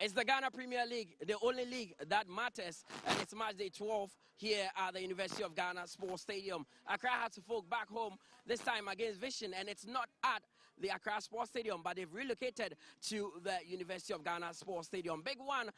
It's the Ghana Premier League, the only league that matters, and it's match day 12 here at the University of Ghana Sports Stadium. Accra had to folk back home this time against Vision, and it's not at the Accra Sports Stadium, but they've relocated to the University of Ghana Sports Stadium. Big one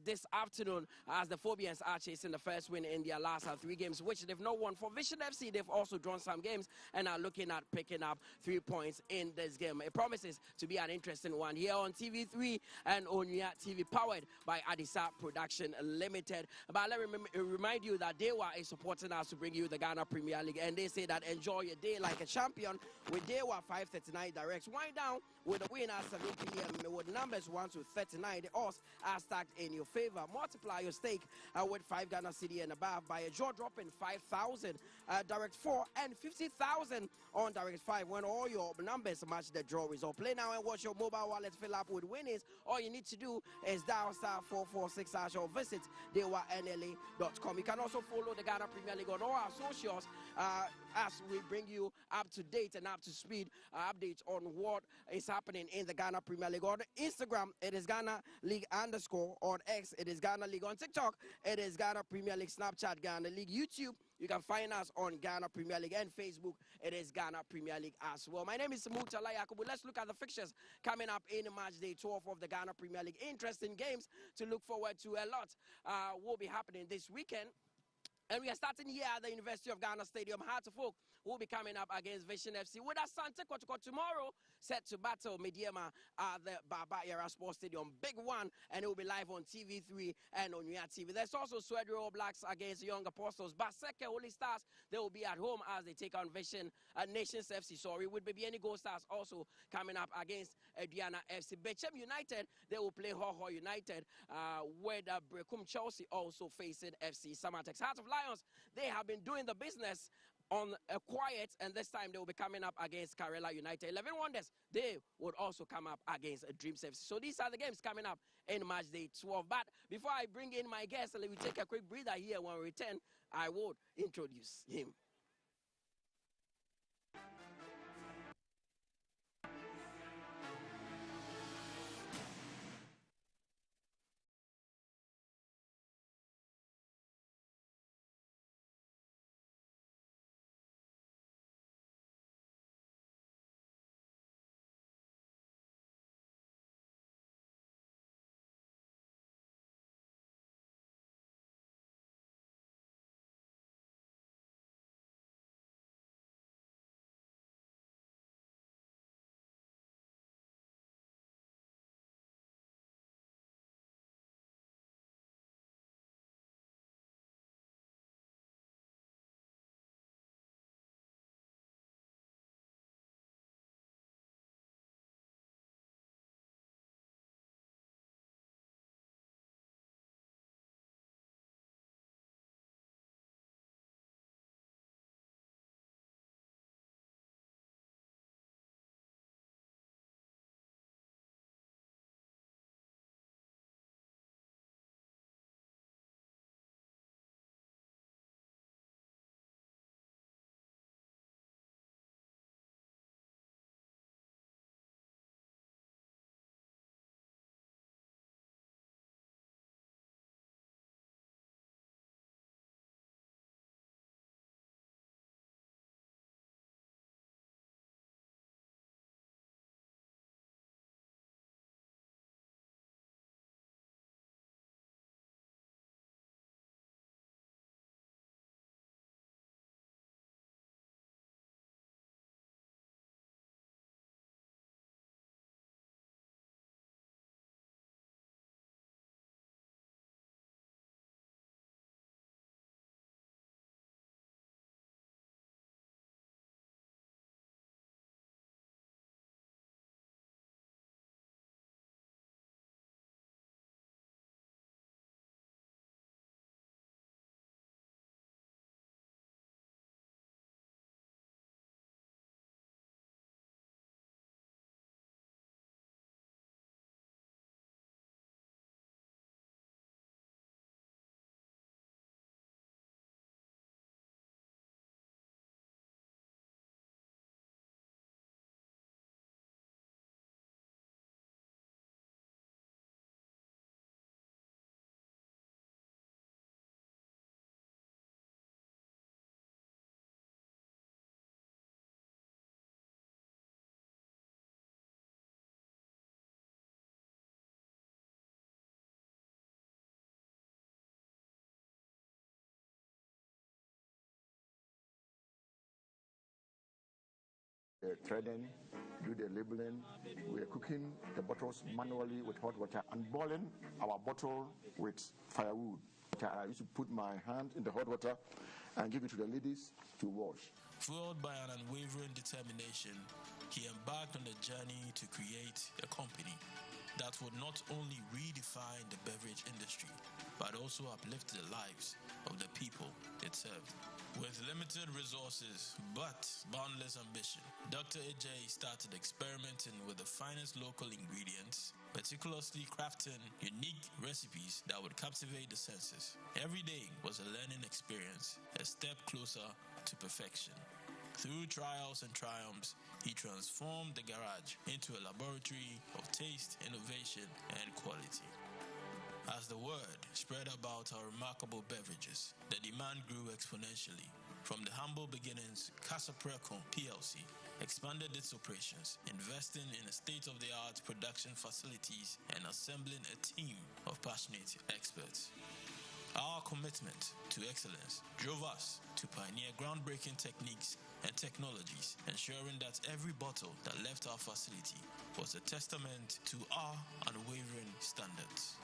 this afternoon as the Phobians are chasing the first win in their last 3 games, which they've not won. For Vision FC, they've also drawn some games and are looking at picking up 3 points in this game. It promises to be an interesting one here on TV3 and on TV, powered by Adisa Production Limited. But let me remind you that Dewa is supporting us to bring you the Ghana Premier League, and they say that enjoy your day like a champion with Dewa 539 directs. Wind down with a win at 7 p.m. with numbers 1 to 39. The odds are stacked in your favor. Multiply your stake with 5 Ghana Cedi and above by a jaw dropping 5,000 direct 4 and 50,000 on direct 5 when all your numbers match the draw result. Play now and watch your mobile wallet fill up with winnings. All you need to do is dial *446# or visit dewanla.com. You can also follow the Ghana Premier League on all our socials as we bring you up to date and up to speed updates on what is happening in the Ghana Premier League. On Instagram, it is Ghana League _. On X, it is Ghana League. On TikTok, it is Ghana Premier League. Snapchat, Ghana League. YouTube, you can find us on Ghana Premier League, and Facebook, it is Ghana Premier League as well. My name is Mutala Yakubu. Let's look at the fixtures coming up in match day 12 of the Ghana Premier League. Interesting games to look forward to. A lot will be happening this weekend. And we are starting here at the University of Ghana Stadium. Heart of Oak will be coming up against Vision FC. With Asante Kotoko tomorrow, set to battle Mediema at the Baba Yara Sports Stadium. Big one, and it will be live on TV3 and on UA TV. There's also Swedro All Blacks against Young Apostles. Baseke Holy Stars, they will be at home as they take on Vision Nations FC. Sorry, with Baby Gold Stars also coming up against Diana FC. Bechem United, they will play Ho United, with Brekum Chelsea also facing FC Samatex. Heart of Lions, they have been doing the business on a quiet, and this time they will be coming up against Karela United. 11 Wonders, they would also come up against Dreams FC. So these are the games coming up in match day 12. But before I bring in my guest, let me take a quick breather here. When we return, I would introduce him. threading, do the labeling. We're cooking the bottles manually with hot water and boiling our bottle with firewood. I used to put my hand in the hot water and give it to the ladies to wash. Fueled by an unwavering determination, he embarked on a journey to create a company that would not only redefine the beverage industry, but also uplift the lives of the people it served. With limited resources but boundless ambition, Dr. Ajay started experimenting with the finest local ingredients, meticulously crafting unique recipes that would captivate the senses. Every day was a learning experience, a step closer to perfection. Through trials and triumphs, he transformed the garage into a laboratory of taste, innovation, and quality. As the word spread about our remarkable beverages, the demand grew exponentially. From the humble beginnings, Casa Precon PLC expanded its operations, investing in state-of-the-art production facilities and assembling a team of passionate experts. Our commitment to excellence drove us to pioneer groundbreaking techniques and technologies, ensuring that every bottle that left our facility was a testament to our unwavering standards.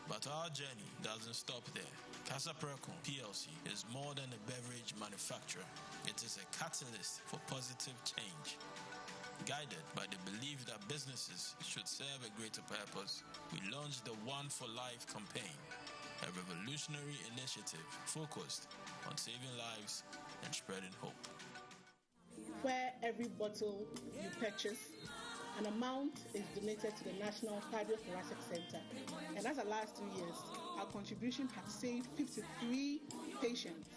But our journey doesn't stop there. Casa Precon PLC is more than a beverage manufacturer. It is a catalyst for positive change. Guided by the belief that businesses should serve a greater purpose, we launched the One for Life campaign, a revolutionary initiative focused on saving lives and spreading hope. Where every bottle you purchase, an amount is donated to the National Cardiothoracic Center. And as the last 2 years, our contribution has saved 53 patients.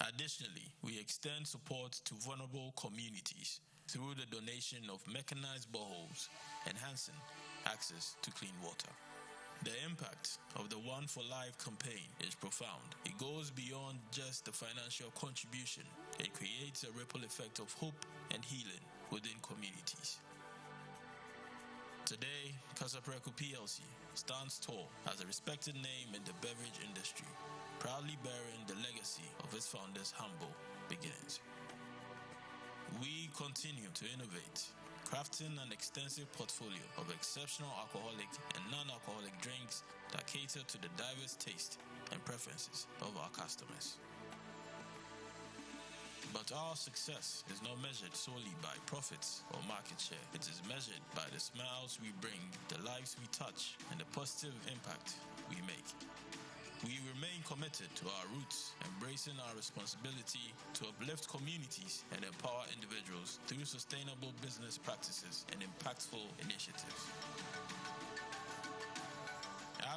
Additionally, we extend support to vulnerable communities through the donation of mechanized boreholes, enhancing access to clean water. The impact of the One for Life campaign is profound. It goes beyond just the financial contribution. It creates a ripple effect of hope and healing within communities. Today, Casa Precon PLC stands tall as a respected name in the beverage industry, proudly bearing the legacy of its founders' humble beginnings. We continue to innovate, crafting an extensive portfolio of exceptional alcoholic and non-alcoholic drinks that cater to the diverse taste and preferences of our customers. But our success is not measured solely by profits or market share. It is measured by the smiles we bring, the lives we touch, and the positive impact we make. We remain committed to our roots, embracing our responsibility to uplift communities and empower individuals through sustainable business practices and impactful initiatives.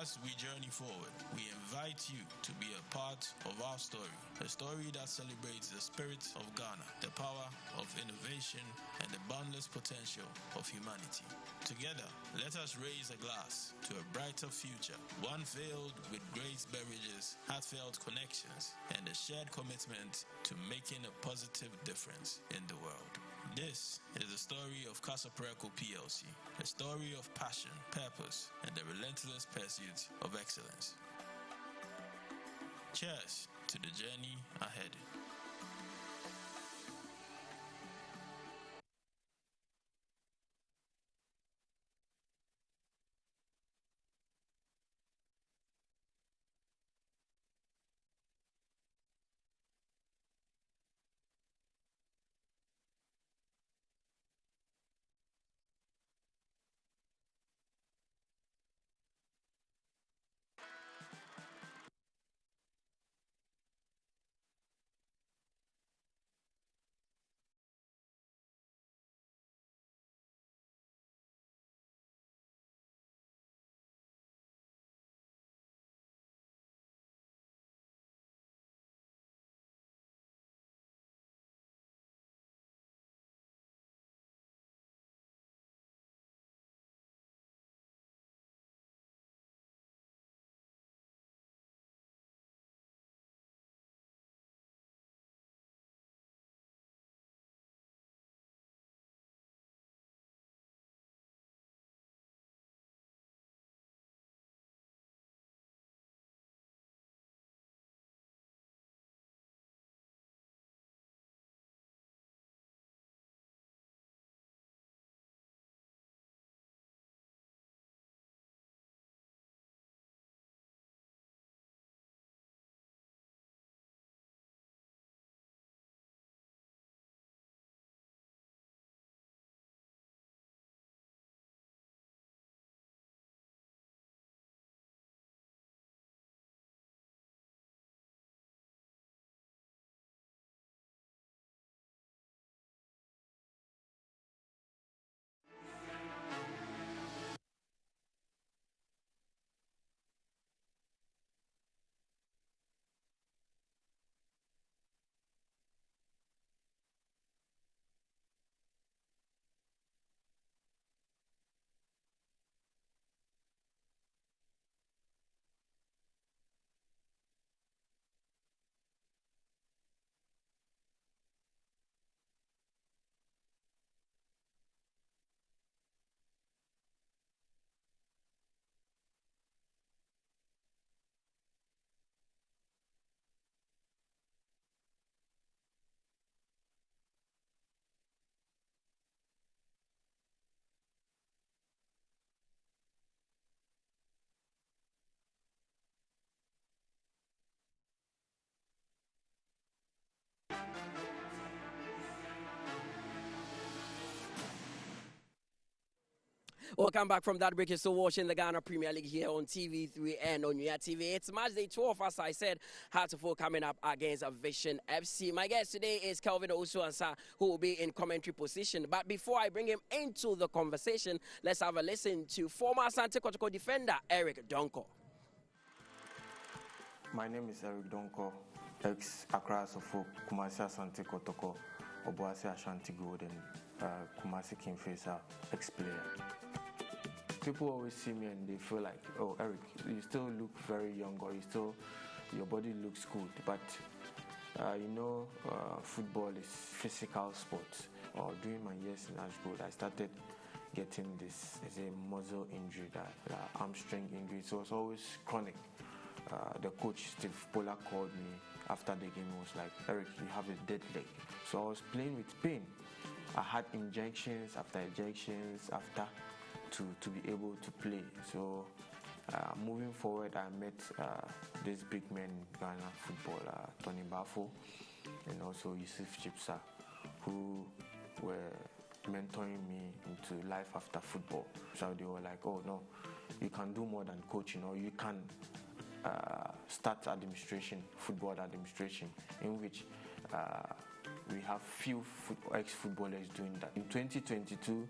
As we journey forward, we invite you to be a part of our story, a story that celebrates the spirit of Ghana, the power of innovation, and the boundless potential of humanity. Together, let us raise a glass to a brighter future, one filled with great beverages, heartfelt connections, and a shared commitment to making a positive difference in the world. This is the story of Casa Precon PLC, a story of passion, purpose, and the relentless pursuit of excellence. Cheers to the journey ahead. Welcome back from that break. You're still watching the Ghana Premier League here on TV3 and on your TV. It's match day 12, as I said. Heartful coming up against Vision FC. My guest today is Kelvin Osuansa, who will be in commentary position. But before I bring him into the conversation, let's have a listen to former Asante Kotoko defender Eric Donko. My name is Eric Donko, ex-Accra Sofo, Kumasi Asante Kotoko, Obuasi Ashanti Gold, and Kumasi Kingfisher ex-player. People always see me and they feel like, oh, Eric, you still look very young, or your body looks good. But football is physical sport. During my years in Ashgold, I started getting this as a muscle injury, that hamstring injury. So it was always chronic. The coach, Steve Pola, called me after the game. He was like, Eric, you have a dead leg. So I was playing with pain. I had injections after injections to be able to play. So moving forward, I met this big man in Ghana football, Tony Bafo, and also Yusuf Chipsa, who were mentoring me into life after football. So they were like, oh no, you can do more than coaching, or you can start administration, football administration, in which we have few ex-footballers doing that. In 2022,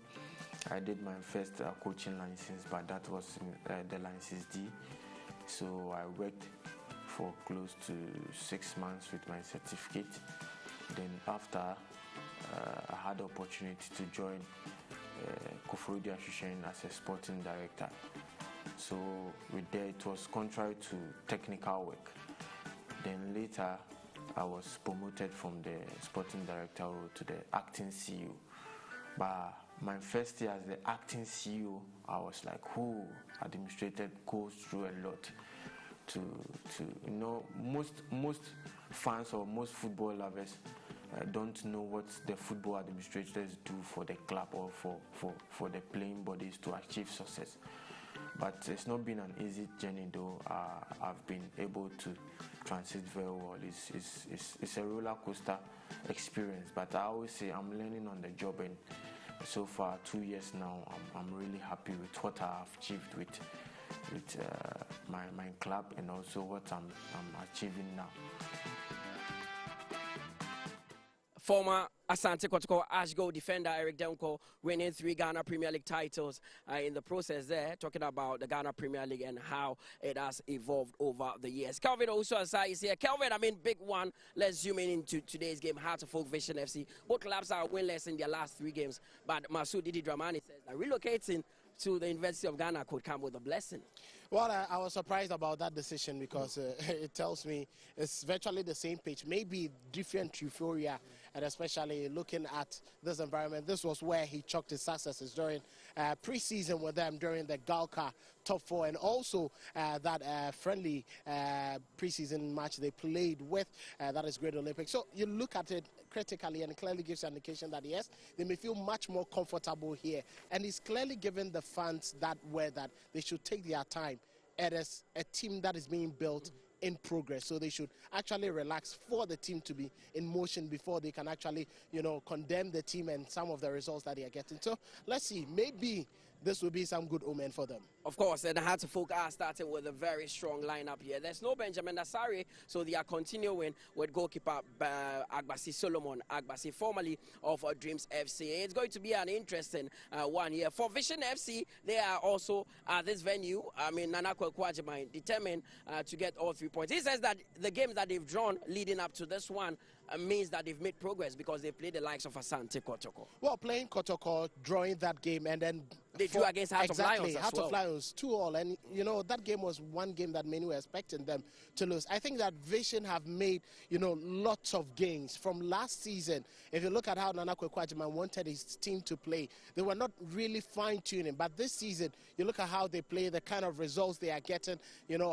I did my first coaching license, but that was the license D. So I worked for close to 6 months with my certificate. Then after, I had the opportunity to join Koforudi Association as a sporting director. So with that, it was contrary to technical work. Then later, I was promoted from the sporting director role to the acting CEO. But my first year as the acting CEO, I was like, who administrated goes through a lot. Most fans or most football lovers don't know what the football administrators do for the club or for the playing bodies to achieve success. But it's not been an easy journey, though. I've been able to transit very well. It's a roller coaster experience, but I always say I'm learning on the job, and so far 2 years now, I'm really happy with what I've achieved with my club, and also what I'm achieving now. Former Asante Kotoko Ashgold defender Eric Donko winning 3 Ghana Premier League titles in the process there, talking about the Ghana Premier League and how it has evolved over the years. Kelvin also is here. Kelvin, big one. Let's zoom in into today's game, Heartful Vision FC. Both clubs are winless in their last 3 games, but Masoud Didi Dramani says that relocating to the University of Ghana could come with a blessing. Well, I was surprised about that decision because it tells me it's virtually the same pitch, maybe different euphoria, and especially looking at this environment. This was where he chalked his successes during pre-season with them during the Galka Top 4, and also that friendly pre-season match they played with, that is Great Olympics. So you look at it critically, and it clearly gives an indication that yes, they may feel much more comfortable here, and he's clearly given the fans that word that they should take their time. It is a team that is being built in progress, so they should actually relax for the team to be in motion before they can actually, condemn the team and some of the results that they are getting. So let's see, maybe this will be some good omen for them. Of course, and Heartful are starting with a very strong lineup here. There's no Benjamin Asare, so they are continuing with goalkeeper Agbasi Solomon Agbasi, formerly of Dreams FC. It's going to be an interesting one here. For Vision FC, they are also at this venue. Nanako Kwajima determined to get all 3 points. He says that the games that they've drawn leading up to this one means that they've made progress because they played the likes of Asante Kotoko. Well, playing Kotoko, drawing that game, and then they drew against Heart of Lions as Heart well. of Lions 2-2, and that game was one game that many were expecting them to lose. I think that Vision have made lots of gains from last season. If you look at how Nanako Kwajima wanted his team to play, they were not really fine-tuning. But this season, you look at how they play, the kind of results they are getting,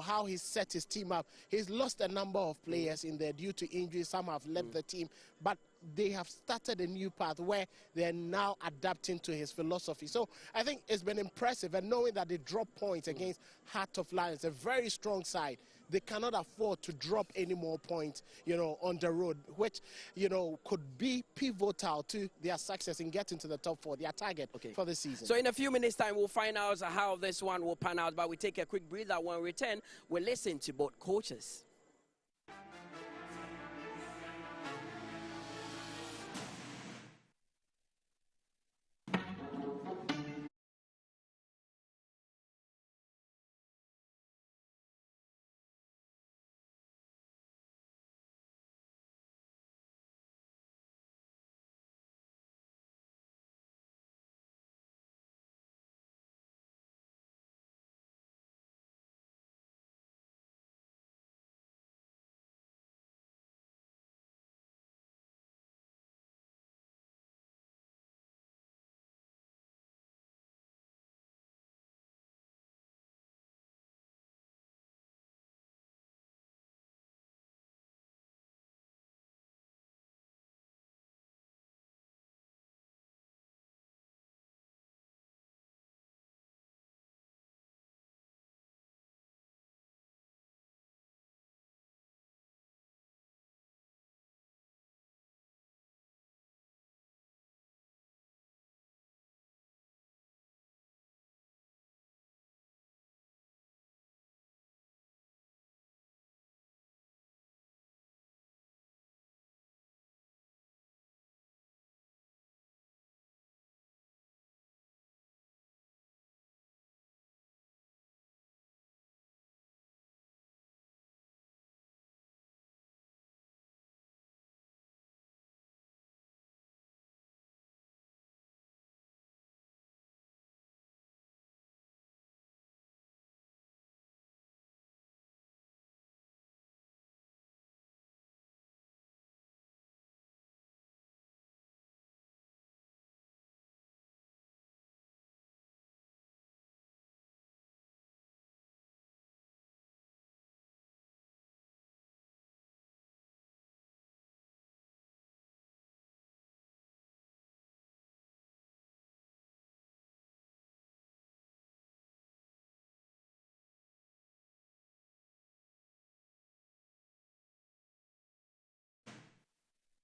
how he set his team up. He's lost a number of players in there due to injuries. Some have left the team, but they have started a new path where they're now adapting to his philosophy. So I think it's been impressive, and knowing that they dropped points against Heart of Lions, a very strong side, they cannot afford to drop any more points, on the road, which, could be pivotal to their success in getting to the top 4, their target for the season. So in a few minutes' time, we'll find out how this one will pan out, but we take a quick breather. When we return, we'll listen to both coaches.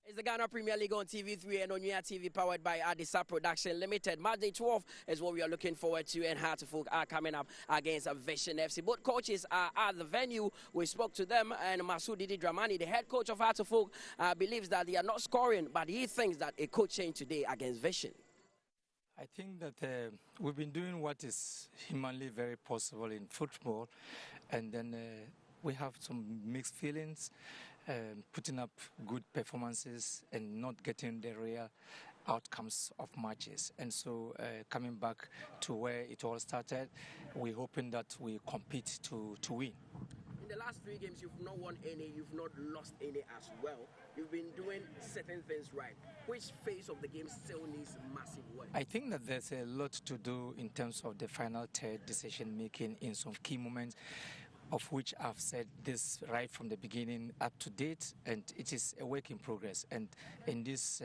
It's the Ghana Premier League on TV3 and on Unia TV, powered by Adisa Production Limited. Monday 12 is what we are looking forward to, and Hartlepool are coming up against Vision FC. Both coaches are at the venue. We spoke to them, and Masoud Didi Dramani, the head coach of Hartlepool, believes that they are not scoring, but he thinks that a coach change today against Vision. I think that we've been doing what is humanly very possible in football, and then we have some mixed feelings. Putting up good performances and not getting the real outcomes of matches. And so coming back to where it all started, we're hoping that we compete to win. In the last 3 games, you've not won any, you've not lost any as well. You've been doing certain things right. Which phase of the game still needs massive work? I think that there's a lot to do in terms of the final third decision making in some key moments, of which I've said this right from the beginning up to date, and it is a work in progress. And in this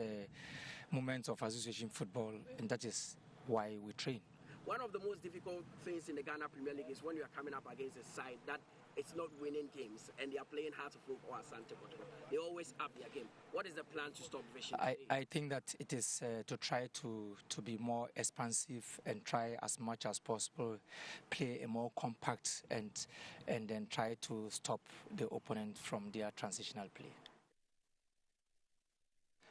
moment of association football, and that is why we train. One of the most difficult things in the Ghana Premier League is when you are coming up against a side that it's not winning games and they are playing Hartlepool or Asante Kotoko. They always up their game. What is the plan to stop Vision? I think that it is to try to be more expansive and try as much as possible, play a more compact and then try to stop the opponent from their transitional play.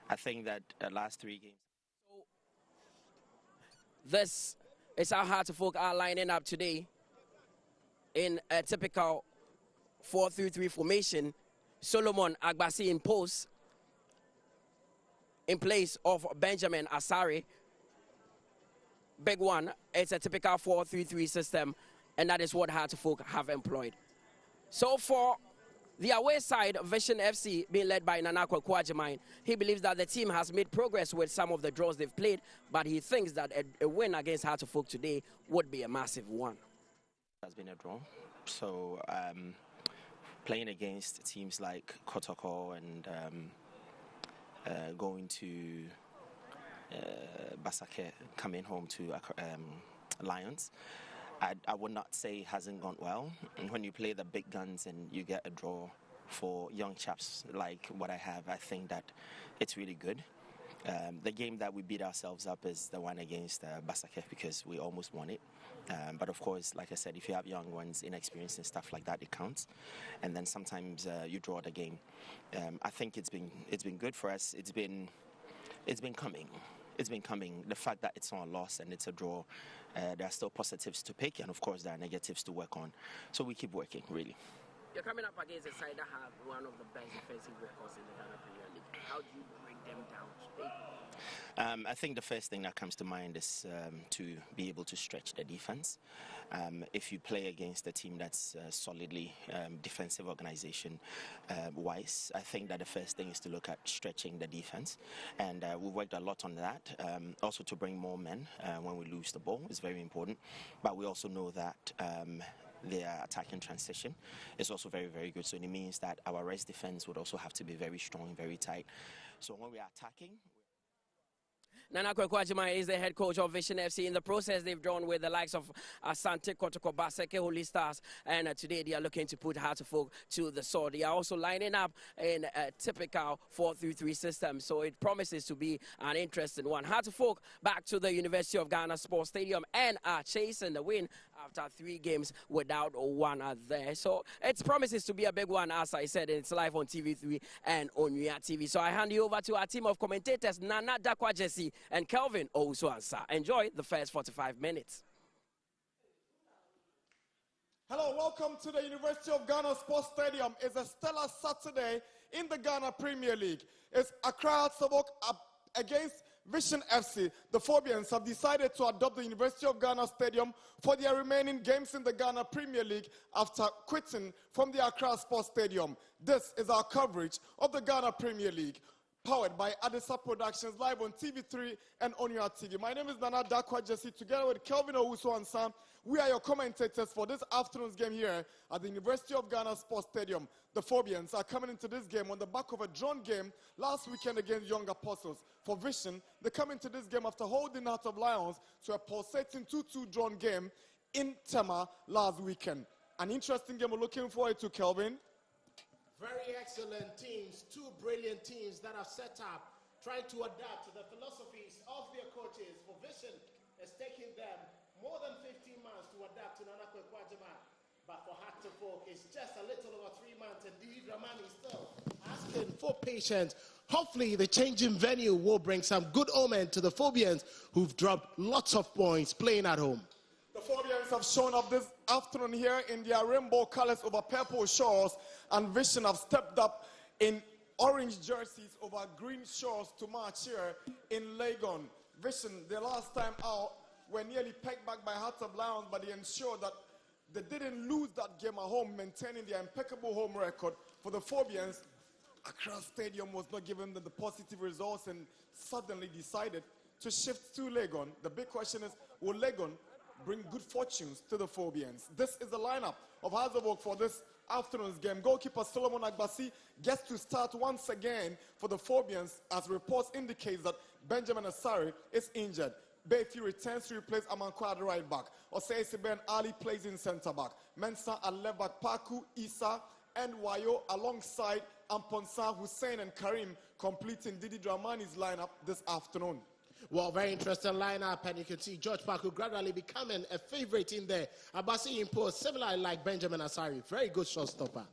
I think that the last 3 games. So this is how Hartlepool are lining up today in a typical 4-3-3 formation. Solomon Agbasi in post in place of Benjamin Asari. Big one, it's a typical 4-3-3 system, and that is what Hartlepool have employed. So for the away side, Vision FC, being led by Nanako Kwajimine, he believes that the team has made progress with some of the draws they've played, but he thinks that a win against Hartlepool today would be a massive one. It has been a draw, so playing against teams like Kotoko and going to Basake, coming home to Lions, I would not say it hasn't gone well. And when you play the big guns and you get a draw for young chaps like what I have, I think that it's really good. The game that we beat ourselves up is the one against Basake because we almost won it. But of course, like I said, if you have young ones, inexperienced and stuff like that, it counts. And then sometimes you draw the game. I think it's been good for us. It's been coming. It's been coming. The fact that it's not a loss and it's a draw, there are still positives to pick, and of course there are negatives to work on. So we keep working, really. You're coming up against a side that have one of the best defensive records in the Ghana Premier League. How do you break them down today? I think the first thing that comes to mind is to be able to stretch the defense. If you play against a team that's solidly defensive organization wise, I think that the first thing is to look at stretching the defense. And we worked a lot on that. Also to bring more men when we lose the ball is very important. But we also know that their attacking transition is also very, very good. So it means that our rest defense would also have to be very strong, very tight. So when we are attacking... Nana Kwekwajima is the head coach of Vision FC. In the process, they've drawn with the likes of Asante Kotoko, Baseke, Holy Stars, and today they are looking to put Hearts of Oak to the sword. They are also lining up in a typical 4-3-3 system, so it promises to be an interesting one. Hearts of Oak back to the University of Ghana Sports Stadium and are chasing the win after 3 games without one there. So it promises to be a big one, as I said. It's live on TV3 and on Nuya TV. So I hand you over to our team of commentators, Nana Dakwa Jesse and Kelvin Owusu-Ansah. Enjoy the first 45 minutes. Hello, welcome to the University of Ghana Sports Stadium. It's a stellar Saturday in the Ghana Premier League. It's Accra Hearts of Oak against Vision FC. The Phobians have decided to adopt the University of Ghana Stadium for their remaining games in the Ghana Premier League after quitting from the Accra Sports Stadium. This is our coverage of the Ghana Premier League, powered by Adisa Productions, live on TV3 and on your TV. My name is Nana Dakwa Jesse, together with Kelvin Owusu-Ansah. We are your commentators for this afternoon's game here at the University of Ghana Sports Stadium. The Phobians are coming into this game on the back of a drawn game last weekend against Young Apostles. For Vision, they come into this game after holding Heart of Lions to a pulsating 2-2 drawn game in Tema last weekend. An interesting game we're looking forward to, Kelvin. Very excellent teams, 2 brilliant teams that have set up, trying to adapt to the philosophies of their coaches. For Vision, it's taking them more than 15 months to adapt to Nana Kwekwajima. But for Hearts of Oak, it's just a little over 3 months, and Didi Dramani is still asking for patience. Hopefully, the changing venue will bring some good omen to the Phobians, who've dropped lots of points playing at home. The Phobians have shown up this afternoon here in their rainbow colors over purple shorts, and Vision have stepped up in orange jerseys over green shorts to march here in Legon. Vision, the last time out, were nearly pegged back by Hearts of Lions, but they ensured that they didn't lose that game at home, maintaining their impeccable home record. For the Phobians, Accra Stadium was not giving them the positive results and suddenly decided to shift to Legon. The big question is, will Legon bring good fortunes to the Phobians? This is the lineup of Hearts of Oak for this afternoon's game. Goalkeeper Solomon Agbasi gets to start once again for the Phobians, as reports indicate that Benjamin Asari is injured. Beatty returns to replace Amankwa at the right back. Osei Ben Ali plays in centre back. Mensah at left back. Paku, Issa, and Wayo alongside Amponsa, Hussein, and Karim completing Didi Dramani's lineup this afternoon. Well, very interesting lineup, and you can see George Paku gradually becoming a favorite in there. Abasi imposed, similar like Benjamin Asari, very good shotstopper.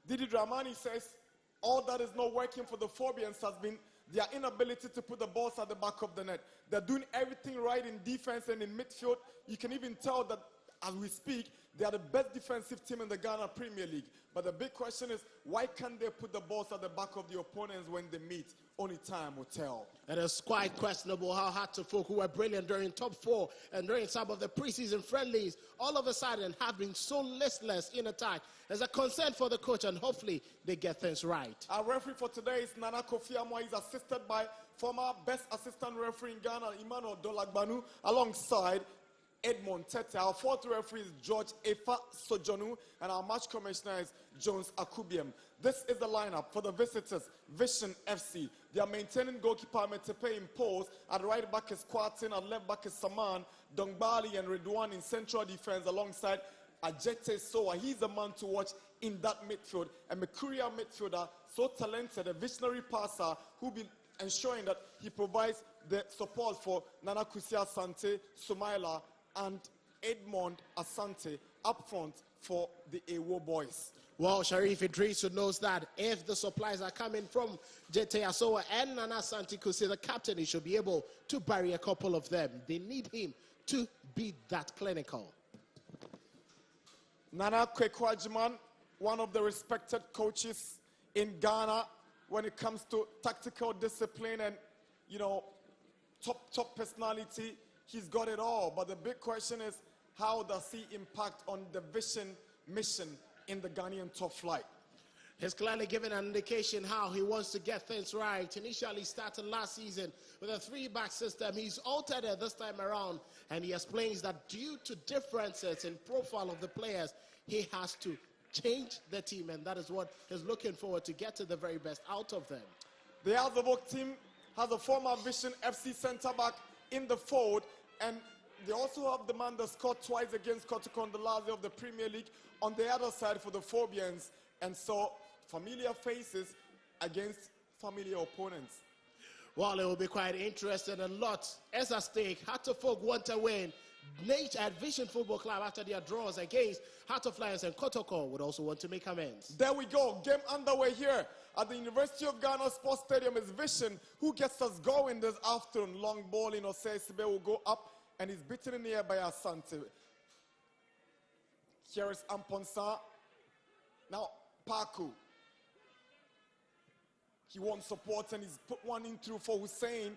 Didi Dramani says all that is not working for the Phobians has been their inability to put the balls at the back of the net. They're doing everything right in defense and in midfield. You can even tell that as we speak, they are the best defensive team in the Ghana Premier League. But the big question is, why can't they put the balls at the back of the opponents when they meet? Only time will tell. It is quite questionable how Hearts of Oak, who were brilliant during top 4 and during some of the preseason friendlies, all of a sudden have been so listless in attack. There's a concern for the coach, and hopefully they get things right. Our referee for today is Nana Kofi Amwa. He's assisted by former best assistant referee in Ghana, Emmanuel Dolagbanu, alongside Edmond Tete. Our fourth referee is George Efa Sojonu, and our match commissioner is Jones Akubiam. This is the lineup for the visitors, Vision FC. They are maintaining goalkeeper Metepe in pose. At right back is Kwatin, at left back is Saman, Dongbali and Redouane in central defense alongside Ajete Soa. He's the man to watch in that midfield. A Mercurial midfielder, so talented, a visionary passer who'll be ensuring that he provides the support for Nana Kusia Asante, Sumaila, and Edmond Asante up front for the Ewo boys. Well, Sharif Idrisu knows that if the supplies are coming from Jete Asoa and Nana Santi Kusi, the captain, he should be able to bury a couple of them. They need him to be that clinical. Nana Kwekwajiman, one of the respected coaches in Ghana when it comes to tactical discipline and, you know, top personality. He's got it all. But the big question is, how does he impact on the vision mission in the Ghanaian top flight? He's clearly given an indication how he wants to get things right. Initially started last season with a 3-back system. He's altered it this time around, and he explains that due to differences in profile of the players, he has to change the team, and that is what he's looking forward to get to the very best out of them. The Azabok team has a former Vision FC centre-back in the fold, and they also have the man that scored twice against Kotukon, the last day of the Premier League, on the other side for the Phobians. And so, familiar faces against familiar opponents. Well, it will be quite interesting. A lot is at stake. Hatterfolk want to win. At Vision Football Club, after their draws against Heart of Lions and Kotoko, would also want to make amends. There we go. Game underway here at the University of Ghana Sports Stadium is Vision, who gets us going this afternoon. Long ball in Osesibe will go up, and he's beaten in the air by Asante. Here is Amponsa. Now, Paku. He wants support, and he's put one in through for Hussein.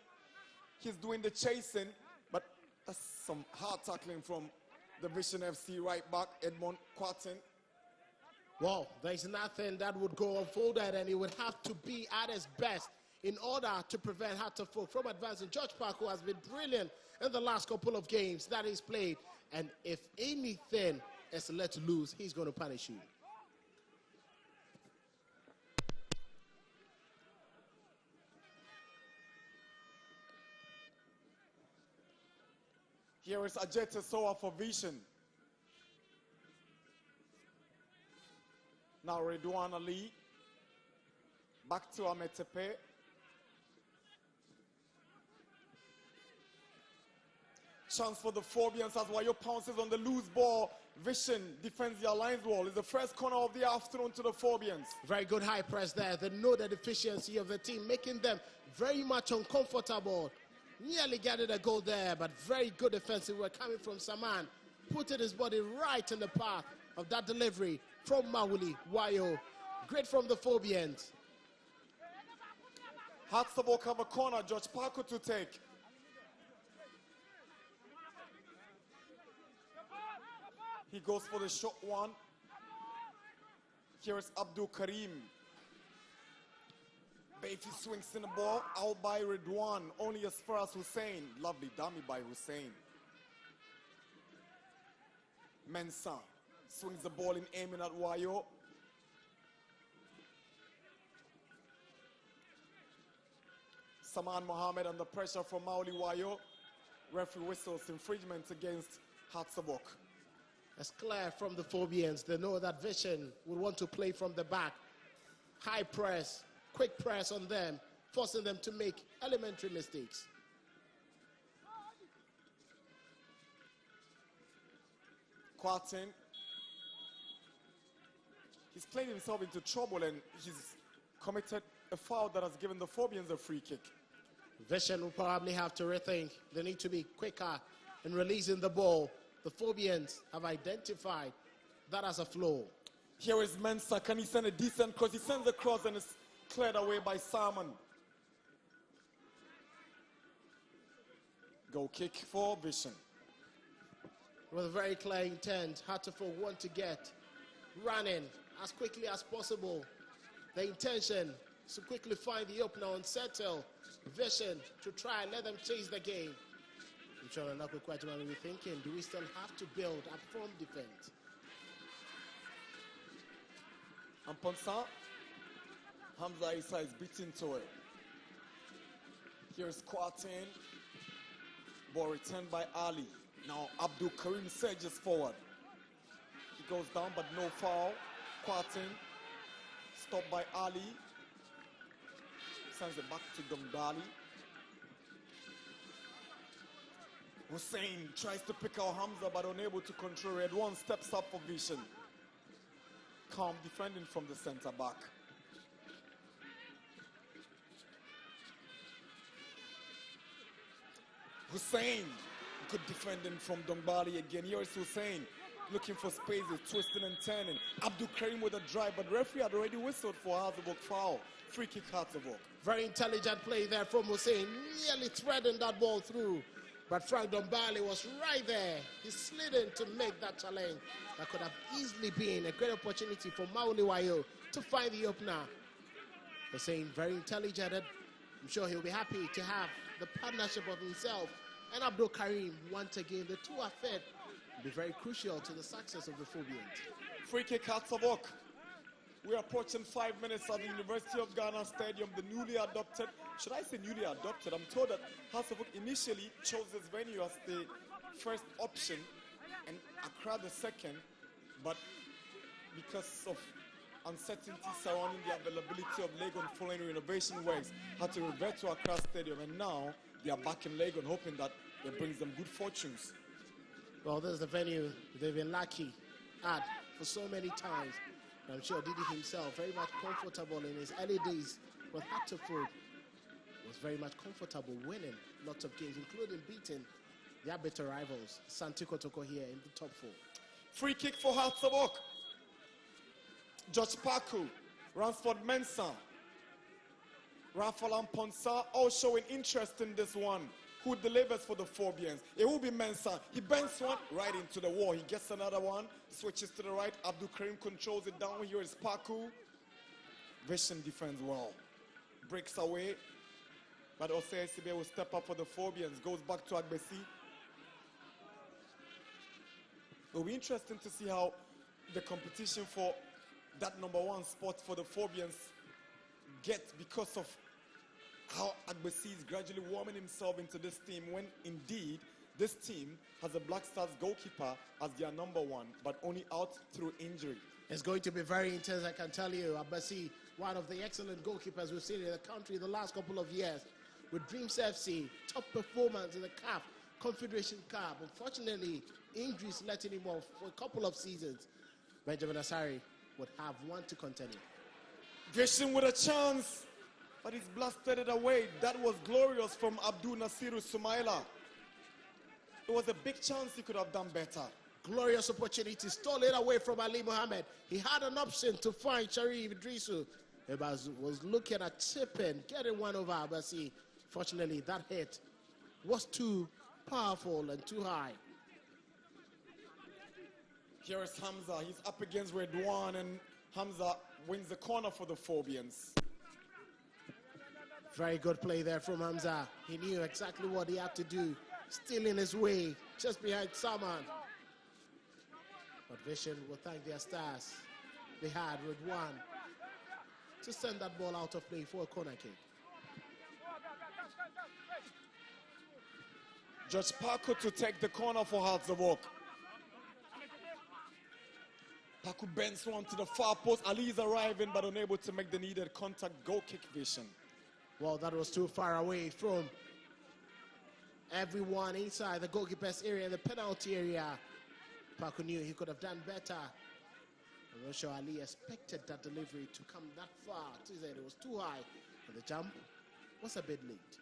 He's doing the chasing, but that's some hard tackling from the Vision FC right back, Edmond Kwatin. Well, there's nothing that would go unfolded, and he would have to be at his best in order to prevent Hatterfolk from advancing. George Paku has been brilliant in the last couple of games that he's played, and if anything is let loose, he's going to punish you. Here is Ajete Soa for Vision. Now Redouane Ali. Back to Ametepe. Chance for the Phobians as Wayo pounces on the loose ball. Vision defends the alliance wall. It's the first corner of the afternoon to the Phobians. Very good high press there. They know the deficiency of the team, making them very much uncomfortable. Nearly getting a goal there, but very good defensive work coming from Saman. Putting his body right in the path of that delivery from Mawuli Wayo. Great from the Phobians. Hatsabok have a corner, George Paku to take. He goes for the short one. Here is Abdul Karim. Beatty swings in the ball, out by Redouane, only as far as Hussein. Lovely dummy by Hussein. Mensah swings the ball in, aiming at Wayo. Saman Mohammed under pressure from Mauli Wayo. Referee whistles infringement against Hatsabok. It's clear from the Phobians. They know that Vision would want to play from the back. High press. Quick press on them, forcing them to make elementary mistakes. Kwatin. He's played himself into trouble, and he's committed a foul that has given the Phobians a free kick. Vision will probably have to rethink. They need to be quicker in releasing the ball. The Phobians have identified that as a flaw. Here is Mensah. Can he send a decent cross? He sends a cross, and it's cleared away by Salmon. Goal kick for Vision. With a very clear intent, Hatterfolk want to get running as quickly as possible. The intention is to quickly find the opener and settle Vision to try and let them chase the game. I'm sure Nako Kwajima will be thinking, do we still have to build up from defense? And Ponsa, Hamza Isa is beaten to it. Here's Quartin. Ball returned by Ali. Now Abdul Karim surges forward. He goes down, but no foul. Quartin, stopped by Ali. Sends it back to Dongbali. Hussein tries to pick out Hamza, but unable to control it. One steps up for vision. Calm defending from the center back. Hussein, good defending from Dongbali again. Here is Hussein looking for spaces, twisting and turning. Abdul Karim with a drive, but referee had already whistled for Hazabok foul. Free kick Hazabok. Very intelligent play there from Hussein, nearly threading that ball through. But Frank Dongbali was right there. He slid in to make that challenge. That could have easily been a great opportunity for Mauli Wayo to find the opener. Hussein, very intelligent. I'm sure he'll be happy to have the partnership of himself and Abdul Karim. Once again, the two affairs will be very crucial to the success of the Phobians. Free kick Hazabok. We're approaching 5 minutes at the University of Ghana Stadium, the newly adopted. Should I say newly adopted? I'm told that Hazabok initially chose this venue as the first option and Accra the second, but because of uncertainty surrounding the availability of Legon following renovation works, had to revert to Accra Stadium, and now they are back in Legon, hoping that it brings them good fortunes. Well, this is the venue they've been lucky at for so many times. I'm sure Didi himself, very much comfortable in his early days with Hatterford, was very much comfortable winning lots of games, including beating their better rivals, Santi Kotoko here in the top four. Free kick for Hazabok. George Paku, Ransford Mensah, Rafael Ponsa all showing interest in this one. Who delivers for the Phobians? It will be Mensah. He bends one right into the wall. He gets another one, switches to the right. Abdul Karim controls it down. Here is Paku. Vision defends well. Breaks away. But Osei Sibe will step up for the Phobians. Goes back to Agbesi. It will be interesting to see how the competition for that #1 spot for the Phobians gets, because of how Agbesi is gradually warming himself into this team, when indeed this team has a Black Stars goalkeeper as their #1, but only out through injury. It's going to be very intense, I can tell you. Agbesi, one of the excellent goalkeepers we've seen in the country the last couple of years. With Dreams FC, top performance in the CAF, Confederation Cup. Unfortunately, injuries letting him off for a couple of seasons. Benjamin Asari would have one to continue. Vision with a chance, but he's blasted it away. That was glorious from Abdul Nasiru Sumaila. It was a big chance he could have done better. Glorious opportunity, stole it away from Ali Mohammed. He had an option to find Sharif Idrisu. He was looking at chipping, getting one over Abasi. Fortunately, that hit was too powerful and too high. Here is Hamza. He's up against Redwan, and Hamza wins the corner for the Phobians. Very good play there from Hamza. He knew exactly what he had to do. Still in his way, just behind Saman. But Vision will thank their stars. They had Redwan to send that ball out of play for a corner kick. George Paku to take the corner for Hazabok. Paku bends one to the far post. Ali is arriving, but unable to make the needed contact. Goal kick Vision. Well, that was too far away from everyone inside the goalkeeper's area, the penalty area. Paku knew he could have done better. I'm not sure Ali expected that delivery to come that far. He said it was too high, and the jump was a bit late.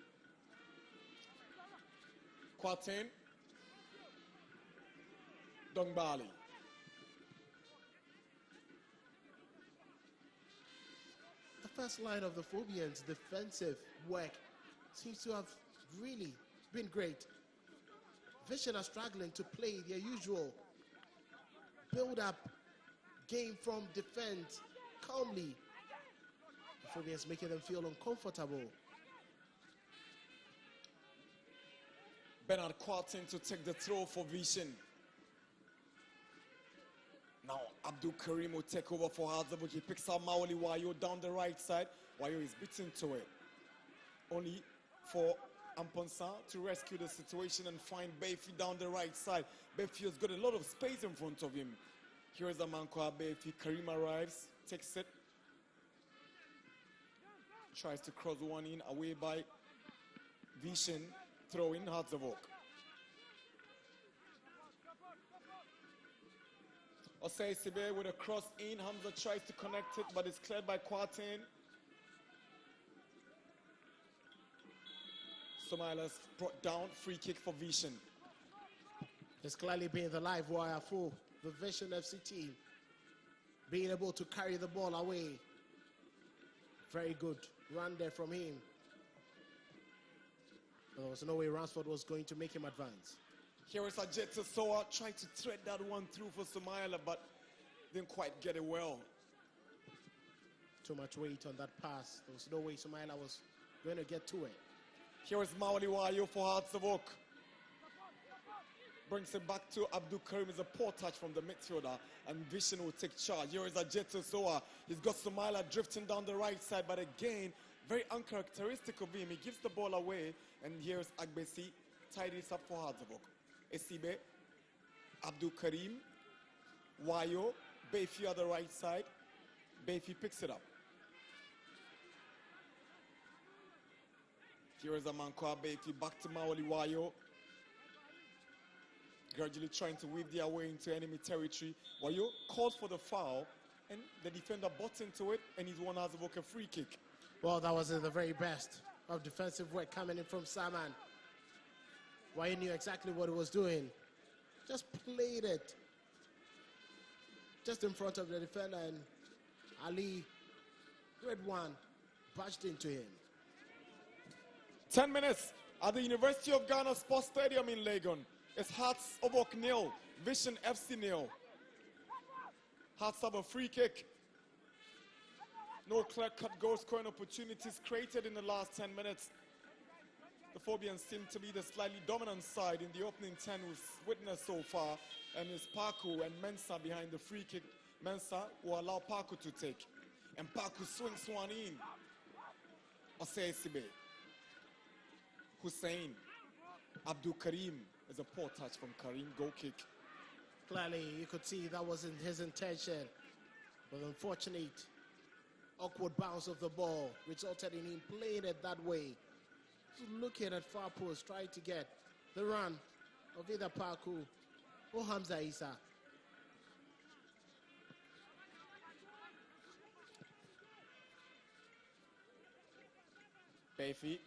Quartin. Dongbali. The first line of the Phobians' defensive work seems to have really been great. Vision are struggling to play their usual build-up game from defense calmly. The Phobians making them feel uncomfortable. Bernard Quartin to take the throw for Vision. Now Abdul Karim will take over for Hazabuk. He picks out Maoli Wayo down the right side. Wayo is beaten to it. Only for Amponsa to rescue the situation and find Befi down the right side. Befi has got a lot of space in front of him. Here is Amankwa Befi. Karim arrives, takes it. Tries to cross one in, away by Vision. Throw in Hazabuk. Osei Sibe with a cross in. Hamza tries to connect it, but it's cleared by Quartin. Somalia's brought down. Free kick for Vision. It's clearly been the live wire for the Vision FC team. Being able to carry the ball away. Very good run there from him. There was no way Ransford was going to make him advance. Here is Ajeta Soa trying to thread that one through for Somalia, but didn't quite get it well. Too much weight on that pass. There was no way Somalia was going to get to it. Here is Maoli Wayo for Hartsavok. Brings it back to Abdul Karim. It's a poor touch from the midfielder, and Vision will take charge. Here is Ajeta Soa. He's got Somalia drifting down the right side, but again, very uncharacteristic of him. He gives the ball away, and here's Agbesi. Tidies up for Hartsavok. Esibe, Abdul Karim, Wayo, Befi on the right side. Befi picks it up. Here is Amankwa Befi, back to Maoli Wayo. Gradually trying to weave their way into enemy territory. Wayo calls for the foul, and the defender butts into it, and he's won Hazabok a free kick. Well, that was the very best of defensive work coming in from Saman. Wayo knew exactly what he was doing. Just played it just in front of the defender, and Ali, red one, bashed into him. 10 minutes at the University of Ghana Sports Stadium in Legon. It's Hearts Obok 0, Vision FC 0. Hearts have a free kick. No clear-cut goal-scoring opportunities created in the last 10 minutes. The Phobians seem to be the slightly dominant side in the opening 10 we've witnessed so far, and it's Paku and Mensah behind the free kick. Mensah will allow Paku to take, and Paku swings one in. Osei Sibe, Hussein, Abdul Karim. Is a poor touch from Karim, goal kick. Clearly, you could see that wasn't his intention, but unfortunate, awkward bounce of the ball resulted in him playing it that way. Looking at far post, trying to get the run of either Paku or Hamza Isa. Befi.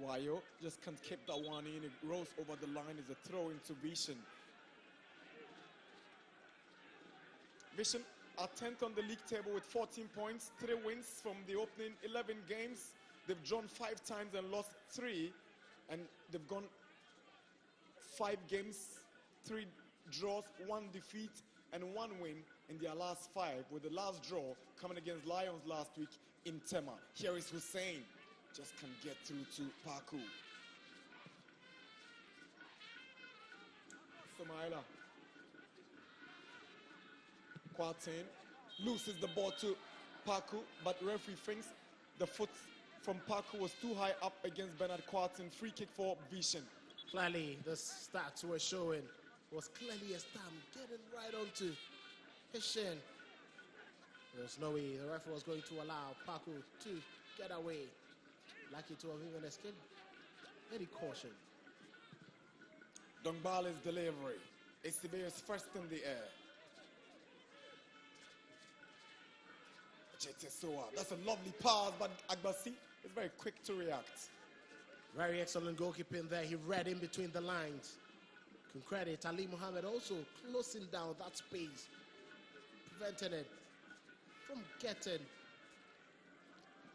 Wayo just can't keep that one in. It rolls over the line. Is a throw into Vision. Vision are 10th on the league table with 14 points, 3 wins from the opening 11 games. They've drawn 5 times and lost 3, and they've gone 5 games, 3 draws, 1 defeat, and 1 win in their last 5, with the last draw coming against Lions last week in Tema. Here is Hussein. Just can't get through to Paku. Somaila. Quartin loses the ball to Paku, but referee thinks the foot from Paku was too high up against Bernard Quartin. Free kick for Vision. Clearly, the stats were showing was clearly a stamp getting right onto his shin. There was no way the referee was going to allow Paku to get away. Lucky to have even escaped. Very caution. Dongbale's delivery. Esibe is first in the air. Jetesoa. That's a lovely pass, but Agbasi is very quick to react. Very excellent goalkeeping there. He read in between the lines. Can credit Ali Mohammed also closing down that space, preventing it from getting.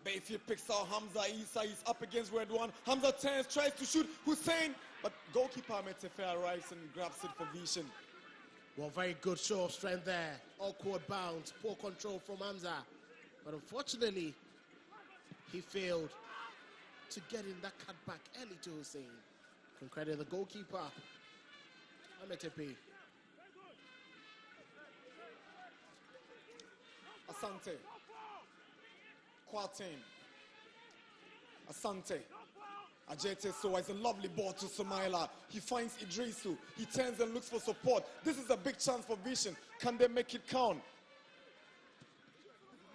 Befi picks out Hamza Isa. He's up against red one. Hamza turns, tries to shoot Hussein, but goalkeeper Metefe arrives and grabs it for Vision. Well, very good show of strength there. Awkward bounce, poor control from Hamza. But unfortunately, he failed to get in that cut back early to Hussein. Can credit the goalkeeper, Ametepe. Asante. Quartin. Asante. Ajete Soa is a lovely ball to Somaila. He finds Idrisu. He turns and looks for support. This is a big chance for Vision. Can they make it count?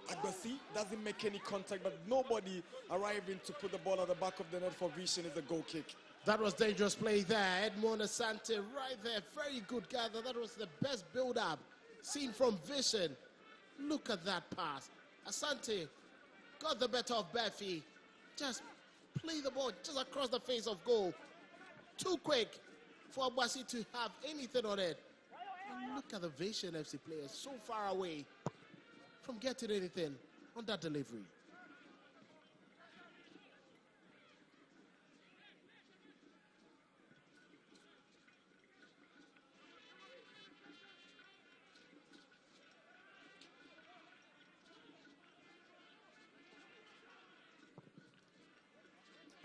Agbasi doesn't make any contact, but nobody arriving to put the ball at the back of the net for Vision is a goal kick. That was dangerous play there. Edmond Asante right there. Very good gather. That was the best build-up seen from Vision. Look at that pass. Asante got the better of Bafi. Just play the ball just across the face of goal. Too quick for Agbasi to have anything on it. And look at the Vision FC players so far away from getting anything on that delivery.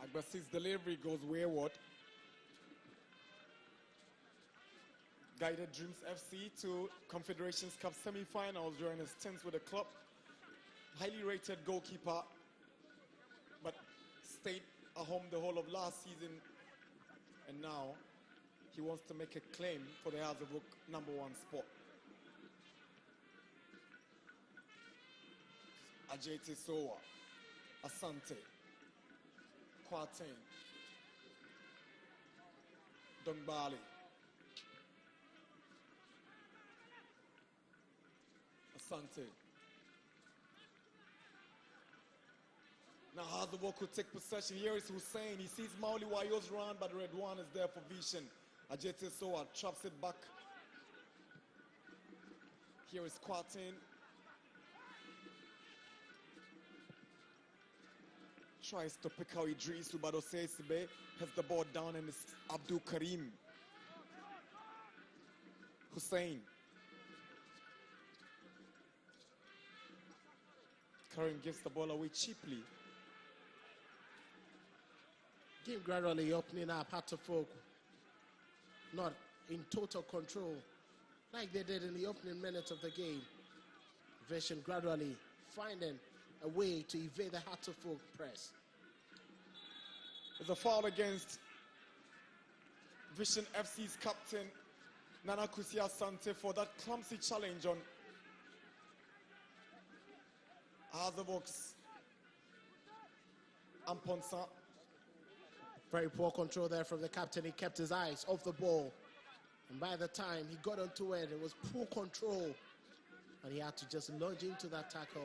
Agbasi's delivery goes wayward. Guided Dreams FC to Confederations Cup semi-finals during his stints with the club. Highly rated goalkeeper, but stayed at home the whole of last season. And now he wants to make a claim for the Hearts of Oak #1 spot. Ajete Soa, Asante, Quartin, Dongbali, Asante. Now Hearts of Oak could take possession. Here is Hussein. He sees Mauli Wayo's run, but Red One is there for Vision. Ajete Soa traps it back. Here is Quartin. Tries to pick out Idrisu, but Osesibe has the ball down, and it's Abdul Karim. Hussein. Karim gives the ball away cheaply. Game gradually opening up. Hatterfolk not in total control like they did in the opening minutes of the game. Vision gradually finding a way to evade the Hatterfolk press. There's a foul against Vision FC's captain, Nana Kusia Asante, for that clumsy challenge on Hearts of Oak's Amponsa. Very poor control there from the captain. He kept his eyes off the ball. And by the time he got onto it, it was poor control. And he had to just lunge into that tackle.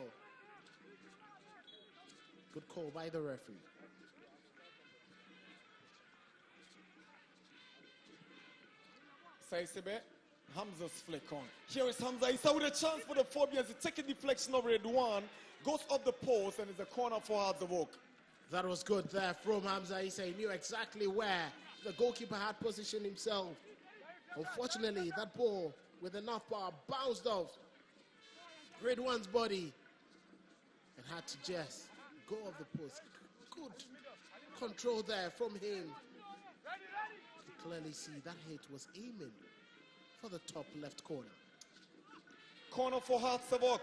Good call by the referee. Saisibe, Hamza's flick on. Here is Hamza. He's out with a chance for the Phobians. He takes a deflection of Red One, goes off the post, and it's a corner for Hearts of Oak. That was good there from Hamza. He knew exactly where the goalkeeper had positioned himself. Unfortunately, that ball with enough power bounced off Red One's body and had to just go off the post. Good control there from him. You can clearly see that hit was aiming for the top left corner. Corner for Hearts of Oak.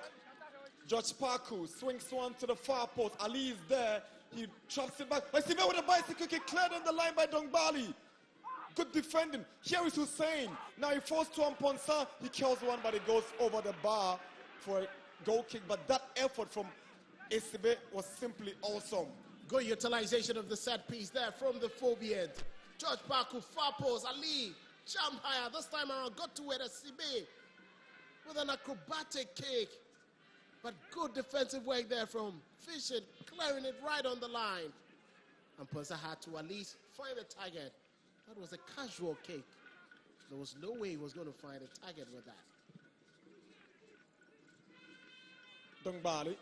George Parku swings one to the far post. Ali is there. He traps it back. I see with a bicycle kick cleared on the line by Dongbali. Good defending. Here is Hussein. Now he falls to Amponsa. He kills one, but it goes over the bar for a goal kick. But that effort from Esibe was simply awesome. Good utilization of the set piece there from the Phobians. George Parku, far post. Ali jumped higher. This time around, got to where Esibe with an acrobatic kick. But good defensive work there from Fisher, clearing it right on the line. And Ponsa had to at least find the target. That was a casual kick. There was no way he was going to find a target with that. Dongbali.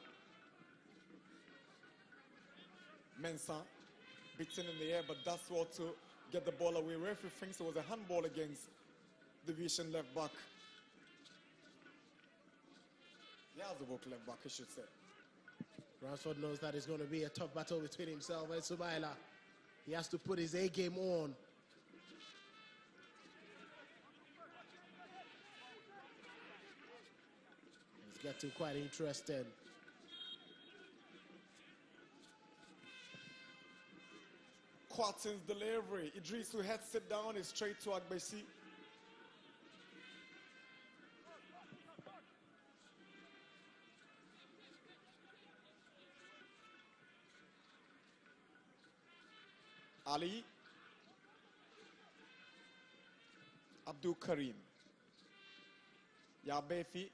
Mensah beaten in the air, but that's all to get the ball away. Referee thinks it was a handball against Division left back. Yeah, the work left back, I should say. Ransford knows that it's going to be a tough battle between himself and Sumaila. He has to put his A game on. It's getting quite interesting. Quatin's delivery. Idrisu heads it down, is straight to Agbesi. Ali. Abdul Karim. Yabefi.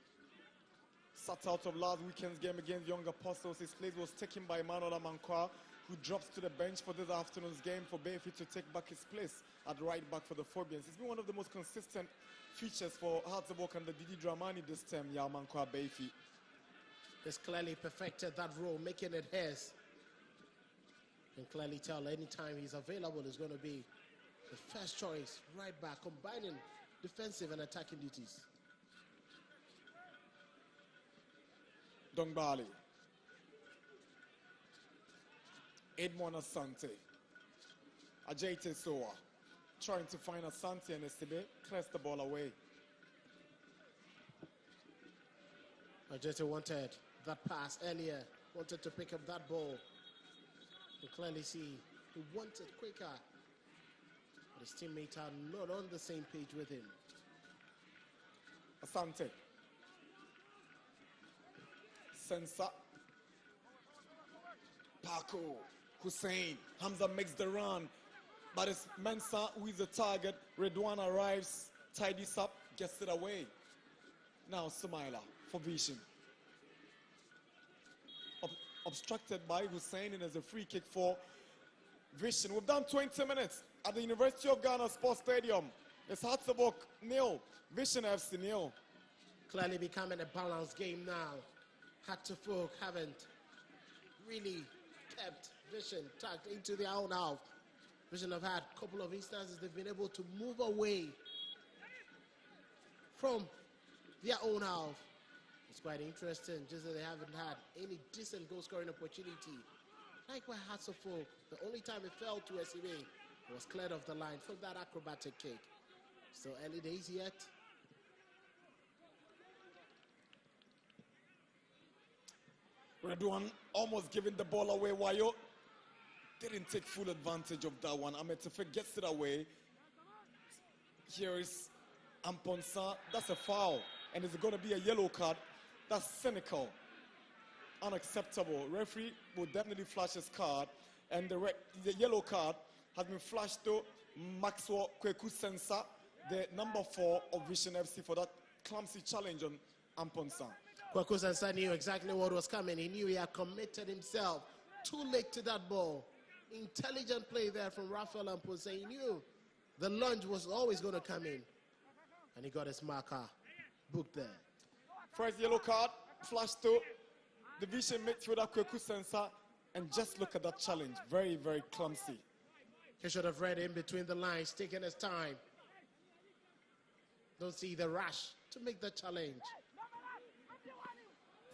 Sat out of last weekend's game against Young Apostles. His place was taken by Manuel Amankwa, who drops to the bench for this afternoon's game for Befi to take back his place at right back for the Phobians. It's been one of the most consistent features for Hearts of Oak and the Didi Dramani this term, Amankwa Befi. He's clearly perfected that role, making it his. You can clearly tell anytime he's available is going to be the first choice, right back, combining defensive and attacking duties. Dongbali. Edmond Asante. Ajay Soa. Trying to find Asante and Estebe. Clears the ball away. Ajay wanted that pass earlier. Wanted to pick up that ball. You clearly see he wants it quicker. But his teammates are not on the same page with him. Asante. Sensa. Paco. Hussein. Hamza makes the run. But it's Mensah who is the target. Redwan arrives, tidies up, gets it away. Now Sumaila for Vision. Obstructed by Hussein, and as a free kick for Vision. We've done 20 minutes at the University of Ghana Sports Stadium. It's Hearts of Oak 0, Vision FC 0. Clearly becoming a balanced game now. Hearts of Oak haven't really kept Vision tucked into their own half. Vision have had a couple of instances they've been able to move away from their own half. It's quite interesting, just that they haven't had any decent goal-scoring opportunity. Like where Hearts of Oak, the only time it fell to SEB, it was cleared off the line from that acrobatic kick. Still early days yet. Redwan almost giving the ball away. Wayo didn't take full advantage of that one. Ametefe gets it away. Here is Amponsa. That's a foul. And it's going to be a yellow card. That's cynical. Unacceptable. Referee will definitely flash his card. And the yellow card has been flashed to Maxwell Kweku Sensa, the number 4 of Vision FC, for that clumsy challenge on Amponsa. Kweku Sensa knew exactly what was coming. He knew he had committed himself too late to that ball. Intelligent play there from Rafael Amponsa. He knew the lunge was always going to come in. And he got his marker booked there. First yellow card, flash to the Vision midfielder Kweku Sensa, and just look at that challenge. Very, very clumsy. He should have read in between the lines, taking his time. Don't see the rush to make the challenge.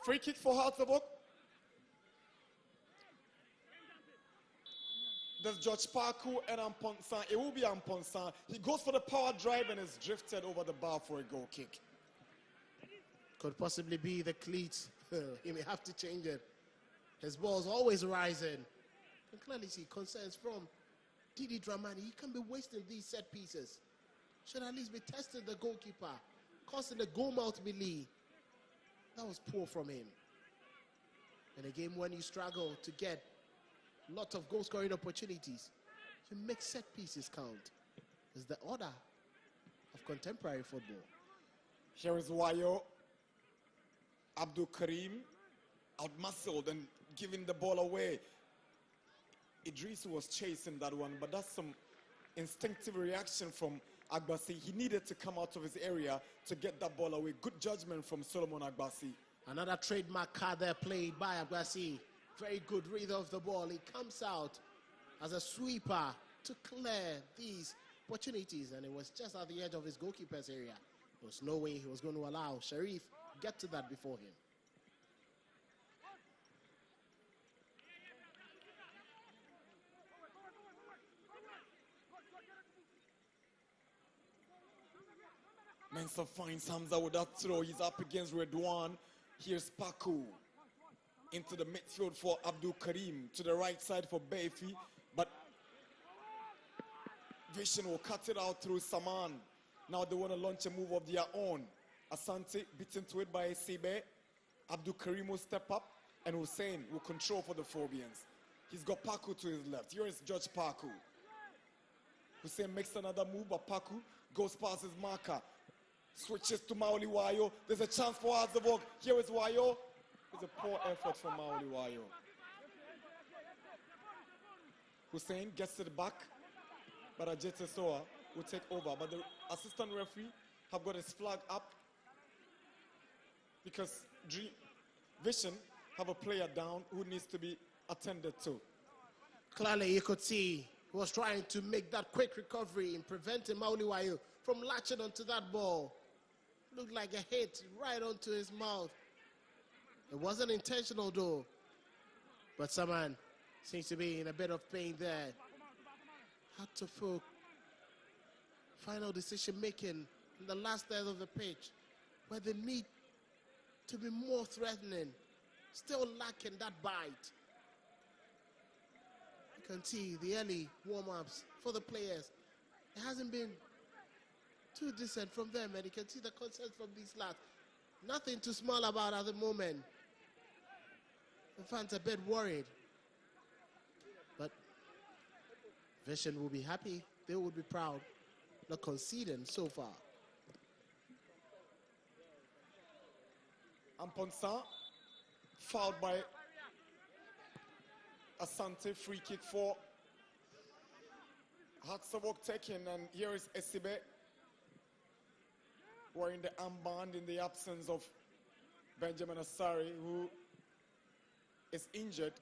Free kick for Hearts of Oak. There's George Parku and Amponsa. It will be Amponsa. He goes for the power drive and is drifted over the bar for a goal kick. Could possibly be the cleats. He may have to change it. His ball's always rising. You can clearly see concerns from Didi Dramani. He can't be wasting these set pieces. Should at least be testing the goalkeeper, causing the goal mouth melee. That was poor from him. In a game when you struggle to get lots of goal-scoring opportunities, you make set pieces count. It's the order of contemporary football. Here is Wayo. Abdul Karim outmuscled and giving the ball away. Idris was chasing that one, but that's some instinctive reaction from Agbasi. He needed to come out of his area to get that ball away. Good judgment from Solomon Agbasi. Another trademark card there played by Agbasi. Very good read of the ball. He comes out as a sweeper to clear these opportunities, and it was just at the edge of his goalkeeper's area. There was no way he was going to allow Sharif get to that before him. Mensah finds Hamza with that throw. He's up against Redouane. Here's Paku into the midfield for Abdul Karim. To the right side for Baifi. But Vision will cut it out through Saman. Now they want to launch a move of their own. Asante beaten to it by Sibe. Abdul Karim will step up. And Hussein will control for the Phobians. He's got Paku to his left. Here is Judge Paku. Hussein makes another move, but Paku goes past his marker. Switches to Maoli Wayo. There's a chance for Azavok. Here is Wayo. It's a poor effort from Maoli Wayo. Hussein gets it back, but Ajete Soa will take over. But the assistant referee have got his flag up because Vision have a player down who needs to be attended to. Clearly, you could see he was trying to make that quick recovery and preventing Mauliwayo from latching onto that ball. Looked like a hit right onto his mouth. It wasn't intentional though, but Saman seems to be in a bit of pain there. Had to focus. Final decision making in the last third of the pitch, where they need to be more threatening. Still lacking that bite. You can see the early warm-ups for the players. It hasn't been too decent from them, and you can see the concerns from these lads. Nothing to smile about at the moment. The fans are a bit worried. But Vision will be happy. They will be proud. Not conceding so far. Amponsa fouled by Asante. Free kick for Hatsavok taken, and here is Esibe wearing the armband in the absence of Benjamin Asari, who is injured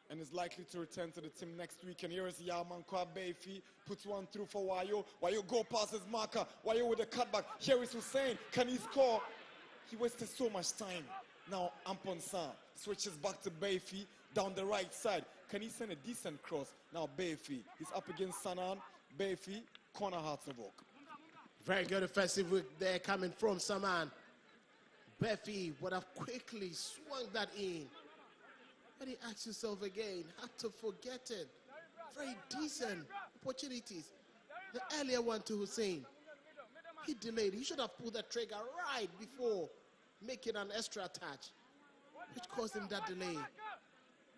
and is likely to return to the team next week. And here is Yamankwa Beifi, puts one through for Wayo. Wayo go past his marker. Wayo with a cutback. Here is Hussein. Can he score? He wasted so much time. Now Amponsa switches back to Beifi down the right side. Can he send a decent cross? Now Beifi, he's up against Sanan. Beifi, corner Hatsavok. Very good offensive work there coming from Saman. Beifi would have quickly swung that in. But he asks himself again, had to forget it. Very decent opportunities. The earlier one to Hussein, he delayed. He should have pulled the trigger right before making an extra touch, which caused him that delay.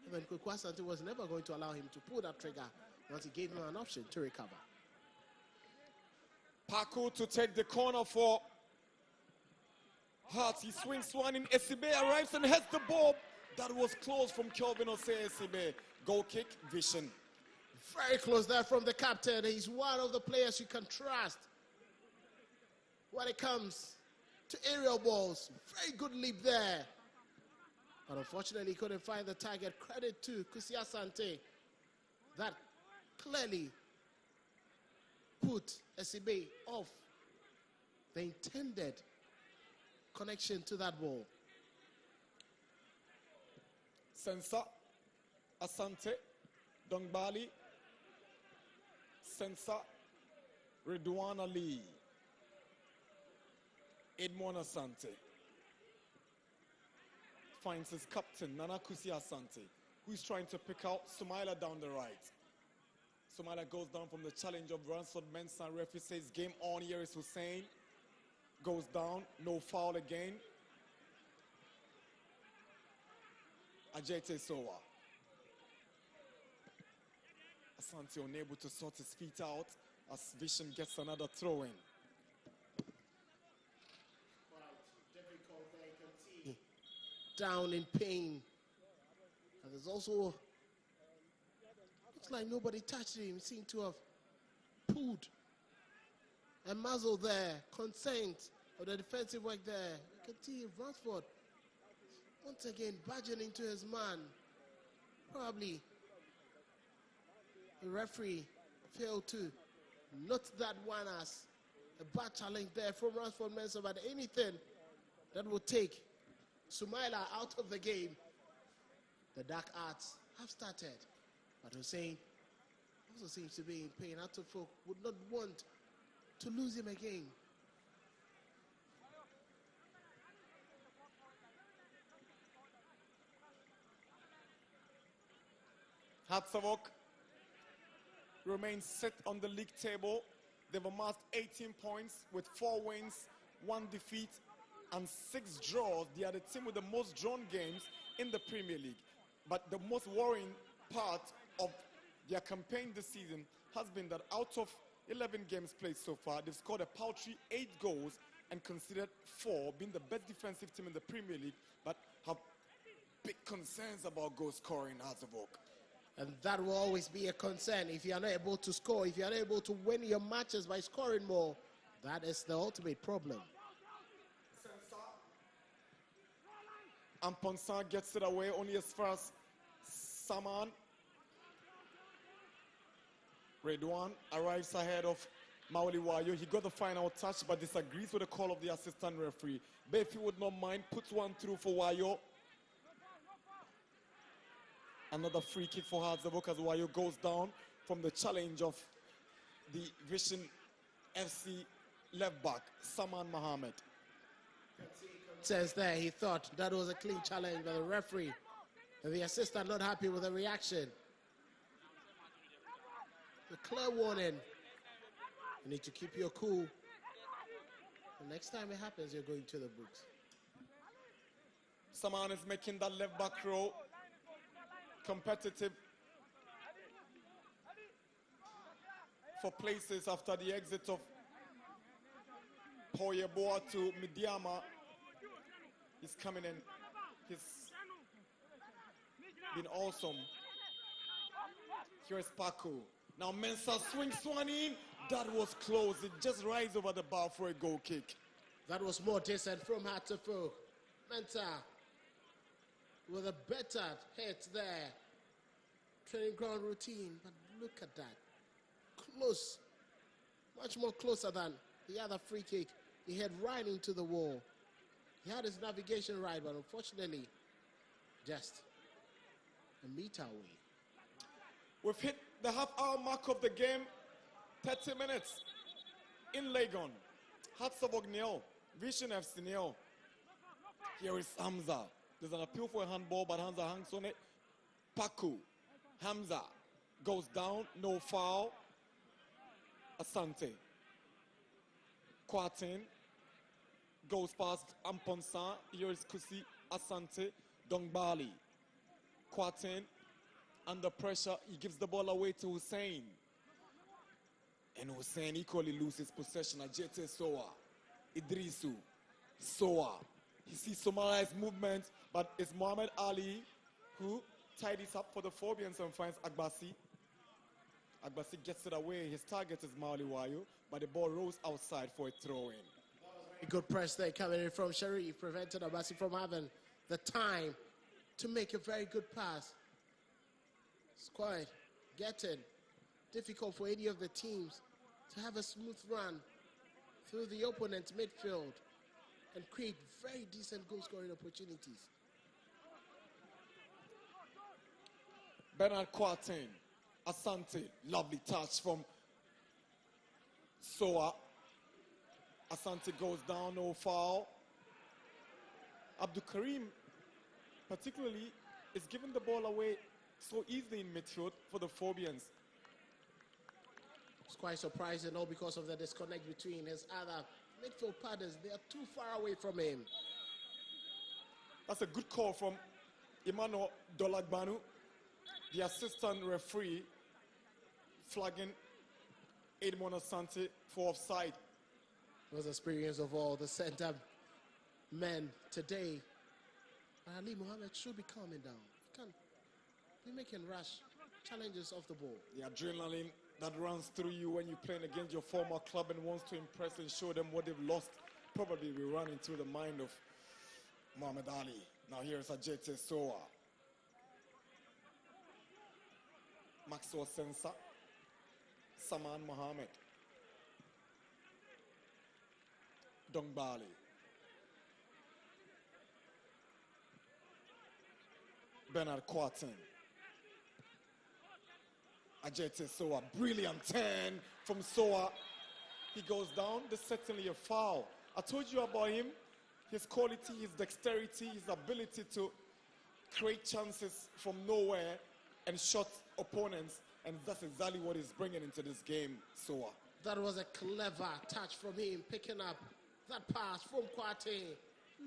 And then Kwasante was never going to allow him to pull that trigger once he gave him an option to recover. Paku to take the corner for Hearts. He swings one in. Esibe arrives and heads the ball. That was close from Kelvin Osei Esibe. Goal kick, Vision. Very close there from the captain. He's one of the players you can trust when it comes to aerial balls. Very good leap there. But unfortunately, he couldn't find the target. Credit to Kusi Asante. That clearly put Esibe off the intended connection to that ball. Sensa, Asante, Dongbali, Sensa, Redouane Ali, Edmond Asante finds his captain, Nanakusi Asante, who is trying to pick out Sumaila down the right. Sumaila goes down from the challenge of Ransford Mensah. Referee says game on. Here is Hussein. Goes down, no foul again. Ajete Sowa. Asante unable to sort his feet out as Vision gets another throw in. Down in pain. And there's also, looks like nobody touched him. Seemed to have pulled a muzzle there. Consent of the defensive work there. You can see Ransford once again barging into his man. Probably the referee failed to note that one as a bad challenge there from Ransford Mensah, but anything that would take Sumaila out of the game. The dark arts have started, but Hussein also seems to be in pain. Atufo would not want to lose him again. Hatzavok remains set on the league table. They've amassed 18 points with 4 wins, 1 defeat, and 6 draws. They are the team with the most drawn games in the Premier League. But the most worrying part of their campaign this season has been that out of 11 games played so far, they've scored a paltry 8 goals and considered 4, being the best defensive team in the Premier League, but have big concerns about goal scoring as of work. And that will always be a concern. If you are not able to score, if you are not able to win your matches by scoring more, that is the ultimate problem. Amponsan gets it away only as far as Saman. Redwan arrives ahead of Maoli Wayo. He got the final touch but disagrees with the call of the assistant referee. But if you would not mind, puts one through for Wayo. Another free kick for Hatzavok as Wayo goes down from the challenge of the Vision FC left back, Saman Mohammed. Says there, he thought that was a clean challenge by the referee. And the assistant not happy with the reaction. A clear warning. You need to keep your cool. The next time it happens, you're going to the books. Saman is making that left back row competitive for places after the exit of Poyeboa to Midiama. He's coming in. He's been awesome. Here's Paku. Now Mensah swings one in. That was close. It just rides over the bar for a goal kick. That was more decent from Hatzavok. Mensah with a better hit there. Training ground routine, but look at that. Close. Much more closer than the other free kick. He hit right into the wall. He had his navigation right, but unfortunately, just a meter away. We've hit the half-hour mark of the game. 30 minutes in Legon. Hatzavok nil, Vision FC nil. Here is Hamza. There's an appeal for a handball, but Hamza hangs on it. Paku. Hamza goes down, no foul. Asante. Kwatin goes past Amponsan. Here is Kusi. Asante. Dongbali. Kwatin under pressure. He gives the ball away to Hussein. And Hussein equally loses possession. Ajete Soa. Idrisu. Soa. He sees Somalia's movement, but it's Mohamed Ali who tidies up for the Phobians and finds Agbasi. Agbasi gets it away. His target is Maoli Wayo, but the ball rolls outside for a throw-in. A good press there coming in from Sharif, prevented Agbasi from having the time to make a very good pass. It's quite getting difficult for any of the teams to have a smooth run through the opponent's midfield and create very decent goal-scoring opportunities. Bernard Kwatin, Asante, lovely touch from Soa. Asante goes down, no foul. Abdul Karim, particularly, is giving the ball away so easily in midfield for the Phobians. It's quite surprising, all because of the disconnect between his other midfield partners. They are too far away from him. That's a good call from Emmanuel Dolagbanu, the assistant referee, flagging Edmond Asante for offside. It was the experience of all the center men today. Ali Mohammed should be calming down. He can't be making rash challenges off the ball. The adrenaline that runs through you when you're playing against your former club and wants to impress and show them what they've lost probably will run into the mind of Muhammad Ali. Now here's Ajete Soa. Maxwell Sensa. Saman Mohammed. Dongbali. Bernard Kwatin. Ajete Soa, brilliant turn from Soa. He goes down, there's certainly a foul. I told you about him, his quality, his dexterity, his ability to create chances from nowhere. and short opponents, and that's exactly what he's bringing into this game, Soa. That was a clever touch from him, picking up that pass from Kwate.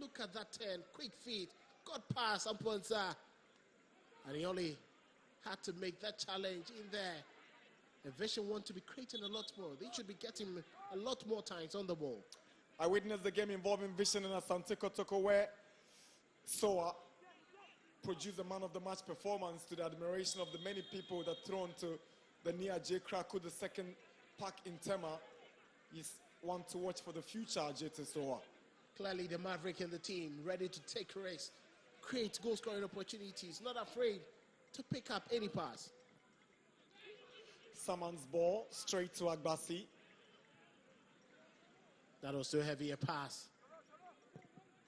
Look at that 10, quick feet, good pass, Amponsa. And he only had to make that challenge in there. And Vision want to be creating a lot more. They should be getting a lot more times on the ball. I witnessed the game involving Vision and Asante Kotoko where Soa produced a man of the match performance to the admiration of the many people that thrown to the near J. Kraku, the second pack in Tema. He's one to watch for the future, JT Soa. Clearly the Maverick in the team, ready to take risks, create goal-scoring opportunities, not afraid to pick up any pass. Saman's ball straight to Agbasi. That was so heavy a pass.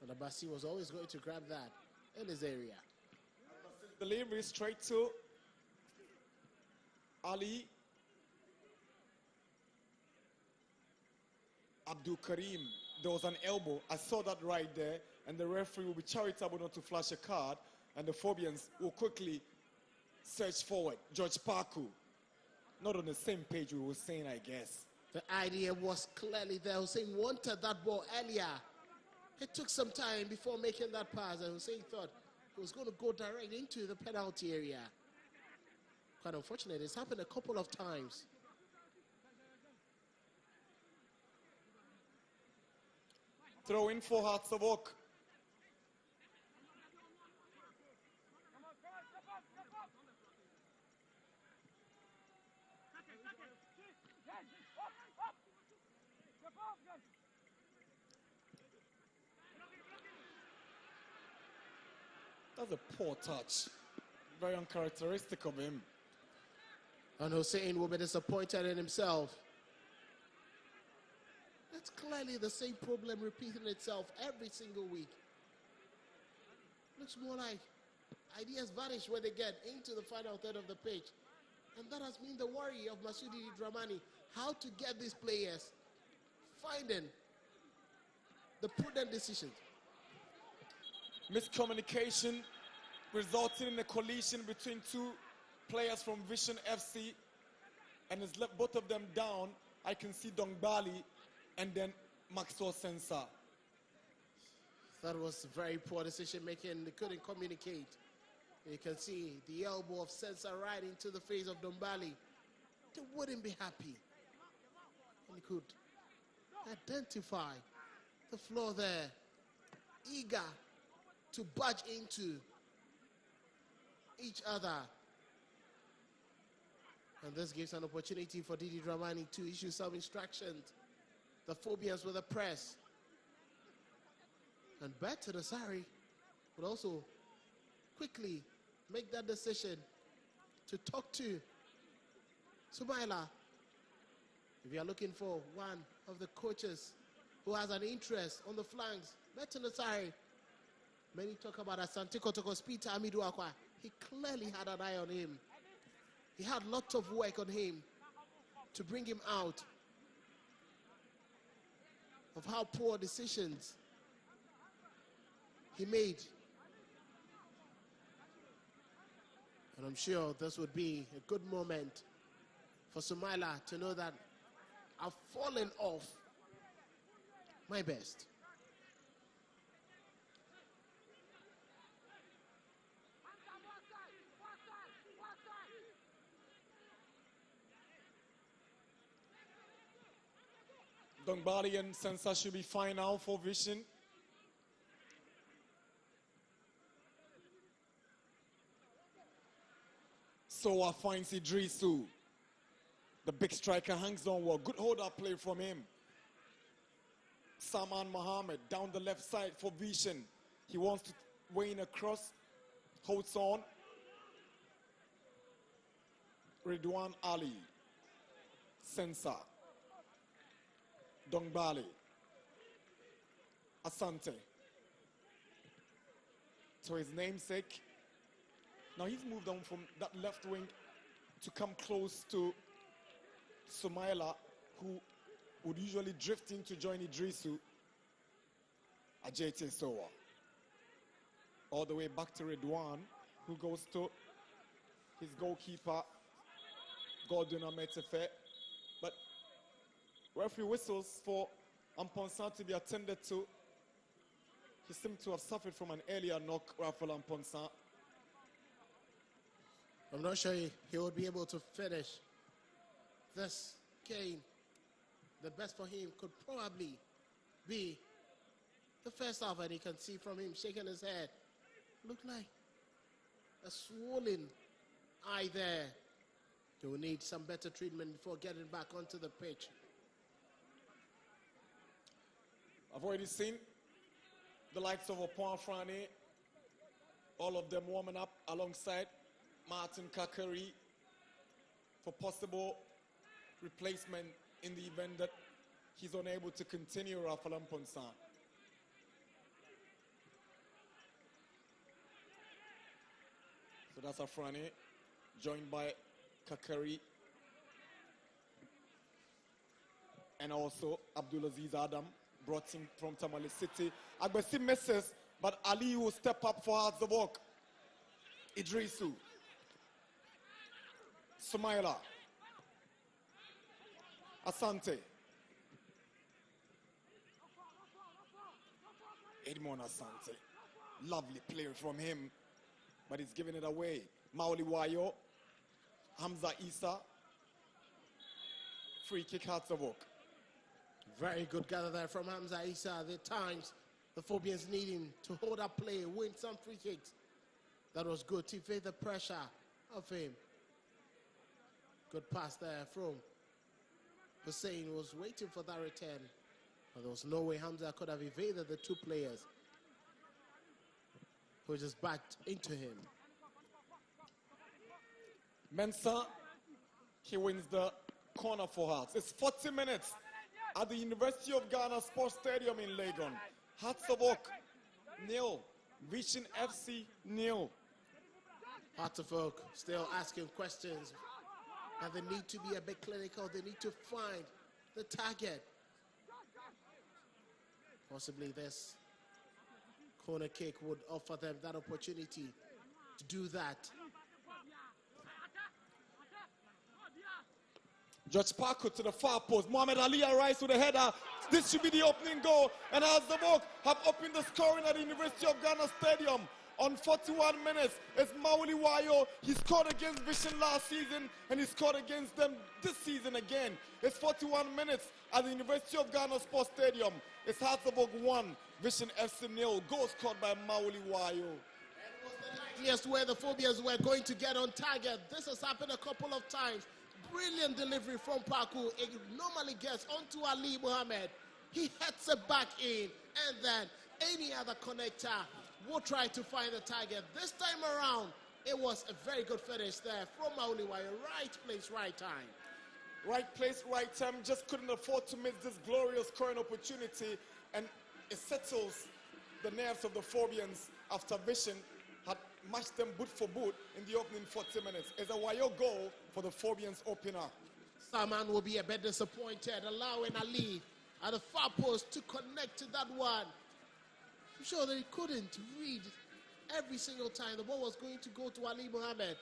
And Agbasi was always going to grab that in his area. Delivery straight to Ali. Abdul Karim. There was an elbow. I saw that right there. And the referee will be charitable not to flash a card. And the Phobians will quickly search forward. George Parku. Not on the same page we were saying, I guess. The idea was clearly there. Hussein wanted that ball earlier. It took some time before making that pass. And Hussein thought it was going to go direct into the penalty area. Quite unfortunate. It's happened a couple of times. Throw in for Hearts of Oak. That's a poor touch. Very uncharacteristic of him. And Hussein will be disappointed in himself. That's clearly the same problem repeating itself every single week. Looks more like ideas vanish when they get into the final third of the pitch. And that has been the worry of Masudi Dramani. How to get these players finding the prudent decisions. Miscommunication resulting in a collision between two players from Vision FC, and has left both of them down. I can see Dongbali and then Maxwell Sensa. That was very poor decision making. They couldn't communicate. You can see the elbow of Sensa right into the face of Dongbali. They wouldn't be happy. And he could identify the floor there, eager to budge into each other. And this gives an opportunity for Didi Dramani to issue some instructions. The Phobians with a press. And Bertrand Asari would also quickly make that decision to talk to Sumaila. If you are looking for one of the coaches who has an interest on the flanks, Bertrand Asari. Many talk about Asante Kotoko's Peter Amidu Akwa. He clearly had an eye on him. He had lots of work on him to bring him out of how poor decisions he made. And I'm sure this would be a good moment for Sumaila to know that I've fallen off my best. Dongbali and Sensa should be fine now for Vision. Soa finds Idrisu. The big striker hangs on well. Good hold-up play from him. Saman Mohammed down the left side for Vision. He wants to weigh in across. Holds on. Ridwan Ali. Sensa. Dongbali. Asante. To his namesake. Now he's moved on from that left wing to come close to Sumaila, who would usually drift in to join Idrisu. Ajete Soa. All the way back to Ridwan, who goes to his goalkeeper, Gordon Ametefe. But referee whistles for Amponsan to be attended to. He seemed to have suffered from an earlier knock, Raphael Amponsan. I'm not sure he would be able to finish this game. The best for him could probably be the first half, and you can see from him shaking his head. Look like a swollen eye there. He will need some better treatment before getting back onto the pitch. I've already seen the likes of Opon Frane, all of them warming up alongside Martin Kakari for possible replacement in the event that he's unable to continue Raphael Amponsan. So that's Afrani, joined by Kakari and also Abdulaziz Adam, brought him from Tamale City. Agbesi misses, but Ali will step up for Hearts of Oak. Idrisu. Sumaila. Asante. Edmond Asante. Lovely play from him, but he's giving it away. Maoli Wayo. Hamza Isa. Free kick, Hearts of Oak. Very good gather there from Hamza Isa. There are times the Phobians need him to hold up play, win some free kicks. That was good to evade the pressure of him. Good pass there from Hussein, was waiting for that return. But there was no way Hamza could have evaded the two players who just backed into him. Mensah, he wins the corner for Hearts. It's 40 minutes at the University of Ghana Sports Stadium in Legon. Hearts of Oak, 0. Vision FC, 0. Hearts of Oak still asking questions. And they need to be a bit clinical. They need to find the target. Possibly this corner kick would offer them that opportunity to do that. George Parker to the far post. Mohamed Ali arrives with a header. This should be the opening goal. And Hearts of Oak have opened the scoring at the University of Ghana Stadium. On 41 minutes, it's Mauli Wayo. He scored against Vision last season, and he scored against them this season again. It's 41 minutes at the University of Ghana Sports Stadium. It's Hearts of Oak 1, Vision FC 0. Goal scored by Mauli Wayo. Likeliest where the Phobias were going to get on target. This has happened a couple of times. Brilliant delivery from Paku. It normally gets onto Ali Mohammed. He heads it back in, and then any other connector will try to find the target. This time around, it was a very good finish there from Mauliwaya. Right place, right time. Right place, right time. Just couldn't afford to miss this glorious scoring opportunity, and it settles the nerves of the Phobians after Vision had matched them boot for boot in the opening 40 minutes. It's a Wayo goal for the Phobians opener. Saman will be a bit disappointed, allowing Ali at the far post to connect to that one. I'm sure that he couldn't read every single time the ball was going to go to Ali Mohammed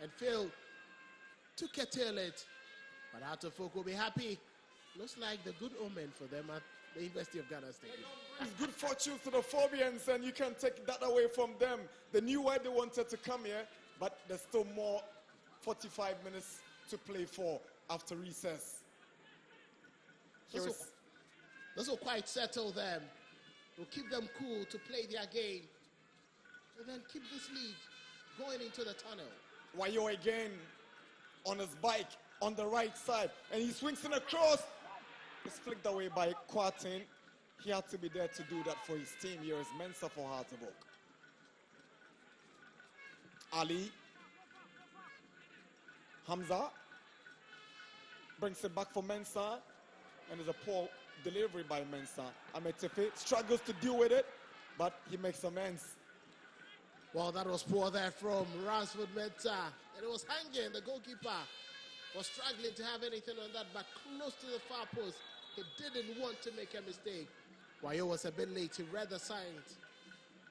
and failed to curtail it. But Hearts of Oak will be happy. Looks like the good omen for them at the University of Ghana Stadium. It's good fortune to the Phobians, and you can take that away from them. They knew why they wanted to come here, but there's still more 45 minutes to play for after recess. This will quite settle them. Will keep them cool to play their game. And then keep this lead going into the tunnel. Wayo again on his bike on the right side. And he swings in a cross. It's flicked away by Kwartin. He had to be there to do that for his team. Here is Mensah for Hearts of Oak. Ali. Hamza. Brings it back for Mensah. And there's a poor delivery by Mensah. Ametefe struggles to deal with it, but he makes amends. Well, that was poor there from Ransford Mensah. And it was hanging. The goalkeeper was struggling to have anything on that, but close to the far post. He didn't want to make a mistake. Wayo was a bit late. He read the signs,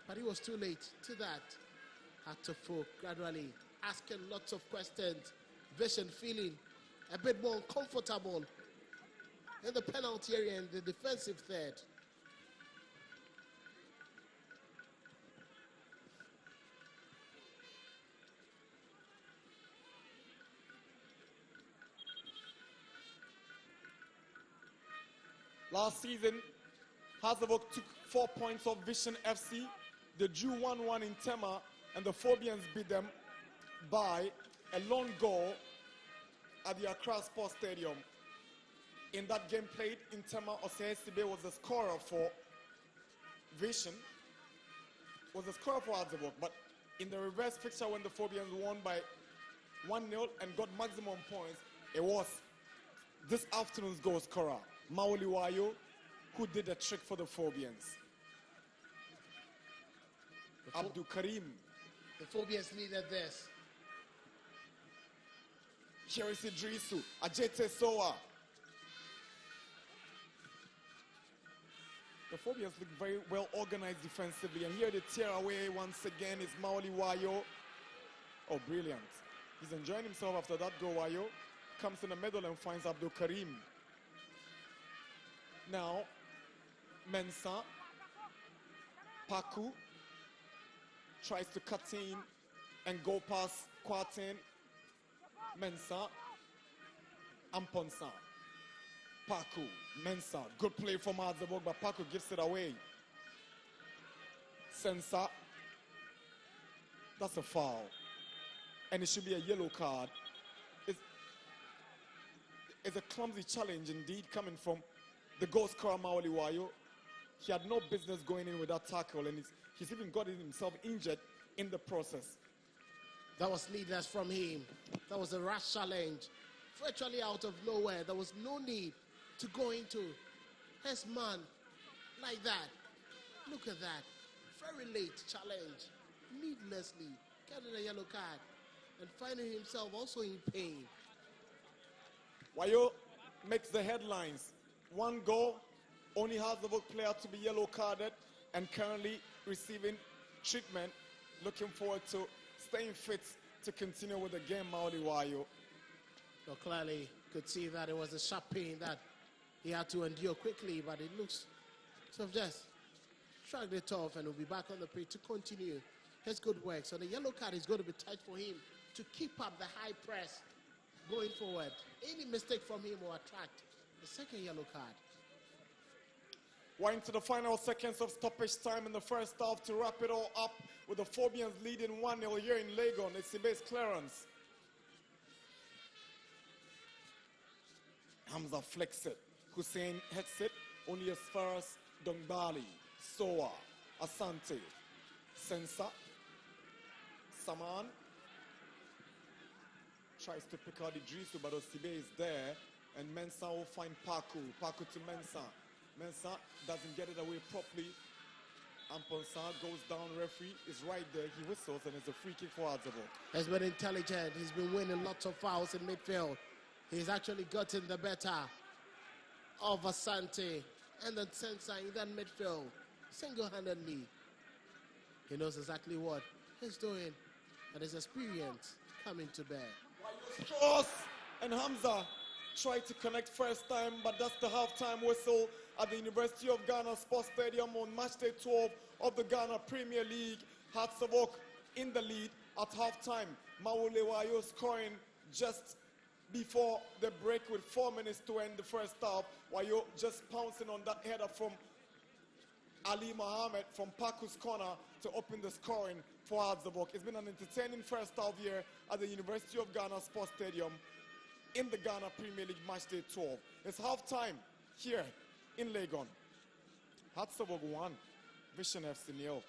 but he was too late to that. Had to folk gradually asking lots of questions. Vision feeling a bit more uncomfortable in the penalty area and the defensive third. Last season, Hazebuk took 4 points of Vision FC. They drew 1-1 in Tema, and the Phobians beat them by a lone goal at the Accra Sports Stadium. In that game played in Tema, Osei Sibe was the scorer for Vision, was the scorer for Hazebuk. But in the reverse fixture, when the Phobians won by 1-0 and got maximum points, it was this afternoon's goal scorer, Maoli Wayo, who did a trick for the Phobians. Abdul Karim. The Phobians needed this. Here is Idrisu, Ajete Soa. The Phobians look very well organized defensively, and here they tear away once again is Maoli Wayo. Oh, brilliant. He's enjoying himself after that goal. Wayo comes in the middle and finds Abdul Karim. Now, Mensah, Paku tries to cut in and go past Kwatin. Mensah, Amponsa, Paku, Mensah. Good play from Hazebuk, but Paku gives it away. Sensa, that's a foul. And it should be a yellow card. It's a clumsy challenge indeed coming from the goal scorer Maoli Wayo. He had no business going in with that tackle, and he's even got himself injured in the process. That was needless from him. That was a rash challenge. Virtually out of nowhere. There was no need to go into his man like that. Look at that. Very late challenge. Needlessly getting a yellow card and finding himself also in pain. Wayo makes the headlines. One goal, only Hazebuk player to be yellow carded and currently receiving treatment. Looking forward to staying fit to continue with the game, Maoli Wayo. So clearly could see that it was a sharp pain that he had to endure quickly, but it looks to have just shrugged it off and will be back on the pitch to continue his good work. So the yellow card is going to be tight for him to keep up the high press going forward. Any mistake from him will attract the second yellow card. We're into the final seconds of stoppage time in the first half to wrap it all up with the Phobians leading 1-0 here in Legon. It's Sibe's clearance. Hamza flicks it. Hussein hits it only as far as Dongbali, Soa, Asante, Sensa, Saman tries to pick out Idrisu, but Osibe is there, and Mensah will find Paku. Paku to Mensah. Mensah doesn't get it away properly. Amponsa goes down, referee is right there, he whistles, and it's a free kick for Hazebuk. He's been intelligent, he's been winning lots of fouls in midfield. He's actually gotten the better of Asante and then Sensa in that midfield single-handedly. He knows exactly what he's doing, and his experience coming to bear. Cross, and Hamza tried to connect first time, but that's the halftime whistle at the University of Ghana Sports Stadium on match day 12 of the Ghana Premier League. Hazebuk in the lead at halftime. Maole Wayo scoring just before the break with 4 minutes to end the first half. Wayo just pouncing on that header from Ali Mohammed from Paku's corner to open the scoring for Hazebuk. It's been an entertaining first half here at the University of Ghana Sports Stadium in the Ghana Premier League match day 12. It's halftime here in Legon. Hazebuk 1, Vision FC 0.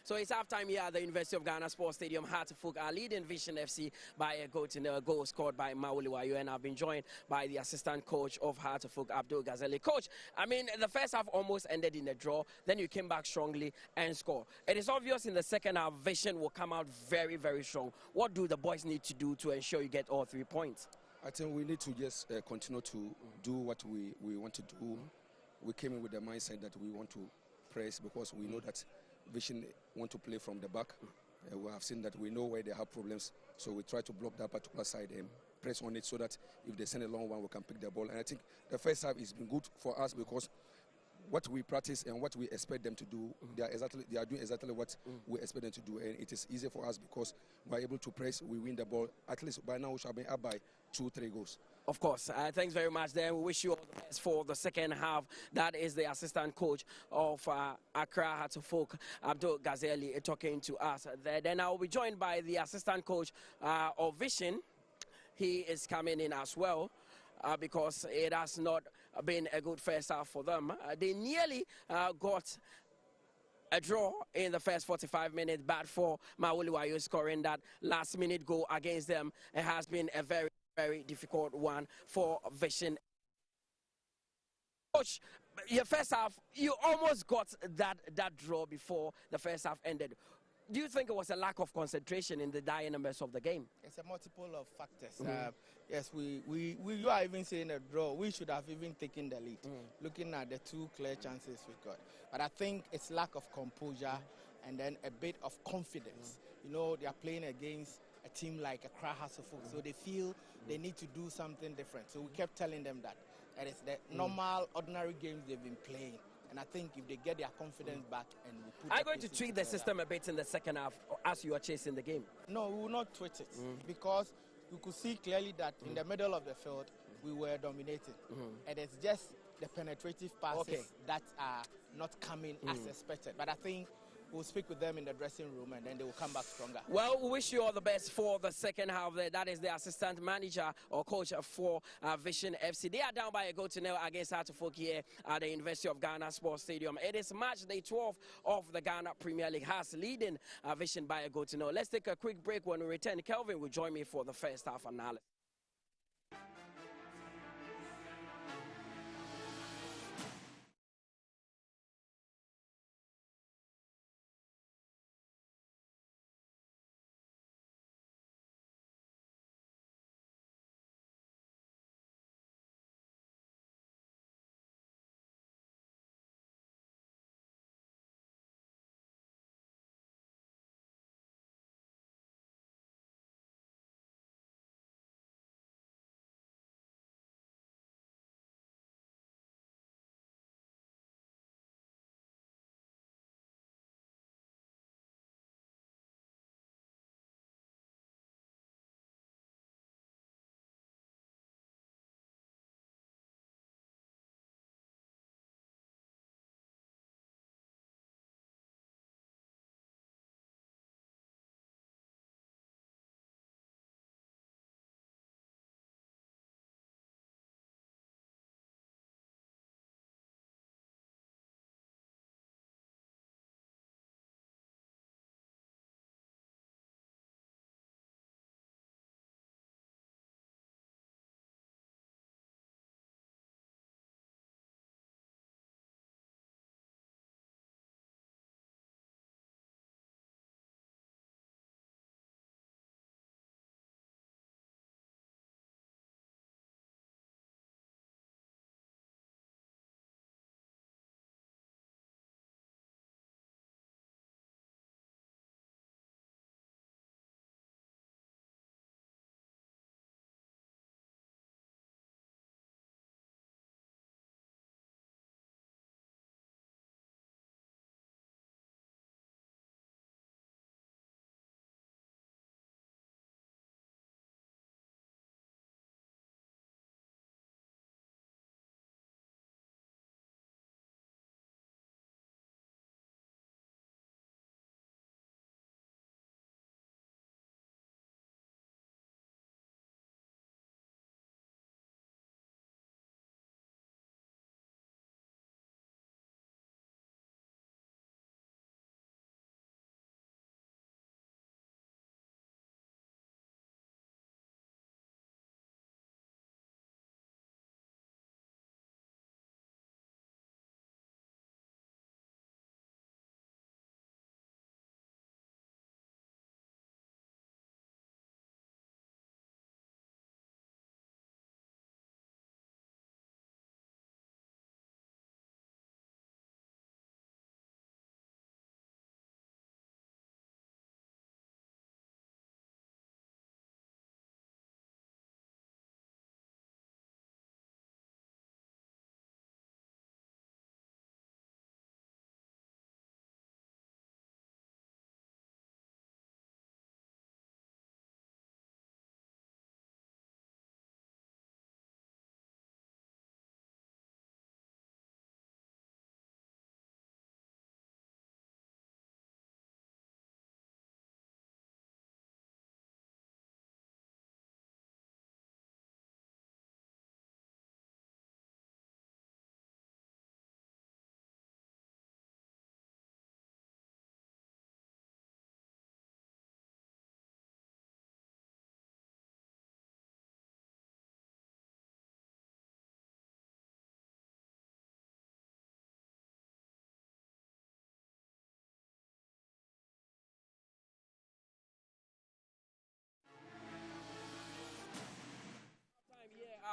So it's halftime here at the University of Ghana Sports Stadium. Hartefuk are leading Vision FC by a goal to nil. Goal scored by Mawuli Wayo, and I've been joined by the assistant coach of Hartefuk, Abdul Ghazali. Coach, I mean, the first half almost ended in a draw. Then you came back strongly and scored. It is obvious in the second half, Vision will come out very, very strong. What do the boys need to do to ensure you get all 3 points? I think we need to just continue to do what we want to do. We came in with the mindset that we want to press because we know that Vision want to play from the back. We have seen that we know where they have problems, so we try to block that particular side and press on it so that if they send a long one, we can pick the ball. And I think the first half has been good for us because what we practice and what we expect them to do, they are doing exactly what we expect them to do, and it is easy for us because we are able to press, we win the ball. At least by now we shall be up by 2-3 goals. Of course. Thanks very much. Then we wish you all the best for the second half. That is the assistant coach of Accra Hartefuk, Abdul Ghazali, talking to us. Then I will be joined by the assistant coach of Vision. He is coming in as well because it has not been a good first half for them. They nearly got a draw in the first 45 minutes, but for Mawuli Wayo scoring that last-minute goal against them, it has been a very, very difficult one for Vision. Coach, your first half, you almost got that draw before the first half ended. Do you think it was a lack of concentration in the dying numbers of the game? It's a multiple of factors. Yes, you are even saying a draw. We should have even taken the lead, looking at the 2 clear chances we got. But I think it's lack of composure and then a bit of confidence. You know, they are playing against a team like Accra Hartefuk, so they feel they need to do something different. So we kept telling them that it's the normal, ordinary games they've been playing. And I think if they get their confidence back and we put... Are you going to tweak the system a bit in the second half as you are chasing the game? No, we will not tweak it because you could see clearly that in the middle of the field, we were dominating. And it's just the penetrative passes that are not coming as expected. But I think we'll speak with them in the dressing room and then they will come back stronger. Well, we wish you all the best for the second half. That is the assistant manager or coach for Vision FC. They are down by a goal to nil against Hartefuk here at the University of Ghana Sports Stadium. It is match day 12 of the Ghana Premier League. Has leading Vision by a goal to nil. Let's take a quick break. When we return, Kelvin will join me for the first half analysis.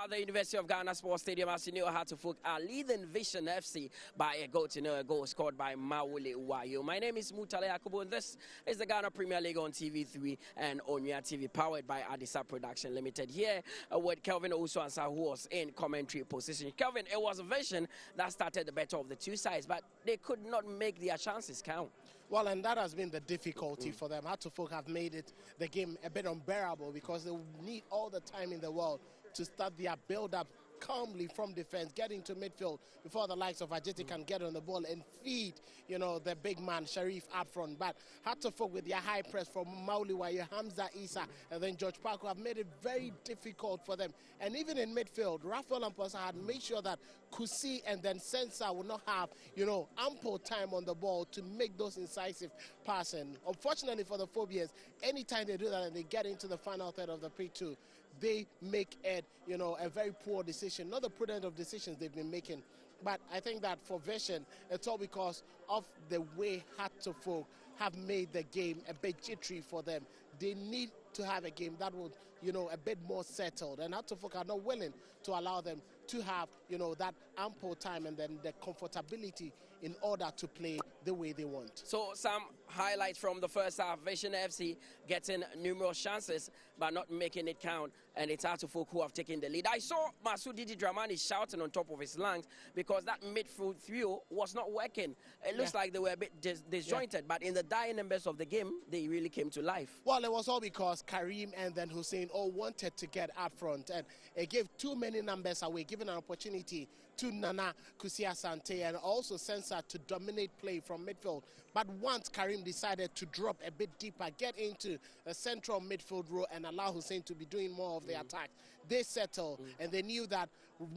at the University of Ghana Sports Stadium, as you know, Hartlepool are leading Vision FC by a goal to nil, a goal scored by Mawule Wayo. My name is Mutale Akubu, and this is the Ghana Premier League on TV3 and Onya TV, powered by Adisa Production Limited. Here with Kelvin Owusu-Ansah, who was in commentary position. Kelvin, it was Vision that started the better of the two sides, but they could not make their chances count. Well, and that has been the difficulty for them. Hartlepool have made the game a bit unbearable because they need all the time in the world to start their build-up calmly from defense, get into midfield before the likes of Ajiti can get on the ball and feed, you know, the big man, Sharif, up front. But Hartlepool with their high press from Mauliwaye, Hamza Isa, and then George Parker have made it very difficult for them. And even in midfield, Raphael Amposa had made sure that Kusi and then Sensa would not have, you know, ample time on the ball to make those incisive passes. And unfortunately for the Phobians, anytime they do that and they get into the final third of the P2, they make it, you know, a very poor decision. Not the prudent of decisions they've been making. But I think that for Vision, it's all because of the way Hartlepool have made the game a bit jittery for them. They need to have a game that would, you know, a bit more settled. And Hartlepool are not willing to allow them to have, you know, that ample time and then the comfortability in order to play the way they want. So some highlights from the first half. Vision FC getting numerous chances but not making it count, and it's Hartlepool who have taken the lead. I saw Masoud Didi Dramani shouting on top of his lungs because that midfield trio was not working. It looks like they were a bit disjointed, but in the dying embers of the game, they really came to life. Well, it was all because Karim and then Hussein all wanted to get up front, and it gave too many numbers away, giving an opportunity to Nana Kusia Sante and also Sensa to dominate play from midfield. But once Karim decided to drop a bit deeper, get into the central midfield row and allow Hussein to be doing more of the attack, they settled and they knew that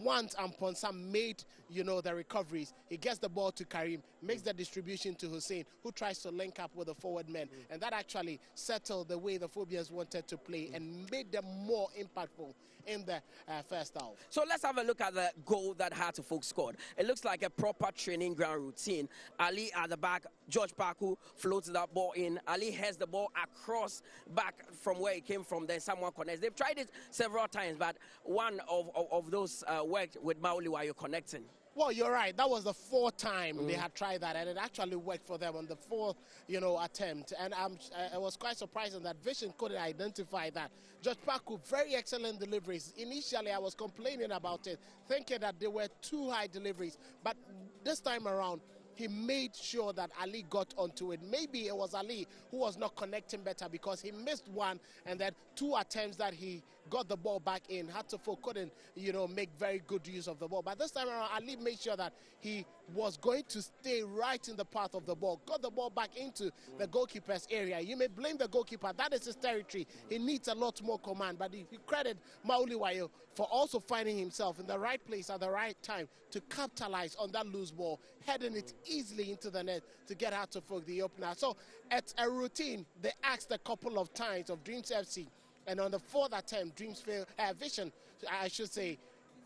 once Amponsa made, you know, the recoveries, he gets the ball to Karim, makes the distribution to Hussein, who tries to link up with the forward men. And that actually settled the way the Phobians wanted to play and made them more impactful in the first half. So let's have a look at the goal that Hartlepool scored. It looks like a proper training ground routine. Ali at the back, George Parku floats that ball in. Ali heads the ball across back from where it came from, then someone connects. They've tried it several times, but one of those worked with Mauli while you're connecting. Well, you're right. That was the fourth time they had tried that, and it actually worked for them on the fourth, you know, attempt. And it was quite surprising that Vision couldn't identify that. George Parku, very excellent deliveries. Initially, I was complaining about it, thinking that they were too high deliveries. But this time around, he made sure that Ali got onto it. Maybe it was Ali who was not connecting better because he missed one, and then two attempts that he got the ball back in. Hartlepool couldn't, you know, make very good use of the ball. But this time around, Ali made sure that he was going to stay right in the path of the ball, got the ball back into the goalkeeper's area. You may blame the goalkeeper. That is his territory. He needs a lot more command. But you credit Mauliwayo for also finding himself in the right place at the right time to capitalize on that loose ball, heading it easily into the net to get Hartlepool the opener. So it's a routine. They asked a couple of times of Dreams FC, and on the fourth attempt, Vision, I should say,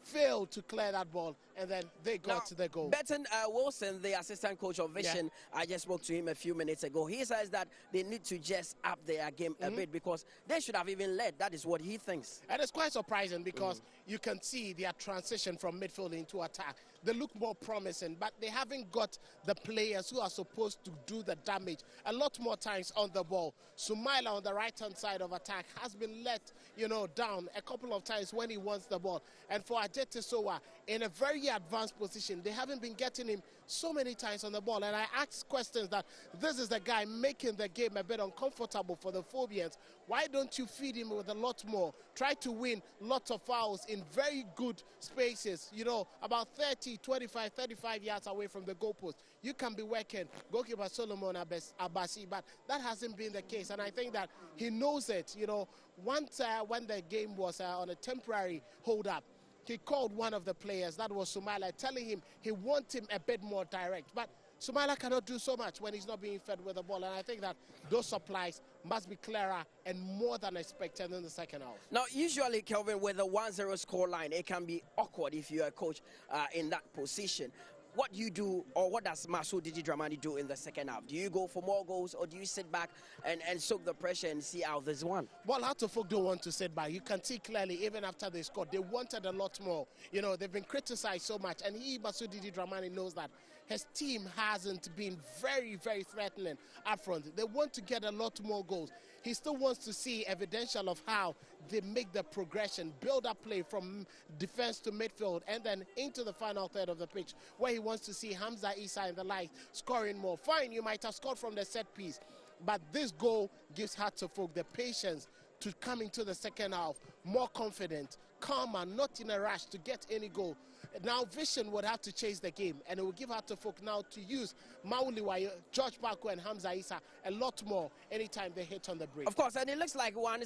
failed to clear that ball, and then they got to the goal. Burton Wilson, the assistant coach of Vision, I just spoke to him a few minutes ago. He says that they need to just up their game a bit because they should have even led. That is what he thinks. And it's quite surprising because you can see their transition from midfield into attack. They look more promising, but they haven't got the players who are supposed to do the damage a lot more times on the ball. Sumaila on the right-hand side of attack has been let, you know, down a couple of times when he wants the ball. And for Ajete Sowa, in a very advanced position, they haven't been getting him so many times on the ball. And I asked questions that this is the guy making the game a bit uncomfortable for the Phobians. Why don't you feed him with a lot more? Try to win lots of fouls in very good spaces, you know, about 30, 25, 35 yards away from the goalpost. You can be working goalkeeper Solomon Abasi, but that hasn't been the case. And I think that he knows it. You know, once when the game was on a temporary hold-up, he called one of the players, that was Sumaila, telling him he wants him a bit more direct. But Sumaila cannot do so much when he's not being fed with the ball. And I think that those supplies must be clearer and more than expected in the second half. Now, usually, Kelvin, with a 1-0 scoreline, it can be awkward if you're a coach in that position. what do you do, or what does Masoud Didi Dramani do in the second half? Do you go for more goals, or do you sit back and soak the pressure and see how this one? Well, Hearts of Folk don't want to sit back. You can see clearly, even after they scored, they wanted a lot more. You know, they've been criticized so much, and Masoud Didi Dramani knows that his team hasn't been very, very threatening up front. They want to get a lot more goals. He still wants to see evidential of how they make the progression, build up play from defense to midfield, and then into the final third of the pitch, where he wants to see Hamza Issa and the like scoring more. Fine, you might have scored from the set piece, but this goal gives Hearts of Folk the patience to come into the second half more confident, calmer, not in a rush to get any goal. Now Vision would have to chase the game, and it will give Hearts of Folk now to use Mauliwayo, George Parko and Hamza Issa a lot more anytime they hit on the break. Of course, and it looks like one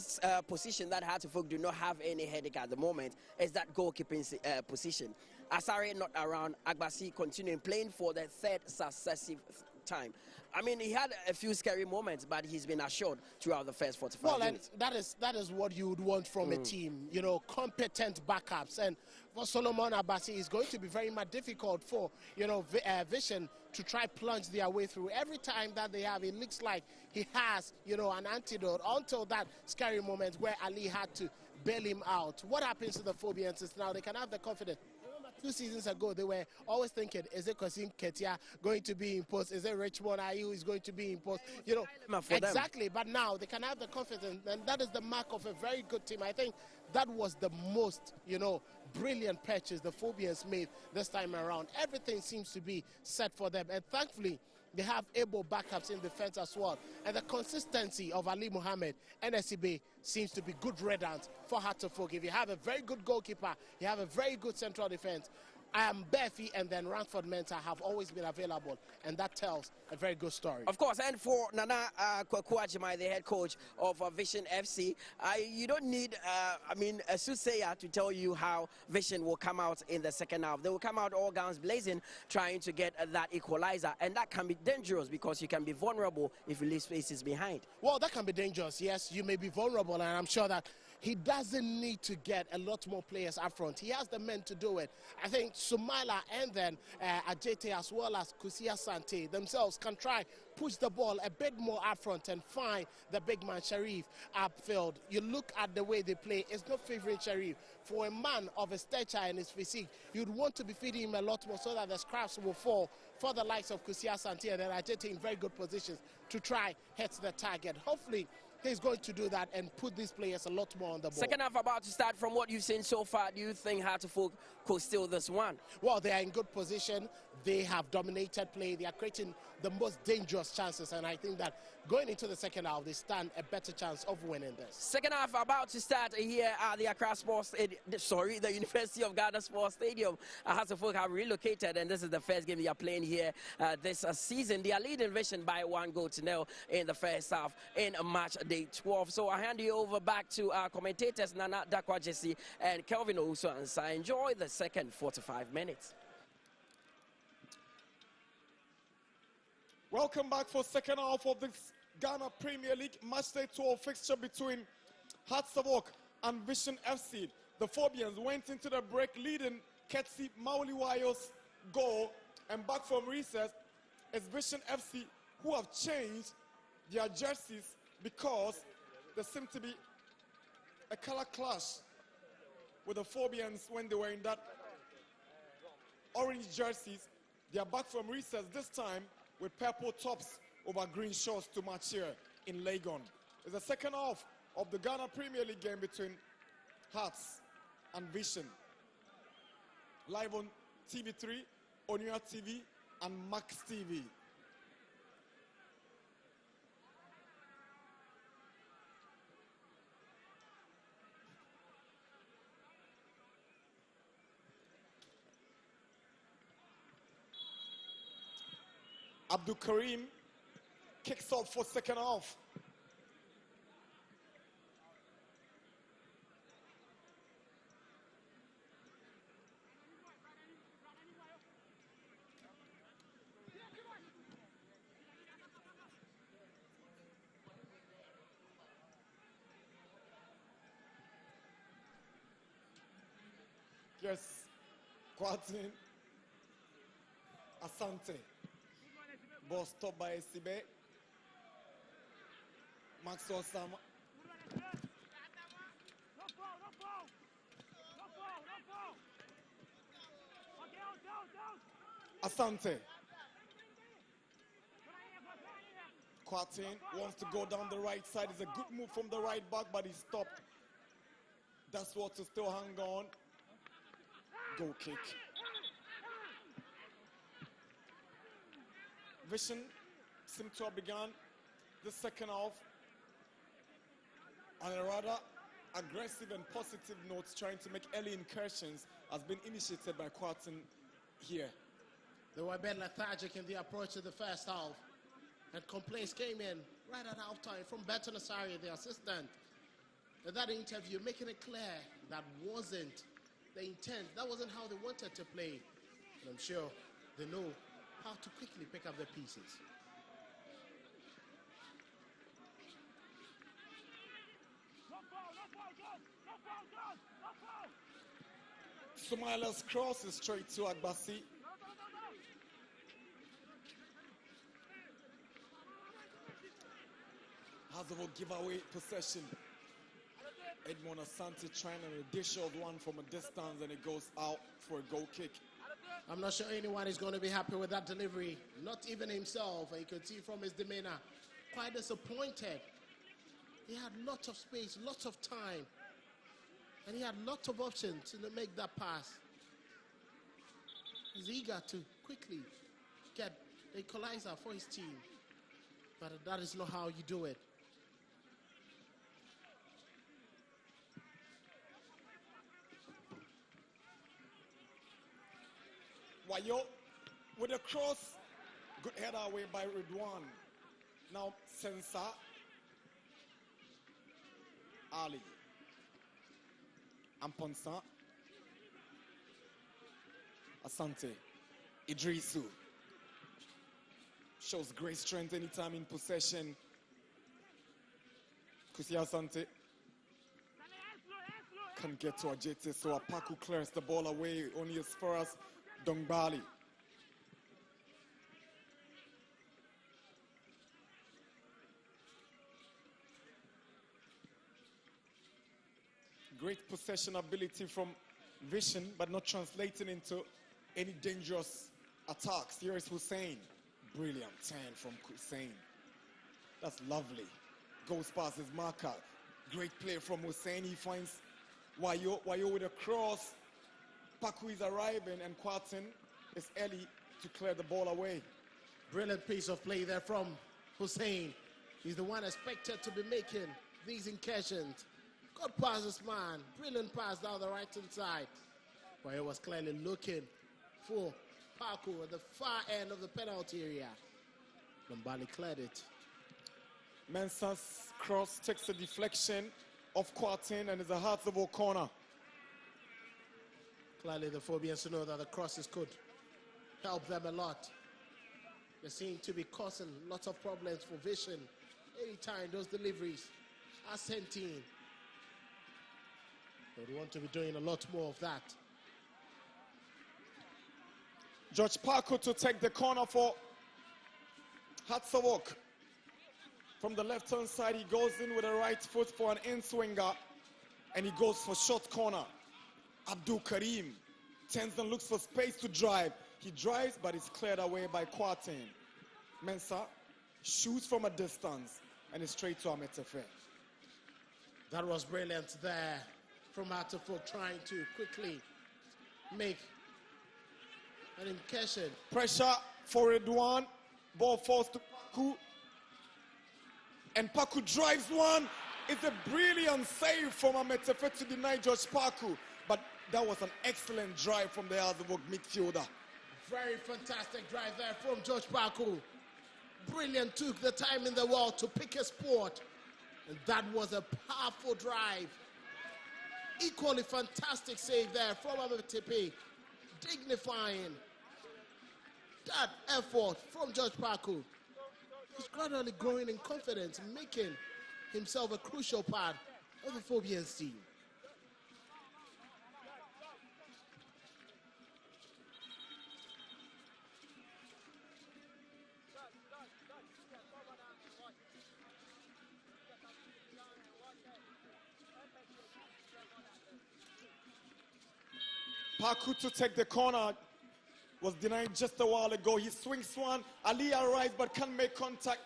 position that Hearts of Folk do not have any headache at the moment is that goalkeeping position. Asare not around, Agbasi continuing playing for the third successive time. I mean, he had a few scary moments, but he's been assured throughout the first 45 minutes. And that is what you would want from a team, you know, competent backups. And for Solomon Abasi, it's going to be very much difficult for, you know, Vision to try plunge their way through. Every time that they have, it looks like he has, you know, an antidote until that scary moment where Ali had to bail him out. What happens to the Phobians is now they can have the confidence. 2 seasons ago, they were always thinking, is it Kasim Ketia going to be imposed? Is it Richmond Ayu is going to be imposed? You know, exactly. But now they can have the confidence, and that is the mark of a very good team. I think that was the most, you know, brilliant purchase the Phobians made this time around. Everything seems to be set for them, and thankfully, they have able backups in defense as well. And the consistency of Ali Mohammed and SCB seems to be good riddance for Hearts of Folk. If you have a very good goalkeeper, you have a very good central defense. Befi and then Ranford Mensah have always been available, and that tells a very good story. Of course, and for Nana Kwakuajimai, the head coach of Vision FC, you don't need, a soothsayer to tell you how Vision will come out in the second half. They will come out all guns blazing, trying to get that equalizer, and that can be dangerous because you can be vulnerable if you leave spaces behind. Well, that can be dangerous, yes. You may be vulnerable, and I'm sure that he doesn't need to get a lot more players up front. He has the men to do it. I think Sumaila and then Ajete as well as Kusia Sante themselves can try push the ball a bit more up front and find the big man Sharif upfield. You look at the way they play, it's not favoring Sharif. For a man of his stature and his physique, you'd want to be feeding him a lot more so that the scraps will fall for the likes of Kusia Sante and then Ajete in very good positions to try hit the target. Hopefully, he's going to do that and put these players a lot more on the ball. Second half about to start. From what you've seen so far, do you think Hearts of Folk could steal this one? Well, they are in good position. They have dominated play. They are creating the most dangerous chances, and I think that going into the second half, they stand a better chance of winning this. Second half about to start here at the Accra Sports the University of Ghana Sports Stadium. Hearts of Folk have relocated, and this is the first game they are playing here this season. They are leading Vision by 1-0 in the first half in match day 12. So I hand you over back to our commentators, Nana Dakwa Jesse and Kelvin Owusu Ansah. Enjoy the second 45 minutes. Welcome back for second half of this Ghana Premier League matchday 12 fixture between Hearts of Oak and Vision FC. The Phobians went into the break leading Ketsi Mauliwayo's goal, and back from recess is Vision FC, who have changed their jerseys because there seemed to be a color clash with the Phobians when they were in that orange jerseys. They are back from recess this time with purple tops over green shorts to match here in Legon. It's the second half of the Ghana Premier League game between Hearts and Vision. Live on TV3, Onua TV, and Max TV. Abdul Karim kicks off for second half. Yes, Quatin. Asante. Ball stopped by Sibe. Maxwell Sama. Asante. Quartin wants to go down the right side. It's a good move from the right back, but he stopped. That's what to still hang on. Goal kick. Vision seemed to have begun the second half on a rather aggressive and positive note, trying to make early incursions, has been initiated by Quartin here. They were a bit lethargic in the approach to the first half. And complaints came in right at halftime from Beto Nasari, the assistant. In that interview, making it clear that wasn't the intent. That wasn't how they wanted to play. And I'm sure they know how to quickly pick up the pieces. Sumaila's cross is straight to Agbasi. Hazovo give away possession. Edmond Asante trying to dish out one from a distance, and it goes out for a goal kick. I'm not sure anyone is going to be happy with that delivery. Not even himself. And you could see from his demeanor, quite disappointed. He had lots of space, lots of time. And he had lots of options to make that pass. He's eager to quickly get the equalizer for his team. But that is not how you do it. Wayo with a cross. Good header away by Ridwan. Now Sensa. Ali. Amponsa. Asante. Idrisu. Shows great strength anytime in possession. Kusi Asante can get to Ajete, so Apaku clears the ball away only as far as Dongbali. Great possession ability from Vision, but not translating into any dangerous attacks. Here is Hussein. Brilliant turn from Hussein. That's lovely. Goes past his marker. Great play from Hussein. He finds Wayo with a cross. Paku is arriving, and Quartin is early to clear the ball away. Brilliant piece of play there from Hussein. He's the one expected to be making these incursions. Good pass, this man. Brilliant pass down the right-hand side. Where he was clearly looking for Paku at the far end of the penalty area. Lombali cleared it. Mensah's cross takes a deflection of Quartin and is a Hartlepool corner. Clearly the Phobians know that the crosses could help them a lot. They seem to be causing lots of problems for Vision. Anytime those deliveries are sent in. But we want to be doing a lot more of that. George Paku to take the corner for Hatsawok. From the left-hand side, he goes in with a right foot for an in-swinger, and he goes for short corner. Abdul Karim turns and looks for space to drive. He drives, but is cleared away by Quartin. Mensah shoots from a distance, and is straight to Ametefe. That was brilliant there from Hatsawok, trying to quickly make an incursion. Pressure for Redouane. Ball falls to Paku. And Paku drives one. It's a brilliant save from Ametefe to deny George Paku. But that was an excellent drive from the Azabok midfielder. Very fantastic drive there from George Paku. Brilliant, took the time in the world to pick a spot. And that was a powerful drive. Equally fantastic save there from Ametefe. Dignifying that effort from George Paku. He's gradually growing in confidence, making himself a crucial part of the Phobians team. Paku to take the corner. Was denied just a while ago. He swings one. Ali arrives but can't make contact.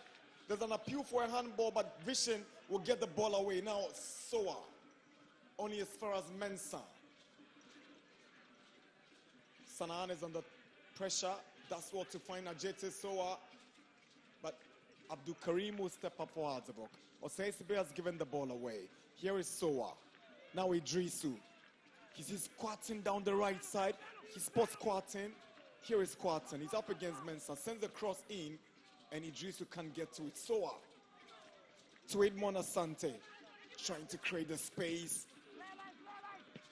There's an appeal for a handball, but Vision will get the ball away. Now Soa, only as far as Mensah. Sanan is under pressure. That's what to find Ajete Soa. But Abdul Karim will step up for Azabok. Oseibe has given the ball away. Here is Soa. Now Idrisu. He's squatting down the right side. He spots Kwarteng. Here is Kwarteng. He's up against Mensah. Sends the cross in. And Idrisu can't get to it. Soa to Edmond Asante, trying to create the space.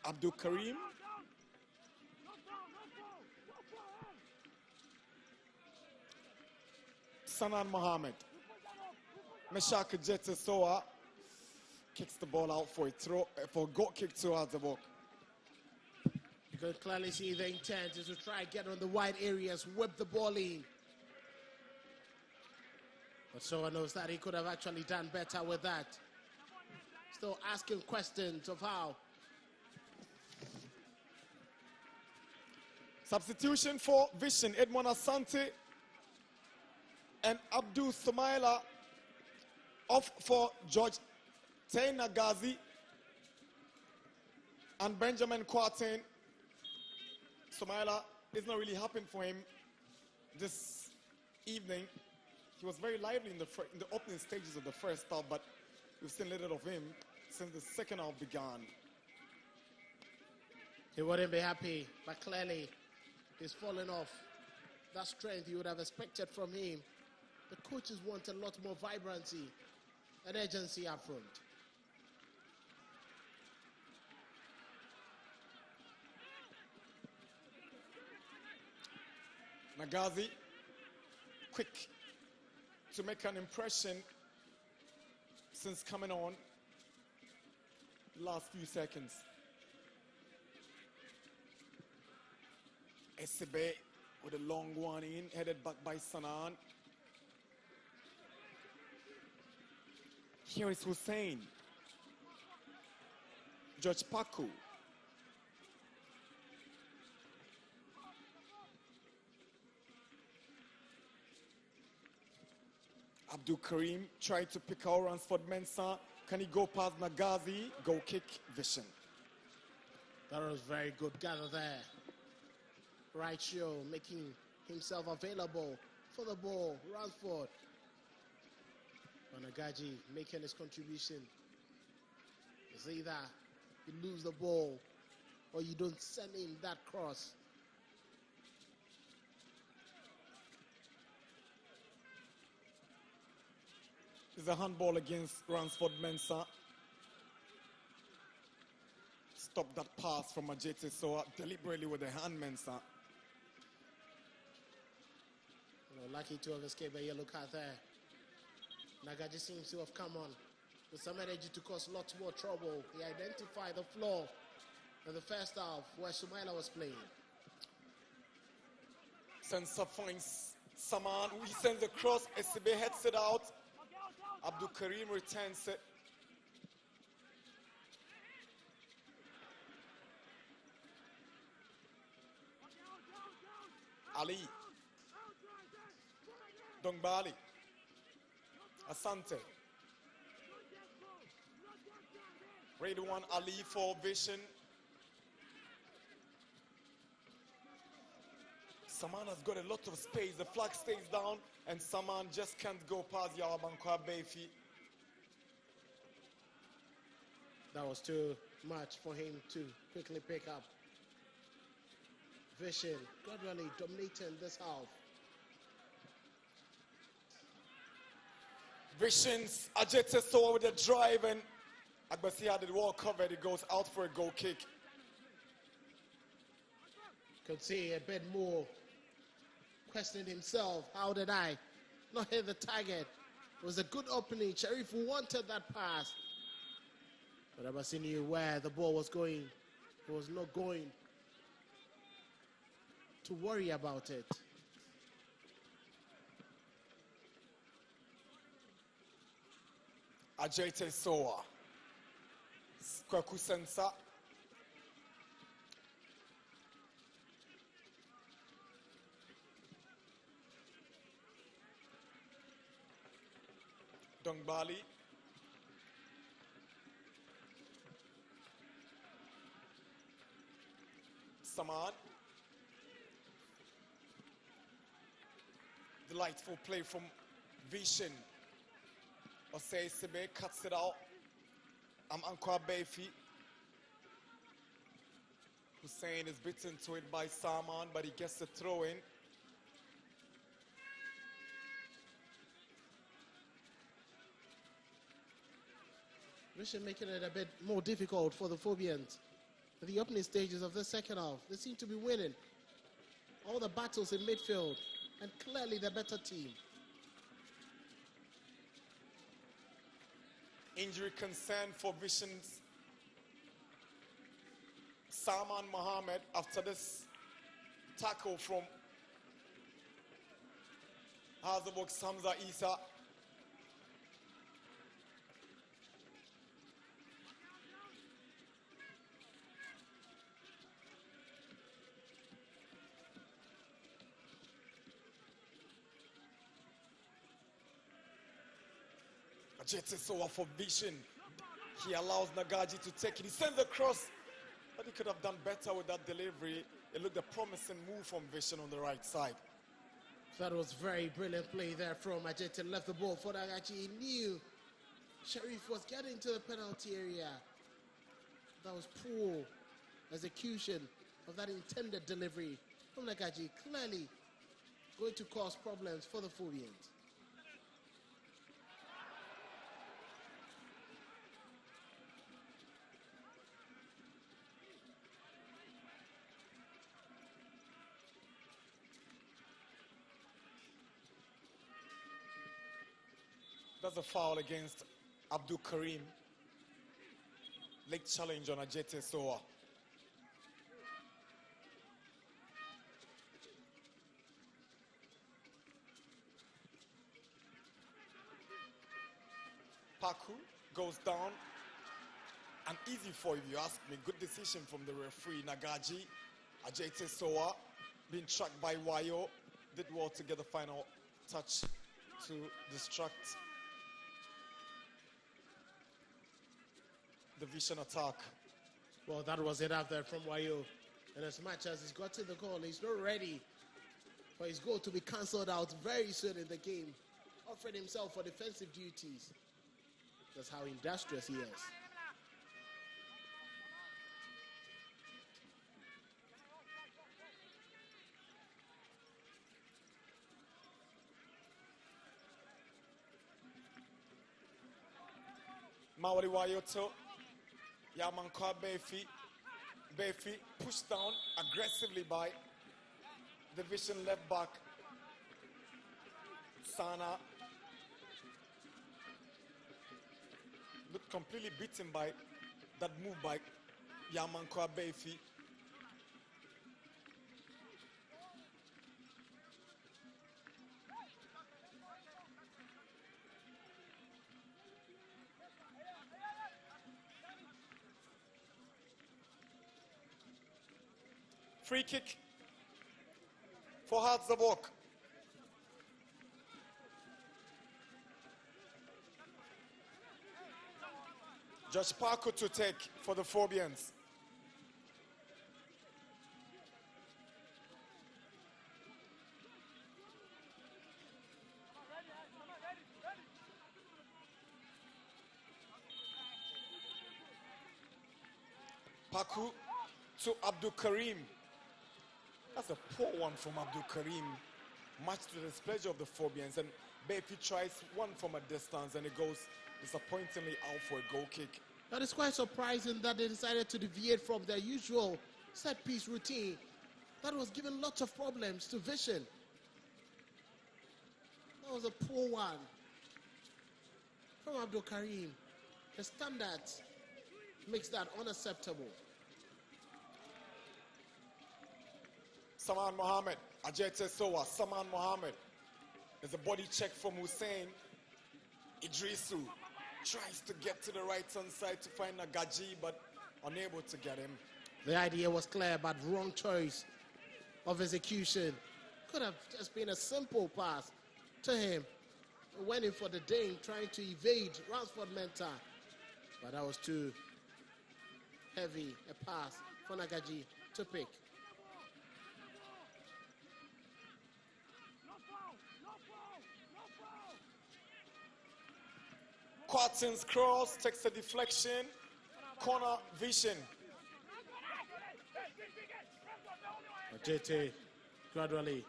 Abdul Karim. Sanan Mohammed. Meshak Jete Soa kicks the ball out for a throw, for a goal kick to Azabok. You can clearly see the intent is to try and get on the wide areas, whip the ball in. But Soa knows that he could have actually done better with that. Still asking questions of how. Substitution for Vision, Edmond Asante and Abdul Sumaila. Off for George Taina Gazi and Benjamin Kwarteng. Sumaila is not really happening for him this evening. He was very lively in the opening stages of the first half, but we've seen little of him since the second half began. He wouldn't be happy, but clearly he's fallen off that strength you would have expected from him. The coaches want a lot more vibrancy and urgency up front. Nagazi, quick to make an impression since coming on last few seconds. Esebe with a long one in, headed back by Sanan. Here is Hussein. George Paku. Abdul Karim tried to pick out Ransford Mensah. Can he go past Nagazi? Goal kick, Vision. That was very good gather there. Right show, making himself available for the ball. Ransford. Onagaji making his contribution. It's either you lose the ball or you don't send in that cross. It's a handball against Ransford Mensah. Stop that pass from Ajete Soa deliberately with the hand, Mensah. Lucky to have escaped a yellow card there. Nagaji seems to have come on with some energy to cause lots more trouble. He identified the flaw in the first half where Sumaila was playing. Sensor finds Saman. He sends the cross. Esebe heads it out. Abdul Karim returns it. Ali. Dongbali. Asante. Redouane Ali for Vision. Saman has got a lot of space. The flag stays down and Saman just can't go past Yawabankwa Beifi. That was too much for him to quickly pick up. Vision gradually dominating this half. Vision's Ajete Soa with a drive and Agbasi had the wall covered. It goes out for a goal kick. Could see a bit more questioning himself. How did I not hit the target? It was a good opening. Sheriff wanted that pass. But Abbasi knew where the ball was going. He was not going to worry about it. Ajete Soa. Kwaku Sensa. Dongbali. Saman. Delightful play from Vision. Osei Sebe cuts it out. Ankwa Befi. Hussein is beaten to it by Saman, but he gets the throw in. Vision making it a bit more difficult for the Phobians. At the opening stages of the second half, they seem to be winning all the battles in midfield, and clearly the better team. Injury concern for Vision's Salman Mohammed after this tackle from Hazabok Samza Isa. Ajete for Vision. He allows Nagaji to take it. He sends a cross, but he could have done better with that delivery. It looked a promising move from Vision on the right side. That was very brilliant play there from Ajete. Left the ball for Nagaji. He knew Sharif was getting to the penalty area. That was poor execution of that intended delivery from Nagaji. Clearly going to cause problems for the Phobians. That's a foul against Abdul Karim. Leg challenge on Ajete Soa. Paku goes down. And easy for if you ask me. Good decision from the referee, Nagaji. Ajete Soa being tracked by Wayo. Did well to get the final touch to distract the Vision attack. Well, that was enough there from Wayo. And as much as he's got to the goal, he's not ready for his goal to be cancelled out very soon in the game. Offering himself for defensive duties. That's how industrious he is. Mawari Wayoto. Yamankwa Befi. Befi pushed down aggressively by the Vision left back Sana. Looked completely beaten by that move by Yamankwa Befi. Free kick for Hardzavok. Josh Parker to take for the Phobians. Paku to Abdul Karim. That's a poor one from Abdul Karim. Much to the displeasure of the Phobians. And Befi tries one from a distance and it goes disappointingly out for a goal kick. That is quite surprising that they decided to deviate from their usual set-piece routine. That was giving lots of problems to Vision. That was a poor one from Abdul Karim. The standards makes that unacceptable. Saman Mohammed, Ajete Soa, Saman Mohammed. There's a body check from Hussein. Idrisu tries to get to the right-hand side to find Nagaji, but unable to get him. The idea was clear, but wrong choice of execution. Could have just been a simple pass to him. went in for the ding, trying to evade Ransford Mensah. But that was too heavy a pass for Nagaji to pick. Quarton's cross takes a deflection. Corner vision. JT gradually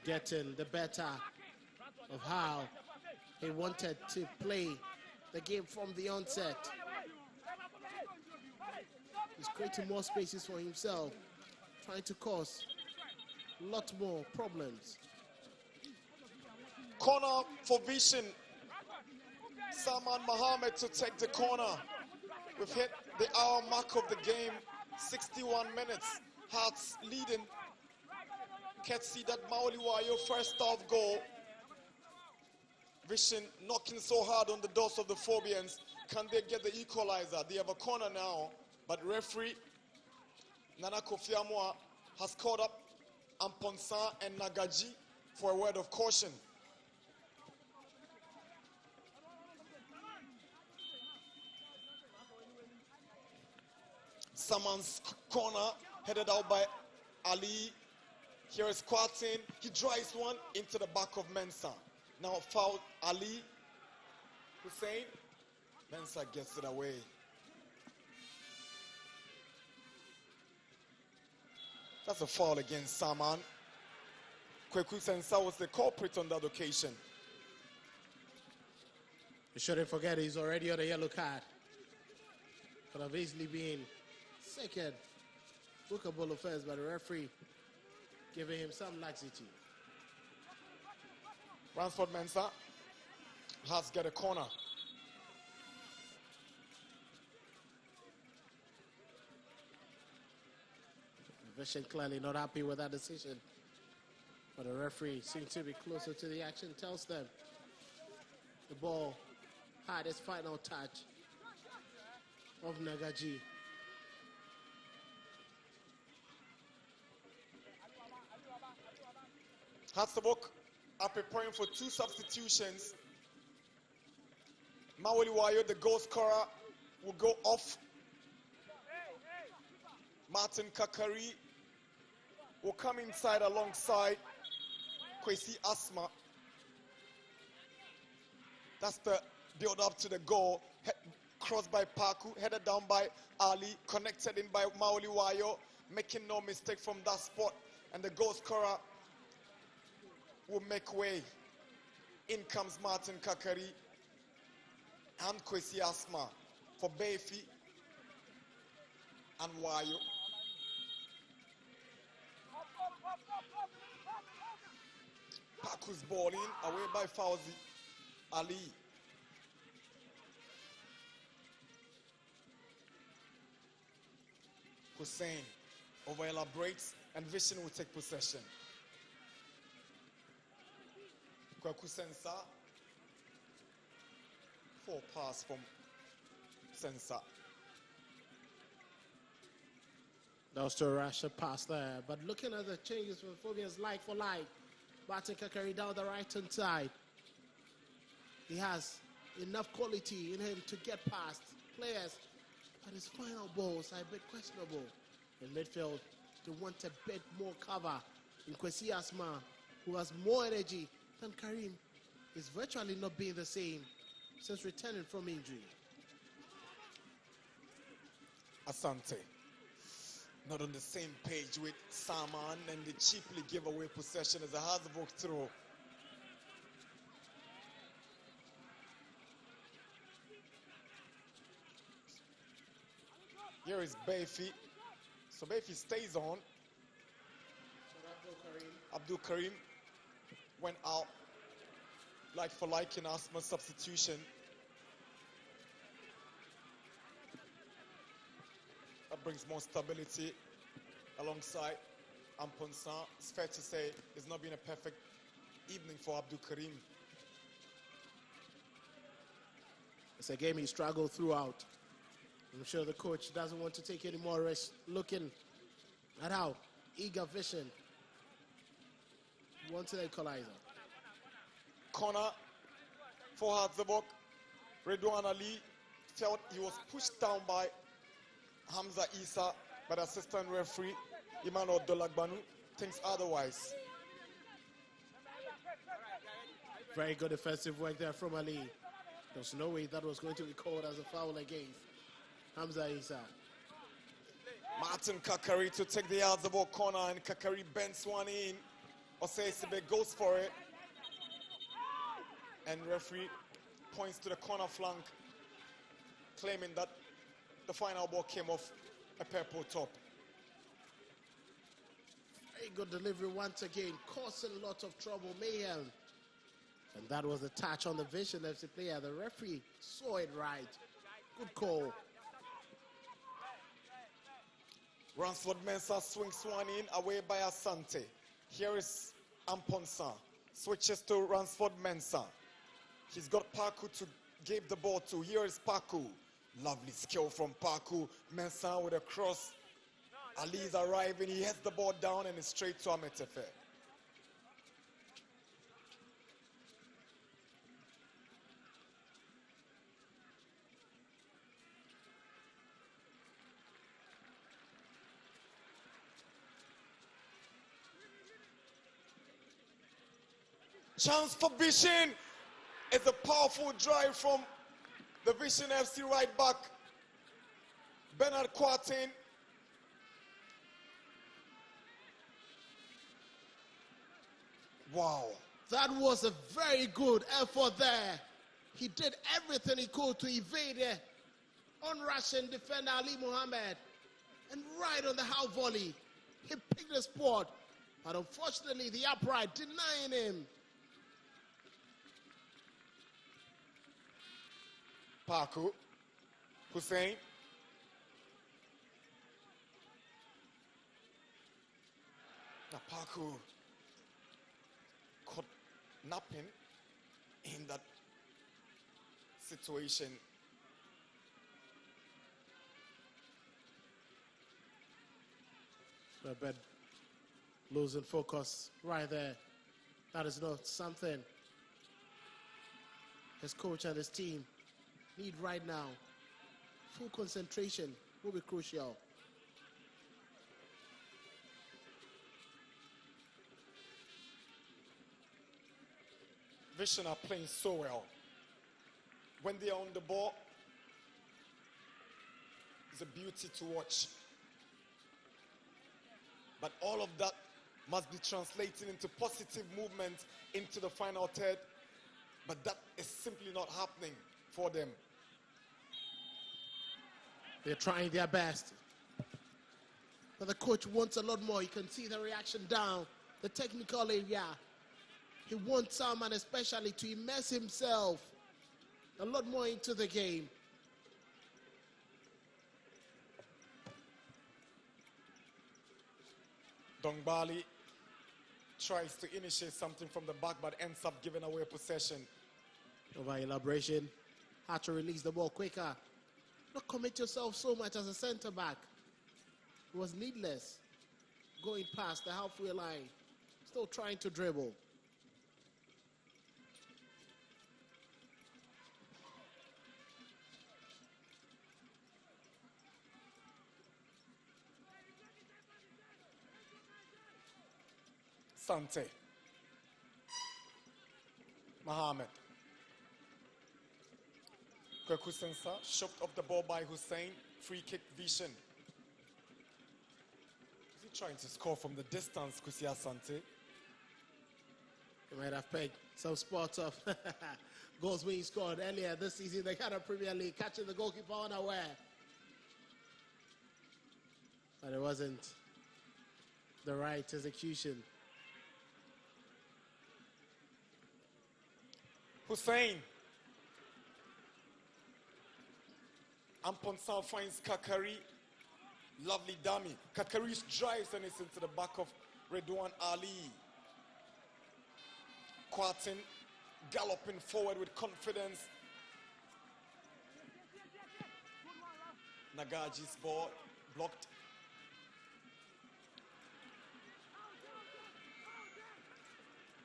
getting the better of how he wanted to play the game from the onset. He's creating more spaces for himself, trying to cause a lot more problems. Corner for Vision. Salman Mohammed to take the corner. We've hit the hour mark of the game. 61 minutes. Hearts leading. Can't see that Mauliwayo first half goal. Vision knocking so hard on the doors of the Phobians. Can they get the equalizer? They have a corner now, but referee Nana Kofi Amwa has called up Amponsa and Nagaji for a word of caution. Saman's corner headed out by Ali. Here is Quartin. He drives one into the back of Mensah. Now foul Ali. Hussein. Mensah gets it away. That's a foul against Saman. Kweku Sensah was the culprit on that occasion. You shouldn't forget he's already on a yellow card. Could have easily been second bookable offense, but the referee giving him some laxity. Ransford Mensah has got a corner. Vision clearly not happy with that decision, but the referee seems to be closer to the action, tells them the ball had its final touch of Nagaji. Hatsabok are preparing for two substitutions. Mawaliwayo, the goal scorer, will go off. Martin Kakari will come inside alongside Kwesi Asma. That's the build up to the goal. Crossed by Paku, headed down by Ali, connected in by Mawaliwayo, making no mistake from that spot. And the goal scorer will make way. In comes Martin Kakari and Kwesi Asma for Befi and Wayo. Paku's ball in, away by Fauzi. Ali. Hussein over elaborates and Vision will take possession. Kweku Sensah. 4 pass from Sensah. That was to rush a pass there, but looking at the changes for Phobians like for like, Martin Kakari down the right-hand side. He has enough quality in him to get past players, but his final balls are a bit questionable. In midfield, they want a bit more cover. In Kwesi Asma, who has more energy than Karim, is virtually not being the same since returning from injury. Asante. Not on the same page with Saman, and they cheaply give away possession as a Hazabok throw. Here is Befi. So Befi stays on. Abdul Karim went out like for like in Asma's substitution. That brings more stability alongside Amponsa. It's fair to say it's not been a perfect evening for Abdul Karim. It's a game he struggled throughout. I'm sure the coach doesn't want to take any more risk looking at how eager Vision wanted an equalizer. corner for Herzog. Redouane Ali felt he was pushed down by Hamza Isa, but assistant referee Emmanuel Dolagbanu thinks otherwise. Very good defensive work there from Ali. There's no way that was going to be called as a foul against Hamza Isa. Martin Kakari to take the Herzog corner, and Kakari bends one in. Osesibe goes for it. And referee points to the corner flank, claiming that the final ball came off a purple top. Very good delivery once again, causing a lot of trouble, mayhem. And that was the touch on the Vision FC player. The referee saw it right. Good call. Ransford Mensah swings one in, away by Asante. Here is Amponsa. Switches to Ransford Mensah. He's got Paku to give the ball to. Here is Paku. Lovely skill from Paku. Mensah with a cross. Ali's arriving. He heads the ball down and is straight to Ametefe. Chance for Vision. It's a powerful drive from the Vision FC right back, Bernard Quartin. Wow. That was a very good effort there. He did everything he could to evade the on-rushing defender Ali Mohammed. And right on the half volley, he picked the spot. But unfortunately, the upright denying him. Paku, Hussein. Now Paku caught napping in that situation. I bet losing focus right there. That is not something his coach and his team need right now. Full concentration will be crucial. Vision are playing so well. When they are on the ball, it's a beauty to watch. But all of that must be translated into positive movement into the final third. But that is simply not happening for them. They're trying their best. But the coach wants a lot more. You can see the reaction down the technical area. He wants someone especially to immerse himself a lot more into the game. Dongbali tries to initiate something from the back but ends up giving away possession. Over elaboration, had to release the ball quicker. Not commit yourself so much as a center back. It was needless going past the halfway line, still trying to dribble. Sante. Mohammed. Kweku Sensa shoved off the ball by Hussein. Free kick Vision. Is he trying to score from the distance, Kusia Sante? He might have pegged some spots of goals when he scored earlier this season in the Ghana Premier League, catching the goalkeeper unaware. But it wasn't the right execution. Hussein. Amponsa finds Kakari. Lovely dummy. Kakari drives and it's into the back of Redouane Ali. Quartin galloping forward with confidence. Nagaji's ball blocked.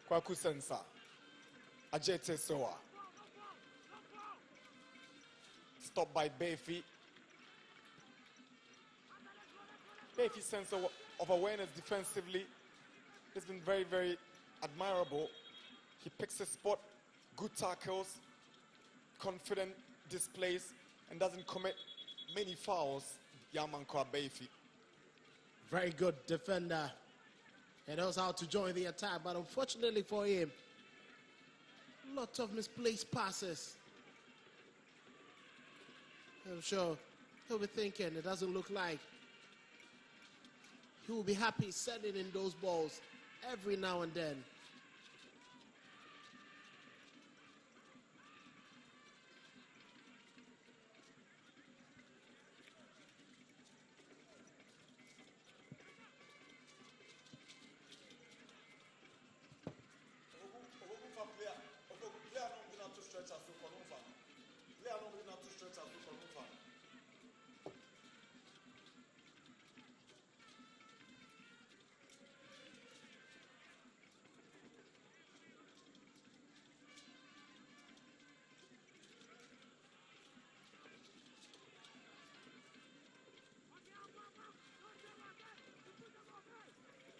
Kwaku Sensa. Ajete Soa. Stopped by Befi. Befi's sense of awareness defensively has been very, very admirable. He picks his spot, good tackles, confident displays, and doesn't commit many fouls. Yamanko Befi. Very good defender. He knows how to join the attack, but unfortunately for him, lots of misplaced passes. I'm sure he'll be thinking, it doesn't look like he will be happy sending in those balls every now and then.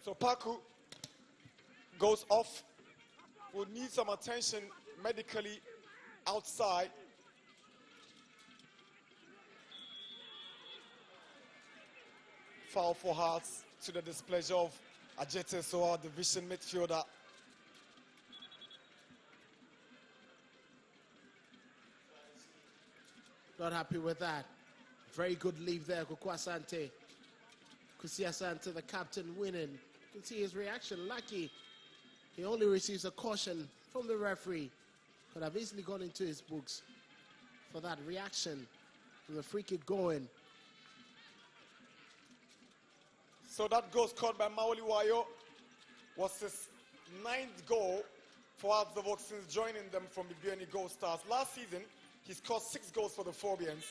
So Paku goes off. Will need some attention medically outside. Foul for Hearts to the displeasure of Ajete Soa, division midfielder. Not happy with that. Very good leave there, Kukwa Asante. Kusi Asante, the captain, winning. You can see his reaction. Lucky he only receives a caution from the referee. Could have easily gone into his books for that reaction to the free kick going. So that goal scored by Maoli Wayo was his 9th goal for Azovok since joining them from Bibiani Gold Stars. Last season, he scored 6 goals for the Phobians.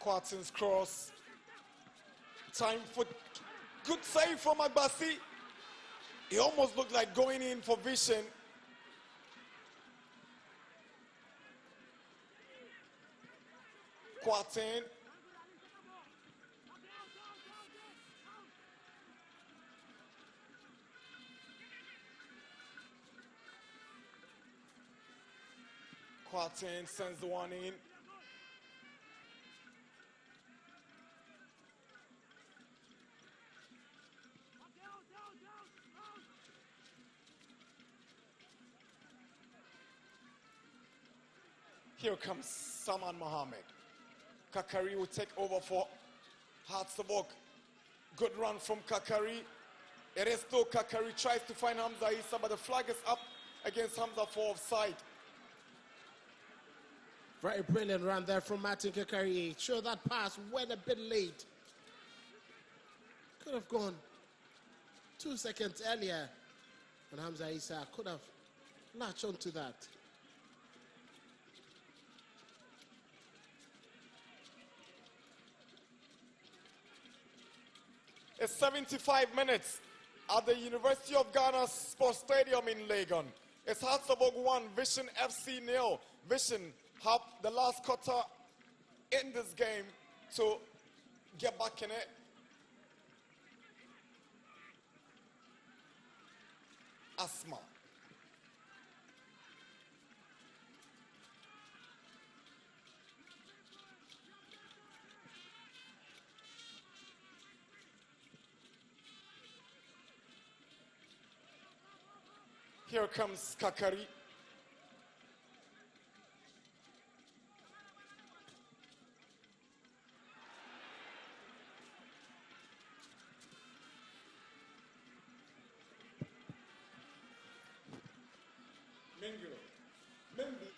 Quarton's cross. Time for good save from Agbasi. He almost looked like going in for vision. Quarton. Quarton sends the one in. Here comes Saman Mohammed. Kakari will take over for Hearts of Oak. Good run from Kakari. It is still Kakari tries to find Hamza Issa, but the flag is up against Hamza for offside. Very brilliant run there from Martin Kakari. Sure, that pass went a bit late. Could have gone 2 seconds earlier. And Hamza Issa could have latched onto that. It's 75 minutes at the University of Ghana Sports Stadium in Legon. It's Hearts of Oak 1, Vision FC 0. Vision have the last quarter in this game to get back in it. Asma. Here comes Kakari. angular. Maybe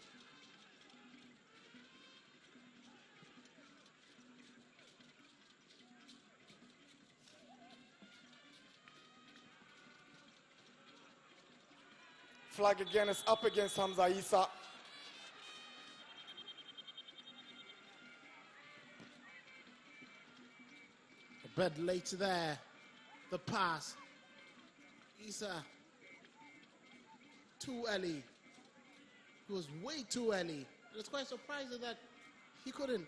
flag again is up against Hamza Isa. A bit late there. The pass. Isa. Too early. He was way too early. It's quite surprising that he couldn't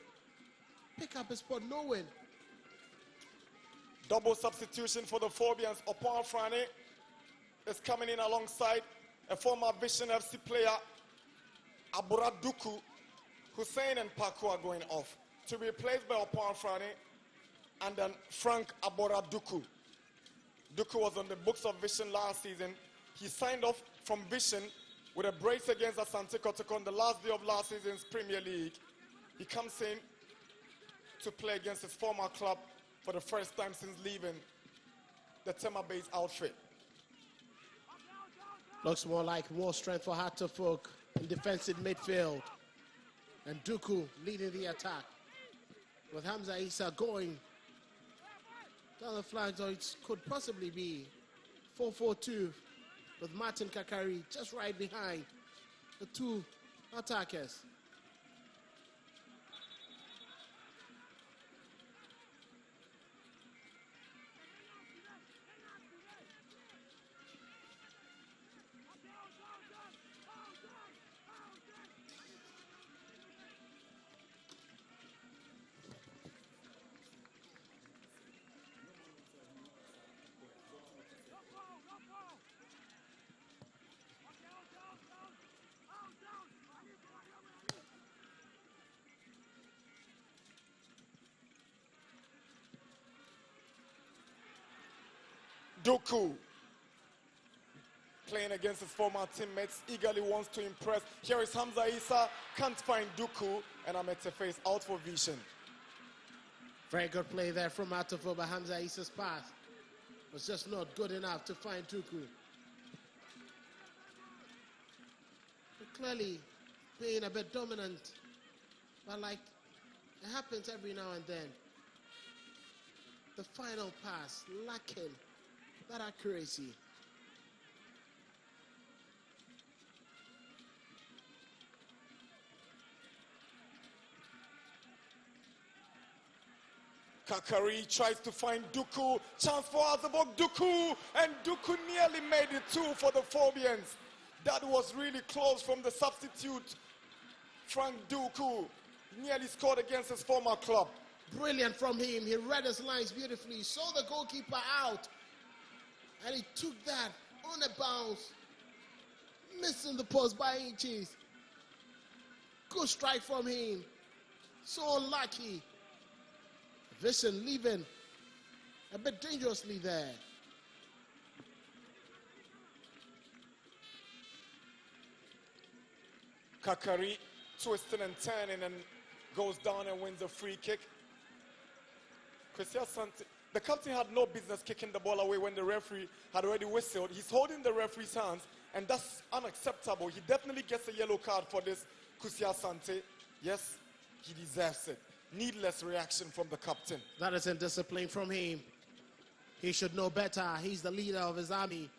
pick up his spot, knowing. Double substitution for the Phobians. Opon Frane is coming in alongside a former Vision FC player, Abura Duku. Hussein and Paku are going off to be replaced by Opon Frane and then Frank Abura Duku. Duku was on the books of Vision last season. He signed off from Vision with a brace against Asante Kotoko on the last day of last season's Premier League. He comes in to play against his former club for the first time since leaving the Tema-based outfit. Looks more like more strength for Hartlepool in defensive midfield. And Duku leading the attack. With Hamza Isa going down the flanks, or it could possibly be 4-4-2 with Martin Kakari just right behind the two attackers. Duku, playing against his former teammates, eagerly wants to impress. Here is Hamza Isa, can't find Duku, and Ametefe is out for Vision. Very good play there from Hartlepool, but Hamza Isa's pass was just not good enough to find Duku. But clearly being a bit dominant, but like it happens every now and then. The final pass lacking that accuracy. Kakari tries to find Duku. Chance for Azabok. Duku. And Duku nearly made it two for the Phobians. That was really close from the substitute. Frank Duku nearly scored against his former club. Brilliant from him. He read his lines beautifully. Saw the goalkeeper out. And he took that on a bounce. Missing the post by inches. Good strike from him. So unlucky. Vision leaving a bit dangerously there. Kakari twisting and turning and goes down and wins a free kick. Christian Sante, the captain had no business kicking the ball away when the referee had already whistled. He's holding the referee's hands, and that's unacceptable. He definitely gets a yellow card for this, Christian Sante. Yes, he deserves it. Needless reaction from the captain. That is indiscipline from him. He should know better. He's the leader of his army.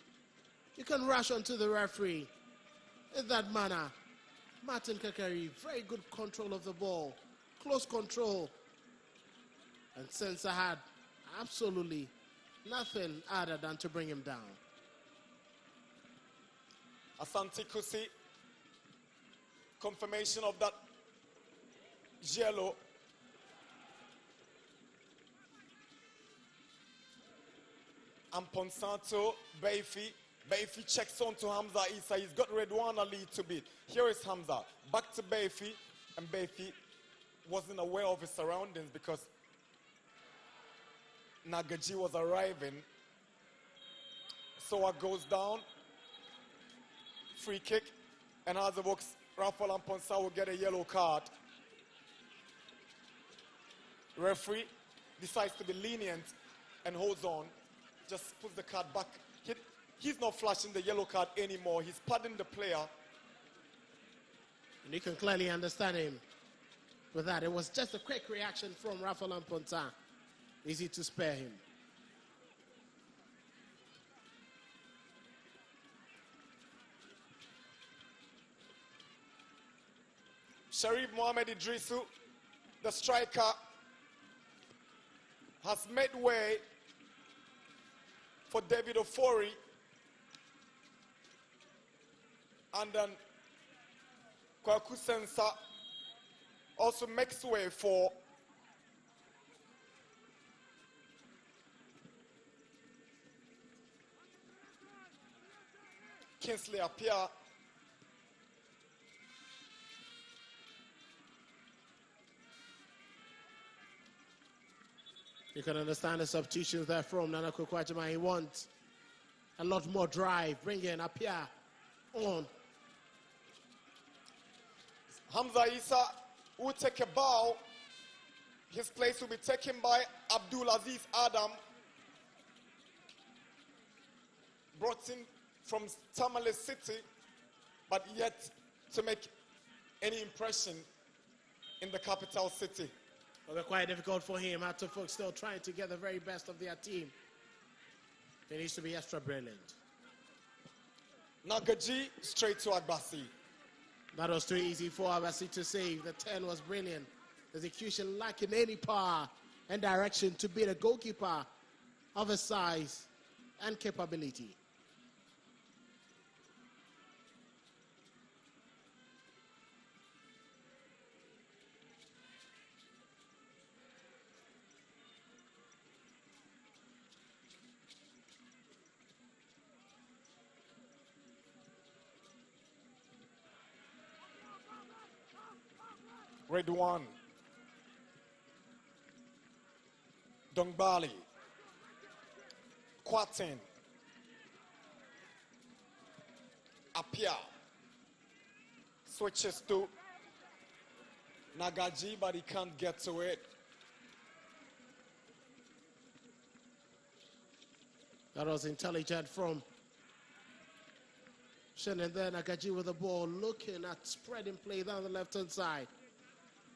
You can rush onto the referee in that manner. Martin Kakari, very good control of the ball. Close control. And Sensa had absolutely nothing other than to bring him down. Asante Kusi, confirmation of that yellow. Amponsanto, Baifi. Baifi checks on to Hamza Isa. He's got Redwana lead to beat. Here is Hamza. Back to Baifi. And Baifi wasn't aware of his surroundings because Nagaji was arriving. Soa goes down. Free kick. And as it works, Rafael Amponsa will get a yellow card. Referee decides to be lenient and holds on. Just puts the card back. He's not flashing the yellow card anymore. He's padding the player And you can clearly understand him with that. It was just a quick reaction from Rafael Amponta. Easy to spare him. Sharif Mohamed Idrisu, the striker, has made way for David Ofori. And then Kwaku Sensa also makes way for Kingsley Appiah. You can understand the substitutions there from Nana Kukwajima. He wants a lot more drive. Bring in Appiah on. Hamza Issa will take a bow. His place will be taken by Abdul Aziz Adam. Brought in from Tamale City, but yet to make any impression in the capital city. Well, they're quite difficult for him. Hatterfolk still trying to get the very best of their team. He needs to be extra brilliant. Nagaji straight to Agbasi. That was too easy for Agbasi to save. The 10 was brilliant. Execution lacking any power and direction to beat a goalkeeper of his size and capability. Redwan, Dongbali, Kwatin, Appiah, switches to Nagaji, but he can't get to it. That was intelligent from Shen, and then Nagaji with the ball, looking at spreading play down the left-hand side.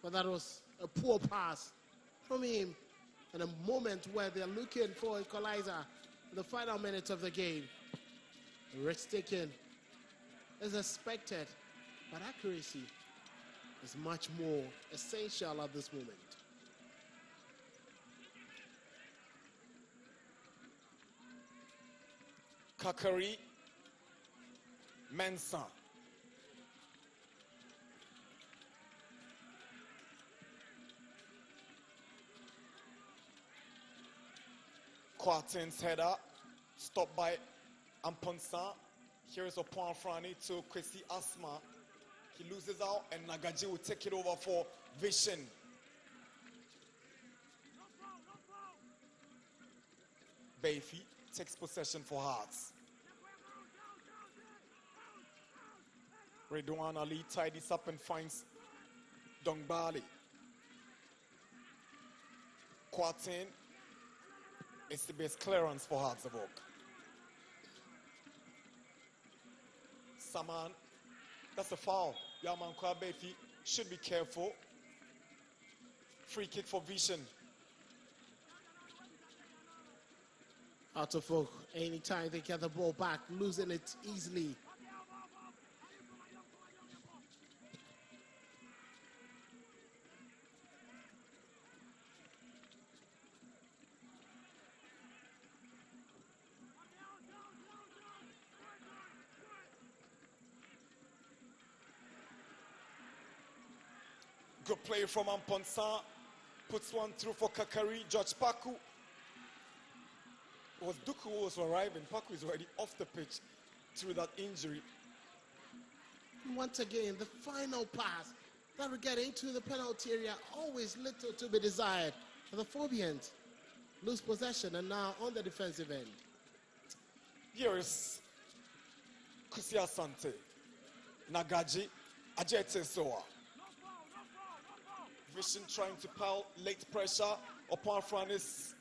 But that was a poor pass from him in a moment where they're looking for an equalizer in the final minutes of the game. Risk taken is expected, but accuracy is much more essential at this moment. Kakari, Mensah. Kwatin's header, stopped by Amponsa. Here's a point Frani to Kwesi Asma. He loses out, and Nagaji will take it over for Vision. Bayfi takes possession for Hearts. Redouane Ali tidies up and finds Dongbali. Kwatin. It's the best clearance for Hearts of Oak. Saman, that's a foul. Yaman Kwabefi should be careful. Free kick for Vision. Hatterfolk, anytime they get the ball back, losing it easily. Good play from Amponsa. Puts one through for Kakari. George Paku. It was Duku who was arriving. Paku is already off the pitch through that injury. Once again, the final pass that will get into the penalty area, always little to be desired. The Phobians lose possession and now on the defensive end. Here is Kusia Sante, Nagaji, Ajete Soa. Vision trying to pile late pressure upon Franis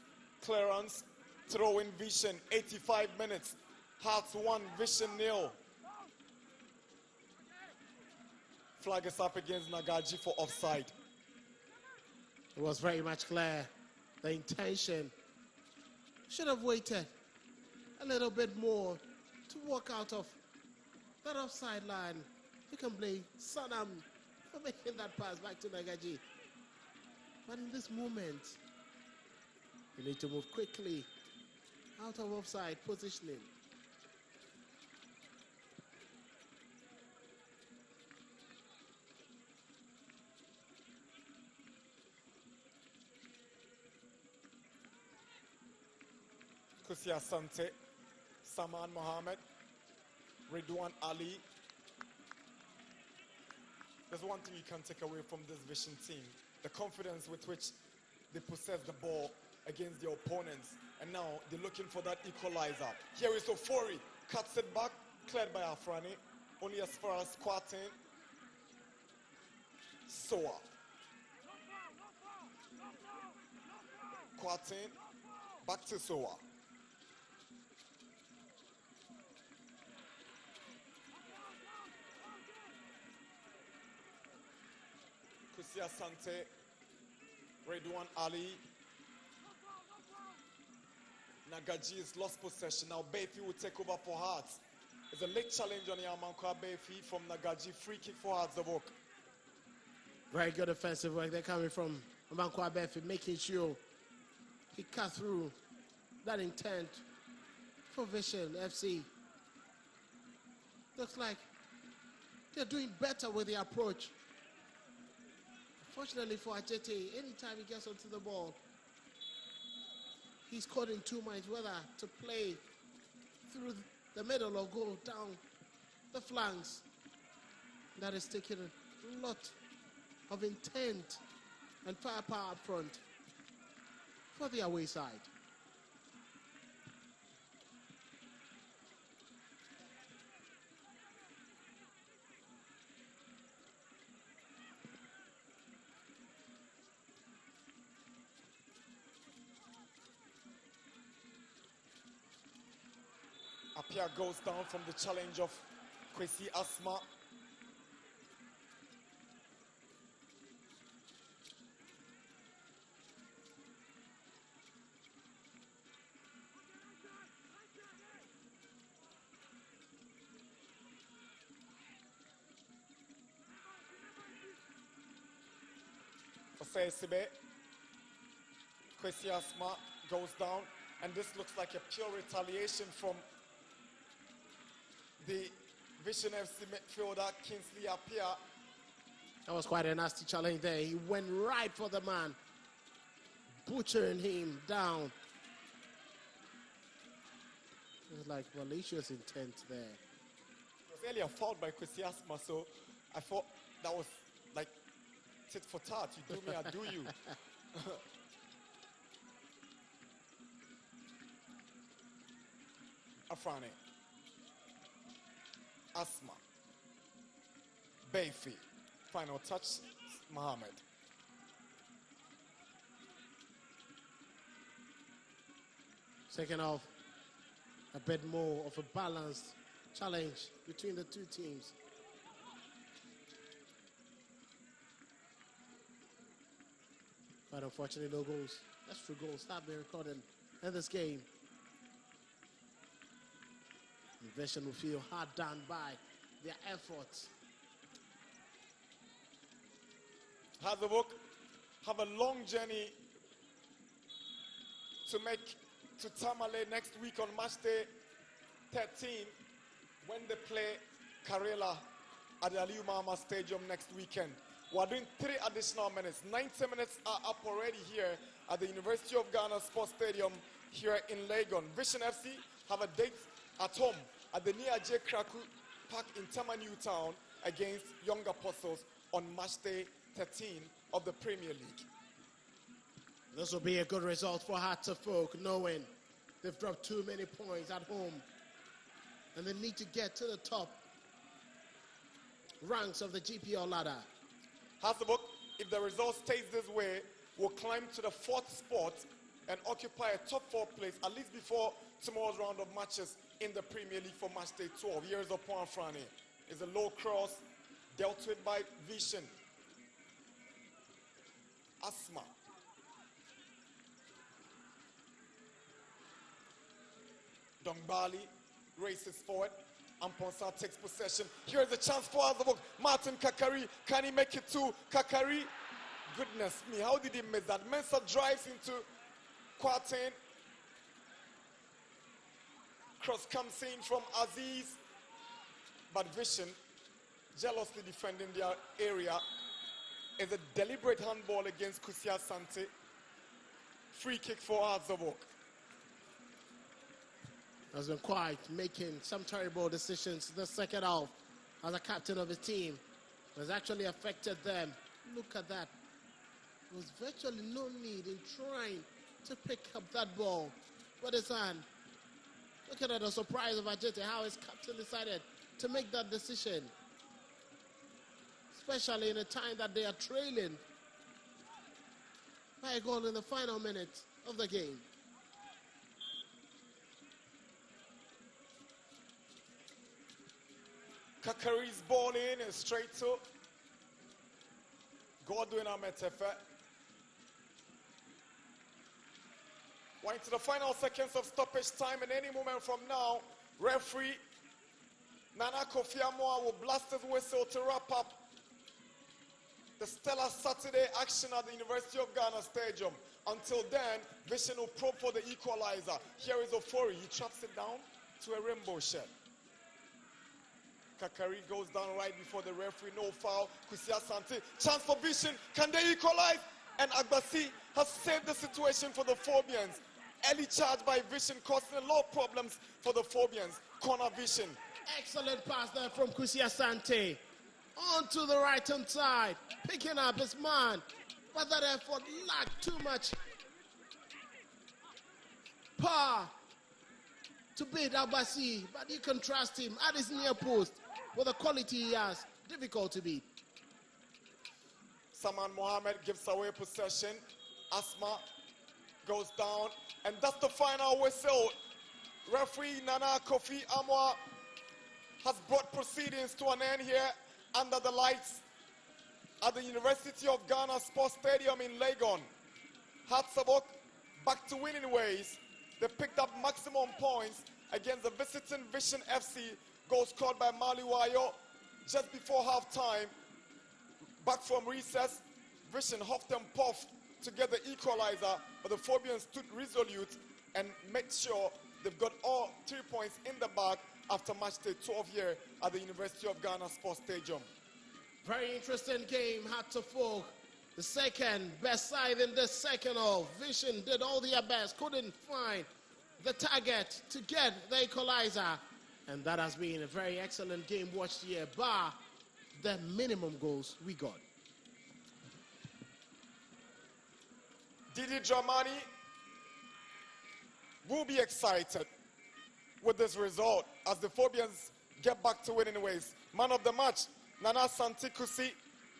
clearance. Throw in Vision, 85 minutes. Hearts 1, Vision 0. Flag is up against Nagaji for offside. It was very much clear. The intention should have waited a little bit more to walk out of that offside line. You can blame Sanam for making that pass back to Nagaji. But in this moment, you need to move quickly out of offside positioning. Kusi Asante, Saman Mohammed, Ridwan Ali. There's one thing you can take away from this Vision team, the confidence with which they possess the ball against their opponents. And now they're looking for that equalizer. Here is Ofori, cuts it back, cleared by Afrani, only as far as Kwatin. Soa. Kwatin, back to Soa. Kusi Asante, Redwan Ali. Nagaji has lost possession. Now Befi will take over for Hearts. It's a late challenge on Yamankwa Befi from Nagaji. Free kick for Hearts of Oak. Very good offensive work. They're coming from Yamankwa Befi, making sure he cut through that intent for Vision FC. Looks like they're doing better with the approach. Fortunately for Ajete, anytime he gets onto the ball, he's caught in two minds whether to play through the middle or go down the flanks. That is taking a lot of intent and firepower up front for the away side. Apia goes down from the challenge of Kwesi Asma. Osei Kwesi Asma goes down, and this looks like a pure retaliation from the Vision FC midfielder Kingsley Apia. That was quite a nasty challenge there. He went right for the man, butchering him down. It was like malicious intent there. It was earlier fouled by Kwesi Asma, so I thought that was like tit for tat. You do me, I do you. Afrani. Asma. Befi. Final touch, Mohammed. Second half, a bit more of a balanced challenge between the two teams. But unfortunately, no goals. Extra goals have been recorded in this game. Vision will feel hard done by their efforts. Hazabuk have a long journey to make to Tamale next week on match day 13 when they play Karela at the Aliyu Mahama Stadium next weekend. We're doing 3 additional minutes. 90 minutes are up already here at the University of Ghana Sports Stadium here in Legon. Vision FC have a date at home at the Nia J. Kraku Park in Tama New Town against Young Apostles on match day 13 of the Premier League. This will be a good result for Hearts of Folk, knowing they've dropped too many points at home and they need to get to the top ranks of the GPL ladder. Hasselhoff, if the result stays this way, will climb to the 4th spot and occupy a top 4 place, at least before tomorrow's round of matches in the Premier League for match day 12. Here's upon Frani. It's a low cross, dealt with by Vision. Asma. Dongbali races forward. Amponsa takes possession. Here's a chance for Azabok. Martin Kakari. Can he make it to Kakari? Goodness me, how did he miss that? Mensah drives into Quartain. Cross comes in from Aziz. But Vision, jealously defending their area, is a deliberate handball against Kusia Sante. Free kick for Azabok. Has been quiet, making some terrible decisions the second half as a captain of his team. Has actually affected them. Look at that. There was virtually no need in trying to pick up that ball with his hand. Look at the surprise of Ajete, how his captain decided to make that decision. Especially in a time that they are trailing by a goal in the final minute of the game. Kakari's ball in and straight to Godwin Ametefe. We're into the final seconds of stoppage time, and any moment from now, referee Nana Kofi Amoah will blast his whistle to wrap up the stellar Saturday action at the University of Ghana Stadium. Until then, Vision will probe for the equalizer. Here is Ofori. He traps it down to a rainbow shed. Kakari goes down right before the referee. No foul. Kusia Sante. Chance for Vision. Can they equalize? And Agbasi has saved the situation for the Phobians. Early charge by Vision causing a lot of problems for the Phobians. Corner Vision. Excellent pass there from Kusia Sante. On to the right-hand side. Picking up his man. But that effort lacked too much power to beat Agbasi. But you can trust him at his near post with the quality he has. Difficult to beat. Saman Mohammed gives away possession. Asma goes down. And that's the final whistle. Referee Nana Kofi Amoah has brought proceedings to an end here under the lights at the University of Ghana Sports Stadium in Legon. Hatsabok back to winning ways. They picked up maximum points against the visiting Vision FC. Goal scored by Maliwayo just before halftime. Back from recess, Vision huffed and puffed to get the equalizer, but the Phobians stood resolute and made sure they've got all 3 points in the bag after match day 12 here at the University of Ghana Sports Stadium. Very interesting game, had to fall. The second best side in the second half. Vision did all their best, couldn't find the target to get the equalizer. And that has been a very excellent game watched here, bar the minimum goals we got. Didi Dramani will be excited with this result as the Phobians get back to winning ways. Man of the match, Nana Santikusi,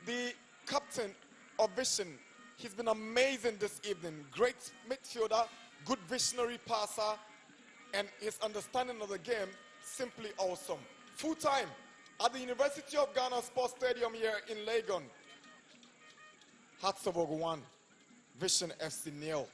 the captain of Vision. He's been amazing this evening. Great midfielder, good visionary passer, and his understanding of the game simply awesome. Full time at the University of Ghana Sports Stadium here in Legon. Hatsabog 1, Vision FC 0.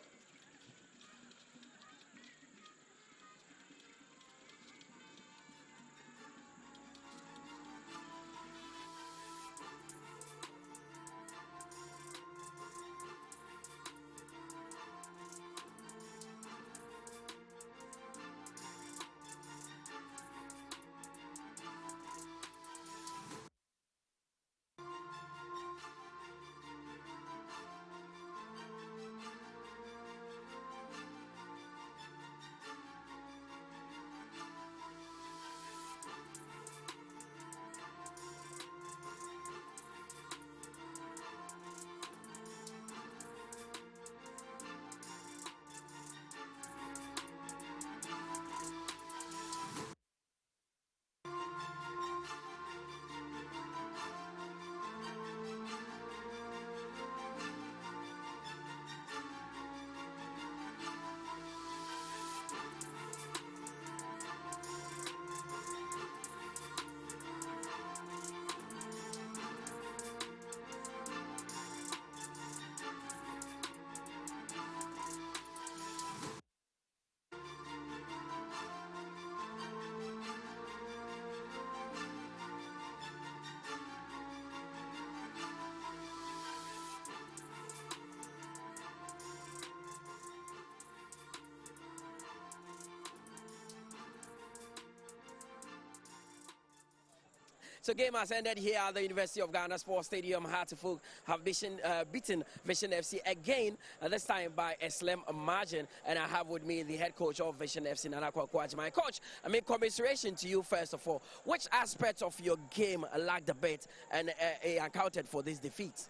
So game has ended here at the University of Ghana Sports Stadium. Hartlepool have beaten Vision FC again, this time by a slim margin. And I have with me the head coach of Vision FC, Nana Kwaku. My coach, I mean, commiseration to you first of all. Which aspects of your game lacked a bit and accounted for this defeat?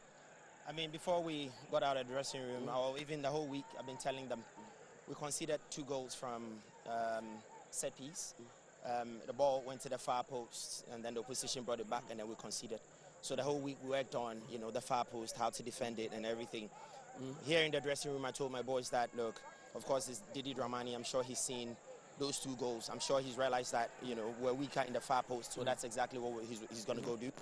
I mean, before we got out of the dressing room, or even the whole week, I've been telling them we conceded 2 goals from set piece. The ball went to the far post, and then the opposition brought it back, and then we conceded. So the whole week we worked on, you know, the far post, how to defend it, and everything. Here in the dressing room, I told my boys that, look, of course, it's Didi Dramani. I'm sure he's seen those 2 goals. I'm sure he's realized that, you know, we're weaker in the far post, so that's exactly what he's going to go do.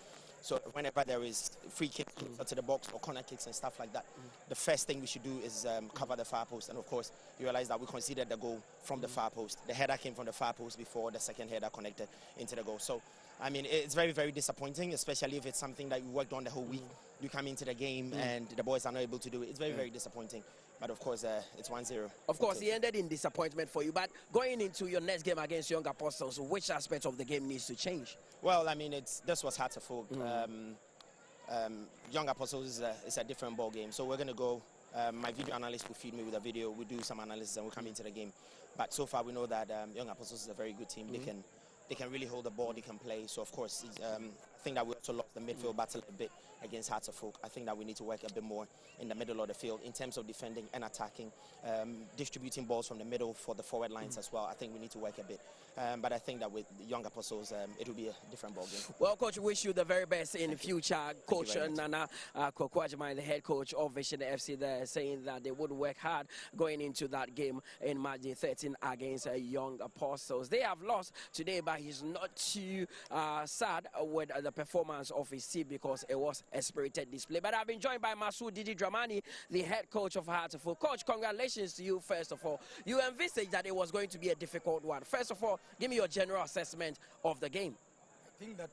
So whenever there is free kicks to the box or corner kicks and stuff like that, the first thing we should do is cover the far post. And of course, you realize that we conceded the goal from the far post. The header came from the far post before the second header connected into the goal. So, I mean, it's very, very disappointing, especially if it's something that you worked on the whole week. You come into the game and the boys are not able to do it. It's very, very disappointing. But of course, it's 1-0. Of course, it ended in disappointment for you. But going into your next game against Young Apostles, which aspect of the game needs to change? Well, I mean, this was Hartlepool. Young Apostles is a different ball game. So we're going to go. My video analyst will feed me with a video. We do some analysis and we come into the game. But so far, we know that Young Apostles is a very good team. They can really hold the ball. They can play. So of course, I think that we also lost the midfield battle a bit against Hartlepool. I think that we need to work a bit more in the middle of the field in terms of defending and attacking, distributing balls from the middle for the forward lines as well. I think we need to work a bit. But I think that with the Young Apostles, it will be a different ball game. Well, Coach, wish you the very best in the future. Coach Nana Kwaku, the head coach of Vision FC, there saying that they would work hard going into that game in March 13 against Young Apostles. They have lost today, but he's not too sad with the performance of his team because it was a spirited display. But I've been joined by Masoud Didi Dramani, the head coach of Hartlepool. Coach, congratulations to you first of all. You envisaged that it was going to be a difficult one. First of all, give me your general assessment of the game. I think that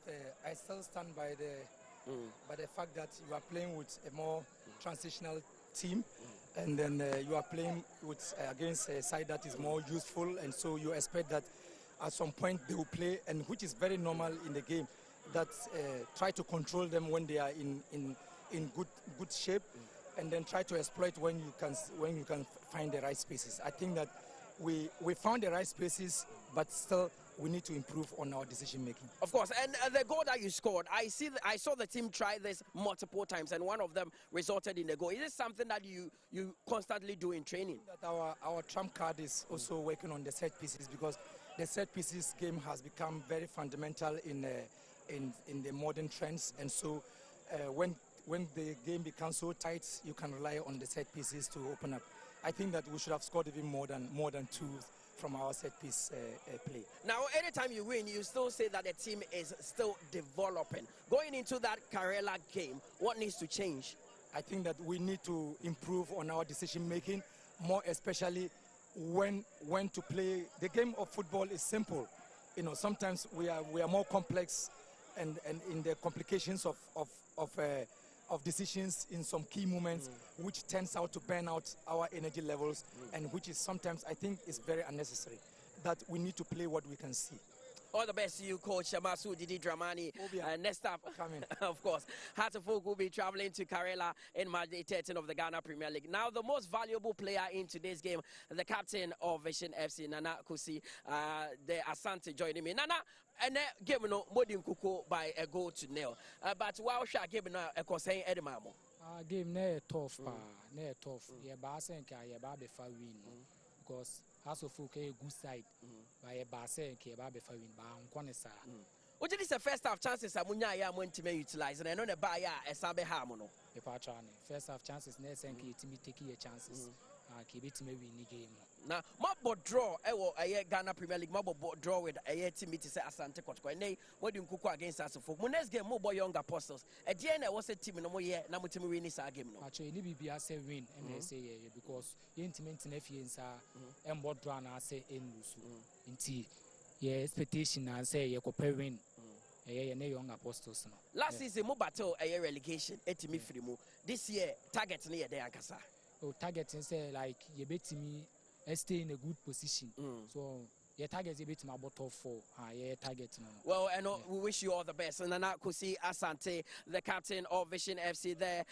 I still stand by the fact that you are playing with a more transitional team, and then you are playing with against a side that is more useful, and so you expect that at some point they will play, and which is very normal in the game, that try to control them when they are in good shape, and then try to exploit when you can find the right spaces. I think that we found the right spaces, but still we need to improve on our decision making. Of course, and the goal that you scored, I saw the team try this multiple times, and one of them resulted in a goal. Is this something that you constantly do in training? That our trump card is also working on the set pieces, because the set pieces game has become very fundamental in the modern trends, and so when the game becomes so tight, you can rely on the set pieces to open up. I think that we should have scored even more than 2 from our set piece play. Now, anytime you win, you still say that the team is still developing. Going into that Karela game, what needs to change? I think that we need to improve on our decision making, more especially when to play. The game of football is simple. You know, sometimes we are more complex, and in the complications of decisions in some key moments, which tends out to burn out our energy levels, and which is sometimes, I think, is very unnecessary. That we need to play what we can see. All the best to you, Coach Masoud Didi Dramani. Next up, of course, Hartlepool will be traveling to Karela in March 13 of the Ghana Premier League. Now, the most valuable player in today's game, the captain of Vision FC, Nana Kusi, the Asante joining me. Nana, and game no Modin Kuko by a goal to nil. But while she game no a concern Edmamo. Game ne tough, ne tough. Yeah, Basenka, yeah, Babe for win because Hartlepool a good side. By Basenka, Babe for win. Ba Unkonesa. What is the first half chances Amunya ya went to utilize, and I know the buyer a Sabe Harmono. The Pachani first half chances, ne senki to me taking your chances. Keep it to me win the game. Now, Mabo draw a Ghana Premier League, Mabo draw with a team to say Asante Kotko. Nay, what do you cook against us for? When next game, more Young Apostles. At the end, I was a team no more yet. Now, we win this game. Actually, maybe I say win, and they say because intimate nephews are and what draw I say in Lusu. Yeah, expectation I say you could win. Young Apostles. Last season, mo battle a relegation. This year, targets near the Ankasa. Targeting say like you bet me stay in a good position. So your target is a bit more bottle for your target. Well, and we wish you all the best. And Nana Kusi Asante, the captain of Vision FC there,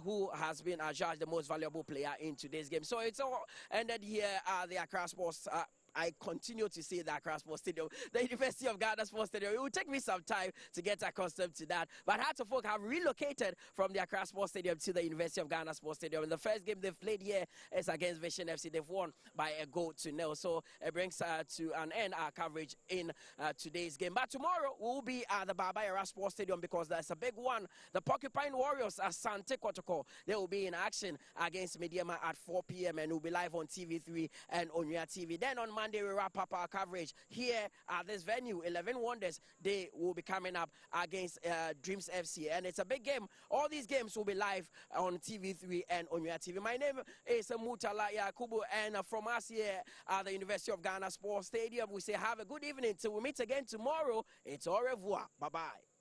who has been adjudged the most valuable player in today's game. So it's all ended here at the Accra Sports. I continue to see the Accra Sports Stadium, the University of Ghana Sports Stadium. It will take me some time to get accustomed to that. But Hearts of Oak have relocated from the Accra Sports Stadium to the University of Ghana Sports Stadium. And the first game they've played here is against Vision FC. They've won by 1-0. So it brings to an end our coverage in today's game. But tomorrow we'll be at the Baba Yara Sports Stadium because there's a big one. The Porcupine Warriors at Sante Kotoko. They will be in action against Mediama at 4 p.m. and will be live on TV3 and Onya TV. Then on Monday, we wrap up our coverage here at this venue. 11 Wonders, they will be coming up against Dreams FC. And it's a big game. All these games will be live on TV3 and Onya TV. My name is Mutala Yakubu, and from us here at the University of Ghana Sports Stadium, we say have a good evening till we meet again tomorrow. It's au revoir. Bye-bye.